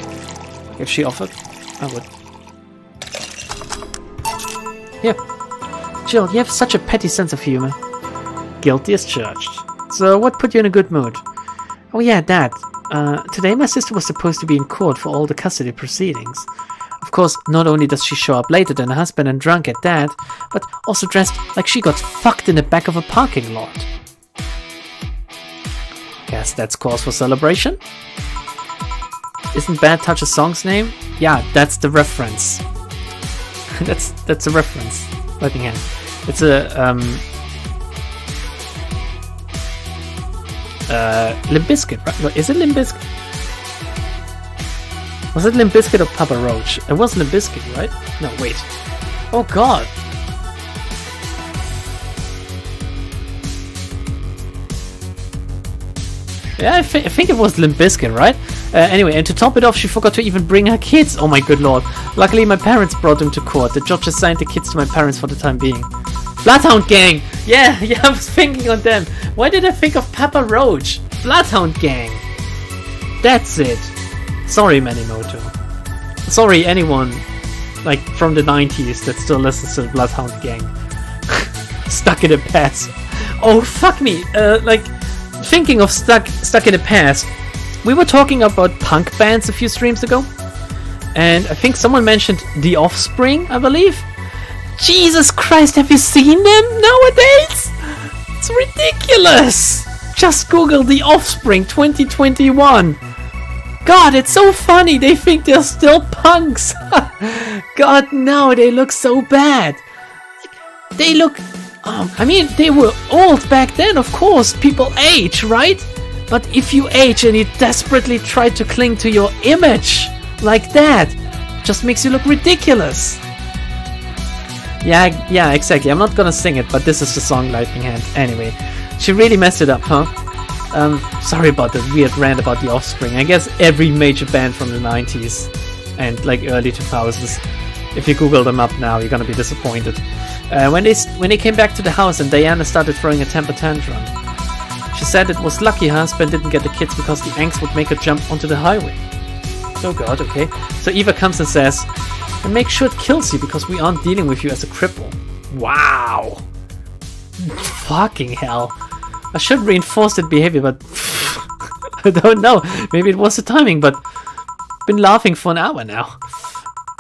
If she offered, I would. Here. Jill, you have such a petty sense of humor. Guilty as charged. So, what put you in a good mood? Oh yeah, Dad. Today my sister was supposed to be in court for all the custody proceedings. Of course, not only does she show up later than her husband and drunk at Dad, but also dressed like she got fucked in the back of a parking lot. Guess that's cause for celebration? Isn't Bad Touch a song's name? Yeah, that's the reference. that's a reference. Lightning Hand. It's a Limp Bizkit, right? Is it Limp Bizkit? Was it Limp Bizkit or Papa Roach? It was Limp Bizkit, right? No, wait. Oh god. Yeah, I think it was Limp Bizkit, right? Anyway, and to top it off, she forgot to even bring her kids. Oh my good lord. Luckily, my parents brought them to court. The judge assigned the kids to my parents for the time being. Bloodhound Gang! Yeah, I was thinking on them. Why did I think of Papa Roach? Bloodhound Gang! That's it. Sorry, Manimoto. Sorry, anyone like from the 90s that still listens to the Bloodhound Gang. Stuck in the past. Oh, fuck me. Like, thinking of stuck in the past, we were talking about punk bands a few streams ago, and I think someone mentioned The Offspring, I believe. Jesus Christ, have you seen them nowadays? It's ridiculous! Just Google The Offspring 2021. God, it's so funny. They think they're still punks. God, no, they look so bad. They look... I mean, they were old back then, of course. People age, right? But if you age and you desperately try to cling to your image like that, just makes you look ridiculous. Yeah, exactly. I'm not gonna sing it, but this is the song Lightning Hand. Anyway, she really messed it up, huh? Sorry about the weird rant about The Offspring. I guess every major band from the 90s and like early 2000s, if you Google them up now, you're gonna be disappointed. When they came back to the house and Diana started throwing a temper tantrum, she said it was lucky her husband didn't get the kids because the angst would make her jump onto the highway. Oh god, okay. So Eva comes and says, and make sure it kills you because we aren't dealing with you as a cripple. Wow. Fucking hell. I should reinforce that behavior, but I don't know. Maybe it was the timing, but been laughing for an hour now.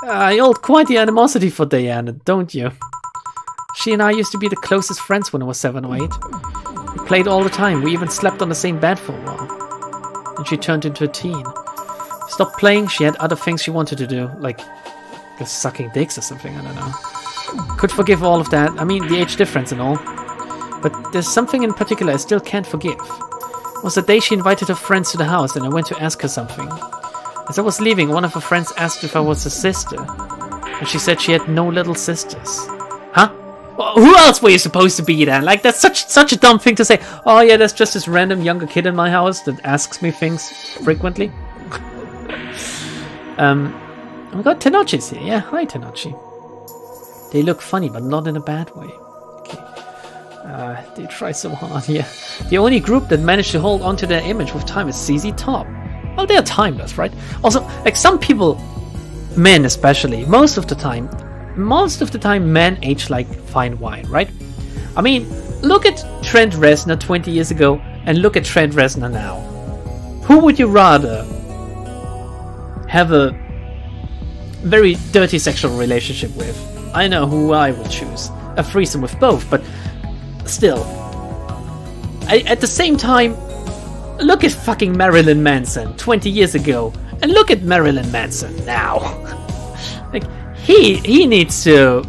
You hold quite the animosity for Diana, don't you? She and I used to be the closest friends when I was 7 or 8. We played all the time. We even slept on the same bed for a while. And she turned into a teen. Stopped playing. She had other things she wanted to do, like just sucking dicks or something. I don't know. Could forgive all of that. I mean, the age difference and all. But there's something in particular I still can't forgive. It was the day she invited her friends to the house and I went to ask her something. As I was leaving, one of her friends asked if I was a sister. And she said she had no little sisters. Huh? Well, who else were you supposed to be then? Like, that's such a dumb thing to say. Oh yeah, there's just this random younger kid in my house that asks me things frequently. We got Tenochi's here. Yeah, hi Tenochi. They look funny, but not in a bad way. Okay. They try so hard here. The only group that managed to hold onto their image with time is ZZ Top. Well, they're timeless, right? Also, like some people, men especially, most of the time, men age like fine wine, right? I mean, look at Trent Reznor 20 years ago and look at Trent Reznor now. Who would you rather have a very dirty sexual relationship with? I know who I would choose. A threesome with both, but still. At the same time, look at fucking Marilyn Manson 20 years ago and look at Marilyn Manson now. Like, he needs an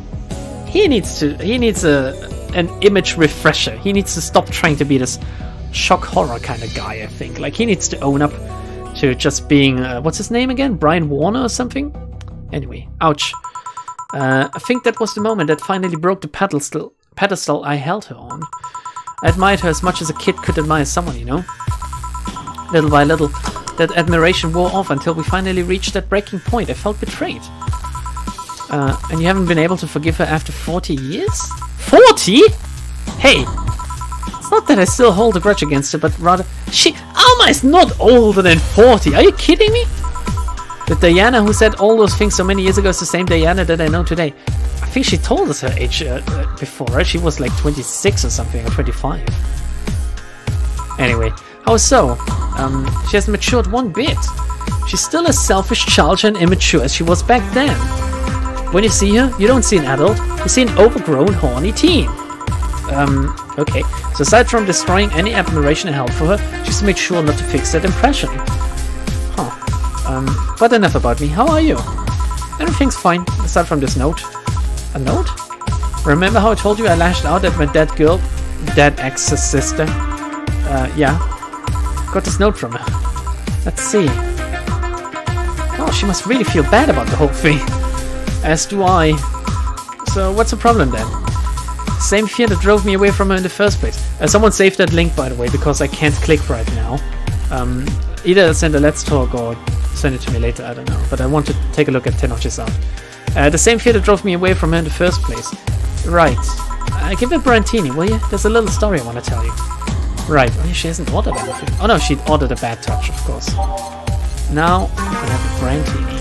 image refresher. He needs to stop trying to be this shock horror kind of guy, I think. Like, he needs to own up to just being, what's his name again? Brian Warner or something? Anyway, ouch. I think that was the moment that finally broke the pedestal I held her on. I admired her as much as a kid could admire someone, you know? Little by little, that admiration wore off until we finally reached that breaking point. I felt betrayed. And you haven't been able to forgive her after 40 years? 40? Hey! It's not that I still hold a grudge against her, but rather... Oh Wilma is not older than 40. Are you kidding me? The Diana who said all those things so many years ago is the same Diana that I know today. I think she told us her age before, right? She was like 26 or something, or 25. Anyway, how so? She hasn't matured one bit. She's still as selfish, childish and immature as she was back then. When you see her, you don't see an adult, you see an overgrown, horny teen. Okay. So aside from destroying any admiration I held for her, she's made sure not to fix that impression. Huh. But enough about me. How are you? Everything's fine, aside from this note. A note? Remember how I told you I lashed out at my dead ex's sister? Yeah. Got this note from her. Let's see. Oh, she must really feel bad about the whole thing. As do I. So what's the problem then? Same fear that drove me away from her in the first place. Someone saved that link, by the way, because I can't click right now. Either send a let's talk or send it to me later, I don't know. But I want to take a look at 10 notches out. The same fear that drove me away from her in the first place. Right. Give me a Brantini, will you? There's a little story I want to tell you. Right. Oh, she hasn't ordered anything. Oh no, she ordered a bad touch, of course. Now, I can have a Brantini.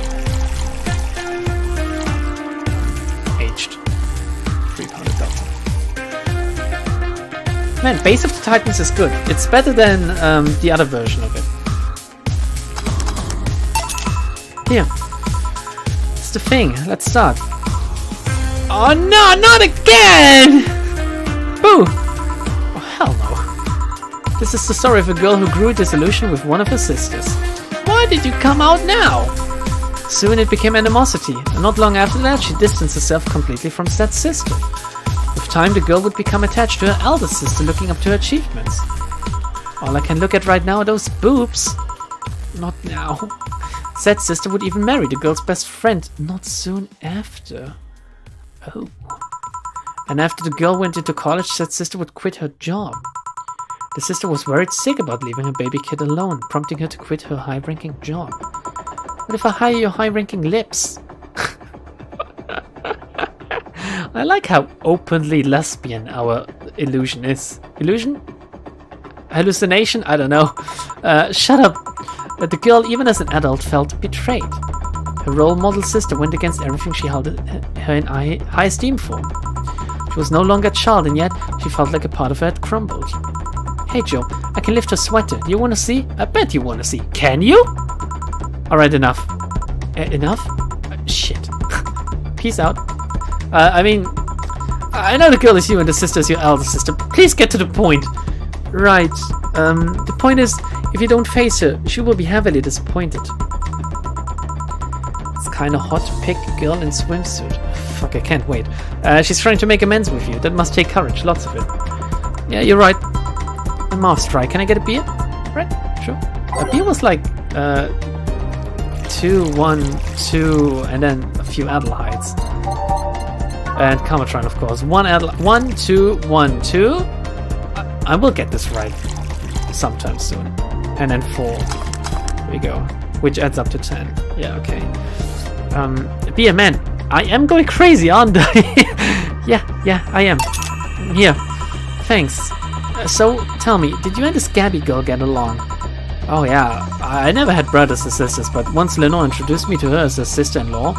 Aged. 3-pound Delta. Man, Base of the Titans is good. It's better than the other version of it. Here. It's the thing. Let's start. Oh no, not again! Boo! Oh, hell no. This is the story of a girl who grew disillusioned with one of her sisters. Why did you come out now? Soon it became animosity, and not long after that she distanced herself completely from said sister. With time the girl would become attached to her elder sister, looking up to her achievements. All I can look at right now are those boobs. Not now. Said sister would even marry the girl's best friend not soon after. Oh. And after the girl went into college, said sister would quit her job. The sister was worried sick about leaving her baby kid alone, prompting her to quit her high-ranking job. What if I hire your high-ranking lips? I like how openly lesbian our illusion is. Illusion? Hallucination? I don't know. Shut up. But the girl, even as an adult, felt betrayed. Her role model sister went against everything she held her in high esteem for. She was no longer a child, and yet she felt like a part of her had crumbled. Hey Joe, I can lift her sweater. Do you want to see? I bet you want to see. Can you? Alright, enough. Enough? Shit. Peace out. I mean, I know the girl is you and the sister is your elder sister. Please get to the point. Right. The point is, if you don't face her, she will be heavily disappointed. It's kinda hot to pick a girl in swimsuit. Fuck, I can't wait. She's trying to make amends with you. That must take courage, lots of it. Yeah, you're right. A mouth strike. Can I get a beer? Right, sure. A beer was like 2, 1, 2, and then a few Adelheids. And Kamatron, of course. 1, 2, 1, 2. I will get this right sometime soon. And then 4. There we go. Which adds up to 10. Yeah, okay. Be a man. I am going crazy, aren't I? yeah, I am. Here. Thanks. So, tell me, did you and this Gabby girl get along? Oh yeah, I never had brothers or sisters, but once Lenore introduced me to her as her sister-in-law,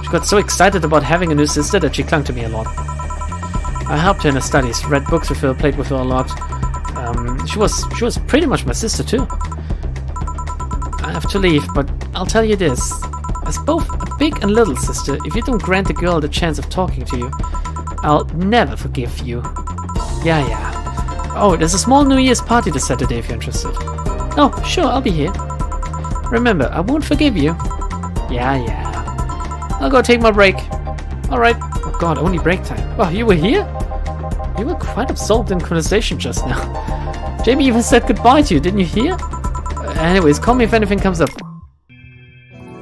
she got so excited about having a new sister that she clung to me a lot. I helped her in her studies, read books with her, played with her a lot. She was pretty much my sister too. I have to leave, but I'll tell you this. As both a big and little sister, if you don't grant the girl the chance of talking to you, I'll never forgive you. Yeah. Oh, there's a small New Year's party this Saturday if you're interested. Oh, sure, I'll be here. Remember, I won't forgive you. Yeah. I'll go take my break. Alright. Oh god, only break time. Wow, you were here? You were quite absorbed in conversation just now. Jamie even said goodbye to you, didn't you hear? Anyways, call me if anything comes up.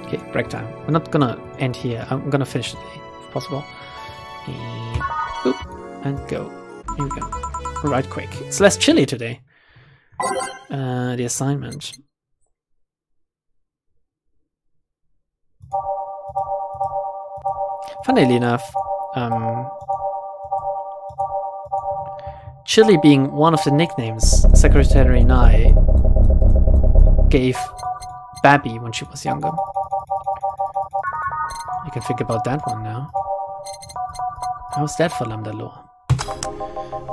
Okay, break time. We're not gonna end here. I'm gonna finish the day, if possible. And boop, and go. Here we go. Right quick. It's less chilly today. The assignment. Funnily enough, Chili being one of the nicknames Secretary Nye gave Babby when she was younger. You can think about that one now. How's that for Lambda lore?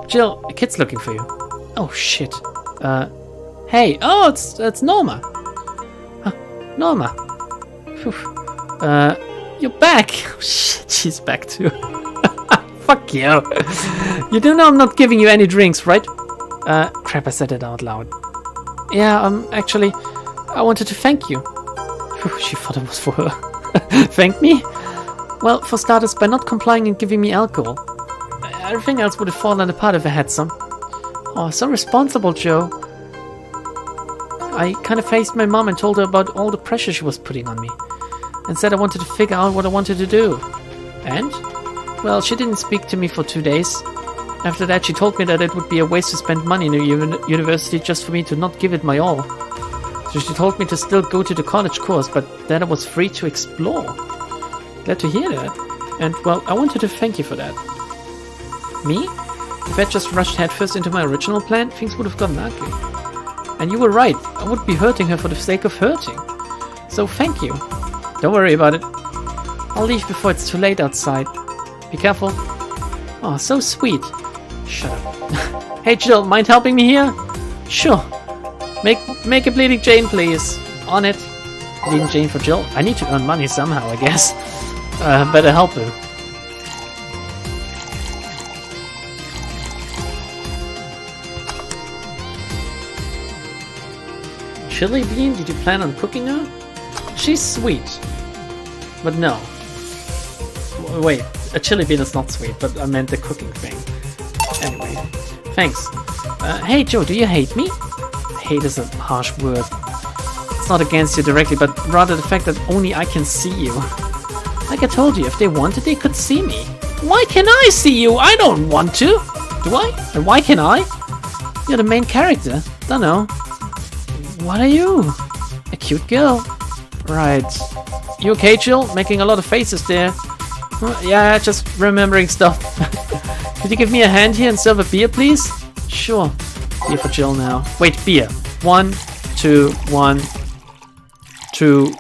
Jill, a kid's looking for you. Oh shit. Hey, oh, it's Norma. Norma. Phew. You're back. Oh, shit, she's back too. Fuck you. You do know I'm not giving you any drinks, right? Crap, I said it out loud. Yeah, actually, I wanted to thank you. Whew, she thought it was for her. Thank me? Well, for starters, by not complying and giving me alcohol. Everything else would have fallen apart if I had some. Oh, so responsible, Joe. I kind of faced my mom and told her about all the pressure she was putting on me. And said I wanted to figure out what I wanted to do. And? Well, she didn't speak to me for 2 days. After that, she told me that it would be a waste to spend money in a university just for me to not give it my all. So she told me to still go to the college course, but that I was free to explore. Glad to hear that. And, well, I wanted to thank you for that. Me? If I had just rushed headfirst into my original plan, things would have gotten ugly. And you were right, I would be hurting her for the sake of hurting. So thank you. Don't worry about it. I'll leave before it's too late outside. Be careful. Oh, so sweet. Shut up. Hey Jill, mind helping me here? Sure. Make a Bleeding Jane, please. On it. Bleeding Jane for Jill. I need to earn money somehow, I guess. Better help her. Chili bean? Did you plan on cooking her? She's sweet. But no. Wait, a chili bean is not sweet, but I meant the cooking thing. Anyway, thanks. Hey Joe, do you hate me? Hate is a harsh word. It's not against you directly, but rather the fact that only I can see you. Like I told you, if they wanted, they could see me. Why can I see you? I don't want to. Do I? And why can I? You're the main character. Dunno. What are you? A cute girl. Right. You okay, Jill? Making a lot of faces there. Yeah, just remembering stuff. Could you give me a hand here and serve a beer, please? Sure. Beer for Jill now. Wait, beer. 1, 2, 1, 2,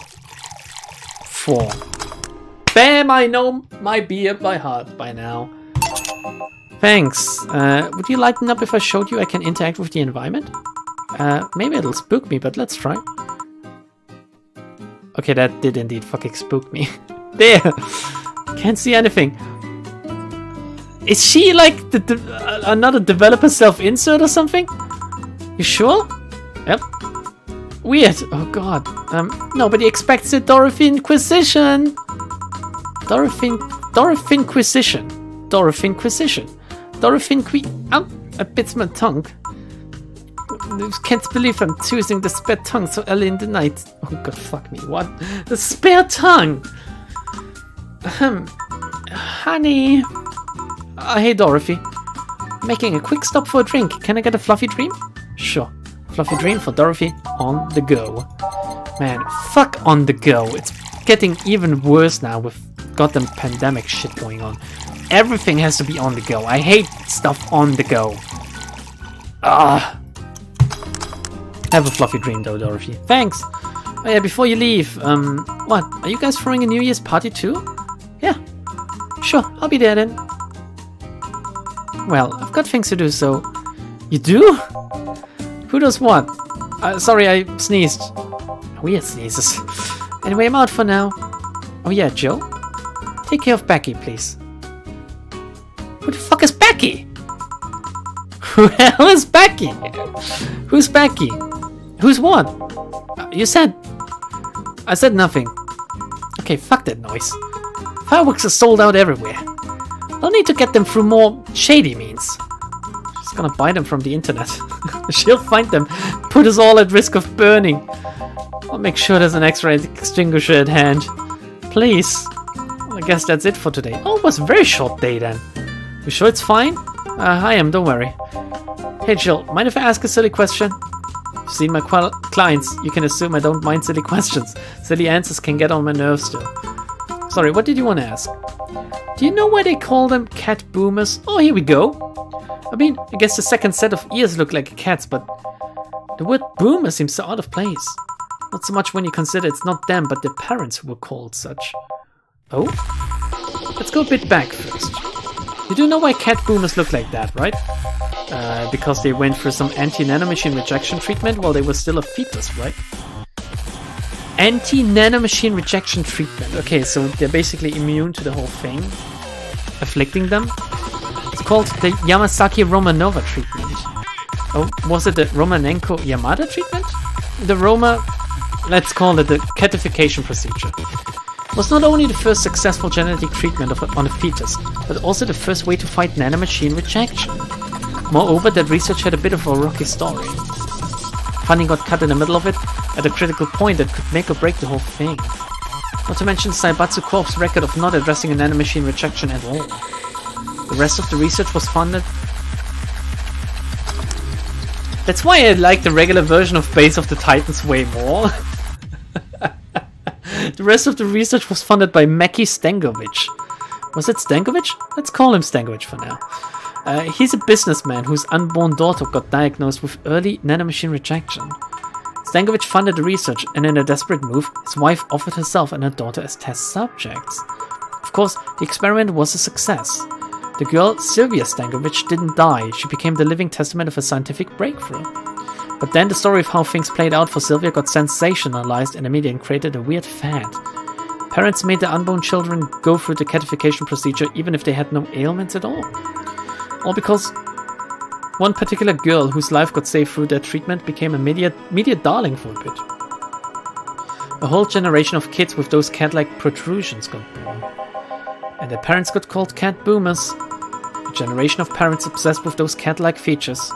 4. Bam! I know my beer by heart by now. Thanks. Would you lighten up if I showed you I can interact with the environment? Maybe it'll spook me, but let's try. Okay, that did indeed fucking spook me. There! Can't see anything. Is she like another developer self-insert or something? You sure? Yep. Weird. Oh god. Nobody expects it. Dorothy Inquisition. Dorothy Inquisition. Ow! I bit my tongue. I can't believe I'm choosing the spare tongue so early in the night. Oh god, fuck me. What? The spare tongue! Honey. Hey Dorothy. Making a quick stop for a drink. Can I get a fluffy dream? Sure. Fluffy dream for Dorothy on the go. Man, fuck on the go. It's getting even worse now with goddamn pandemic shit going on. Everything has to be on the go. I hate stuff on the go. Ah. Have a fluffy dream though, Dorothy. Thanks. Oh yeah, before you leave, what? Are you guys throwing a New Year's party too? Yeah. Sure, I'll be there then. Well, I've got things to do, so... You do? Who does what? Sorry, I sneezed. Weird sneezes. Anyway, I'm out for now. Oh yeah, Joe? Take care of Becky, please. Who the fuck is Becky? Who the hell is Becky? Who's Becky? Who's what? You said... I said nothing. Okay, fuck that noise. Fireworks are sold out everywhere. I'll need to get them through more shady means. She's gonna buy them from the internet. She'll find them, put us all at risk of burning. I'll make sure there's an X-ray extinguisher at hand. Please. Well, I guess that's it for today. Oh, it was a very short day then. You sure it's fine? I am, don't worry. Hey Jill, mind if I ask a silly question? You've seen my clients, you can assume I don't mind silly questions. Silly answers can get on my nerves still. Sorry, what did you want to ask? Do you know why they call them cat boomers? Oh, here we go. I mean, I guess the second set of ears look like a cat's, but The word boomer seems so out of place. Not so much when you consider it's not them, but their parents who were called such. Oh? Let's go a bit back first. You do know why cat boomers look like that, right? Because they went through some anti-nanomachine rejection treatment while they were still a fetus, right? Anti-nanomachine rejection treatment. Okay, so they're basically immune to the whole thing, afflicting them. It's called the Yamasaki-Romanova treatment. Oh, was it the Romanenko-Yamada treatment? The let's call it the catification procedure. It was not only the first successful genetic treatment on a fetus, but also the first way to fight nanomachine rejection. Moreover, that research had a bit of a rocky story. Funding got cut in the middle of it, at a critical point that could make or break the whole thing. Not to mention Saibatsu Corp's record of not addressing a nanomachine rejection at all. The rest of the research was funded. That's why I like the regular version of Base of the Titans way more. The rest of the research was funded by Maki Stankovic. Was it Stankovic? Let's call him Stankovic for now. He's a businessman whose unborn daughter got diagnosed with early nanomachine rejection. Stankovic funded the research, and in a desperate move, his wife offered herself and her daughter as test subjects. Of course, the experiment was a success. The girl, Sylvia Stankovic, didn't die. She became the living testament of a scientific breakthrough. But then the story of how things played out for Sylvia got sensationalized in the media and created a weird fad. Parents made their unborn children go through the catification procedure even if they had no ailments at all. All because one particular girl whose life got saved through that treatment became a media darling for a bit. A whole generation of kids with those cat-like protrusions got born. And their parents got called cat boomers. A generation of parents obsessed with those cat-like features.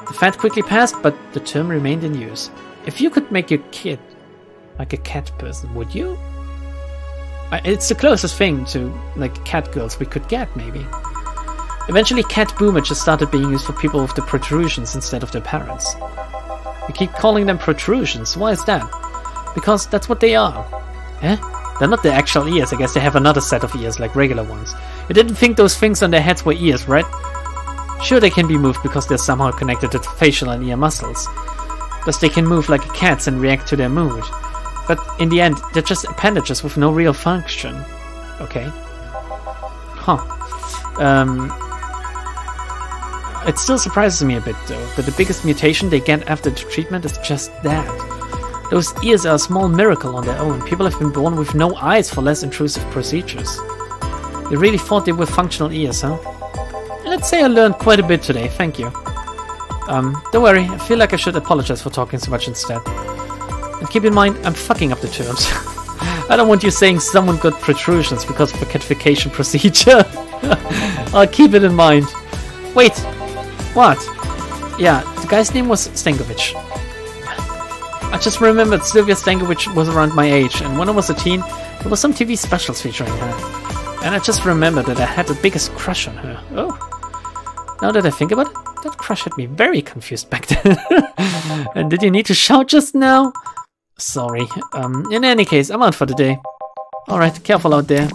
The fad quickly passed, but the term remained in use. If you could make your kid like a cat person, would you? It's the closest thing to like cat girls we could get, maybe. Eventually, cat boomer just started being used for people with the protrusions instead of their parents. We keep calling them protrusions. Why is that? Because that's what they are. Eh? They're not the actual ears. I guess they have another set of ears like regular ones. You didn't think those things on their heads were ears, right? Sure, they can be moved because they're somehow connected to facial and ear muscles. Thus they can move like a cat's and react to their mood. But in the end, they're just appendages with no real function. Okay. Huh. It still surprises me a bit though, but the biggest mutation they get after the treatment is just that. Those ears are a small miracle on their own. People have been born with no eyes for less intrusive procedures. They really thought they were functional ears, huh? Let's say I learned quite a bit today, thank you. Don't worry, I feel like I should apologize for talking so much instead. And keep in mind, I'm fucking up the terms. I don't want you saying someone got protrusions because of a catification procedure. I'll keep it in mind. Wait, what? Yeah, the guy's name was Stankovic. I just remembered Sylvia Stankovic was around my age, and when I was a teen, there was some TV specials featuring her. And I just remembered that I had the biggest crush on her. Oh. Now that I think about it, that crush had me very confused back then. And did you need to shout just now? Sorry. In any case, I'm out for the day. Alright, careful out there.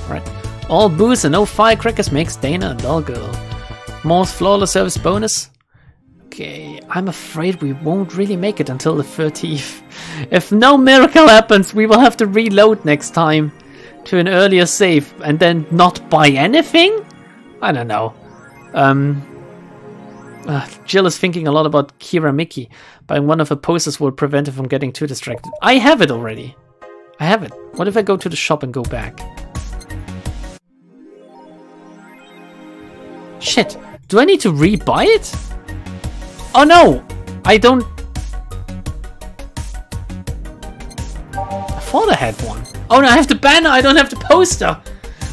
Alright. All booze and no firecrackers makes Dana a dull girl. Most flawless service bonus? Okay, I'm afraid we won't really make it until the 30th. If no miracle happens, we will have to reload next time to an earlier save and then not buy anything? I don't know. Jill is thinking a lot about Kira Miki. Buying one of her posters will prevent her from getting too distracted. I have it already. I have it. What if I go to the shop and go back? Shit. Do I need to re-buy it? Oh no! I don't... I thought I had one. Oh no, I have the banner, I don't have the poster!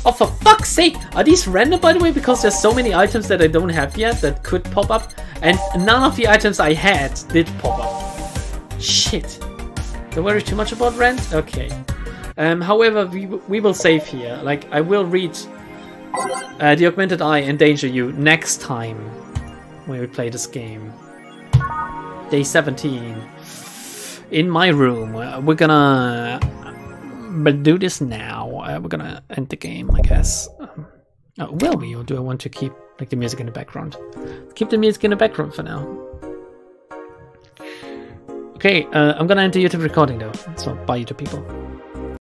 Oh, for fuck's sake! Are these random, by the way? Because there's so many items that I don't have yet that could pop up. And none of the items I had did pop up. Shit. Don't worry too much about rent? Okay. However, we will save here. Like, I will read The Augmented Eye Endanger You next time when we play this game. Day 17. In my room. We're gonna do this now. We're gonna end the game, I guess. Oh, will we? Or do I want to keep like the music in the background? Keep the music in the background for now. Okay, I'm gonna end the YouTube recording though, so bye YouTube people.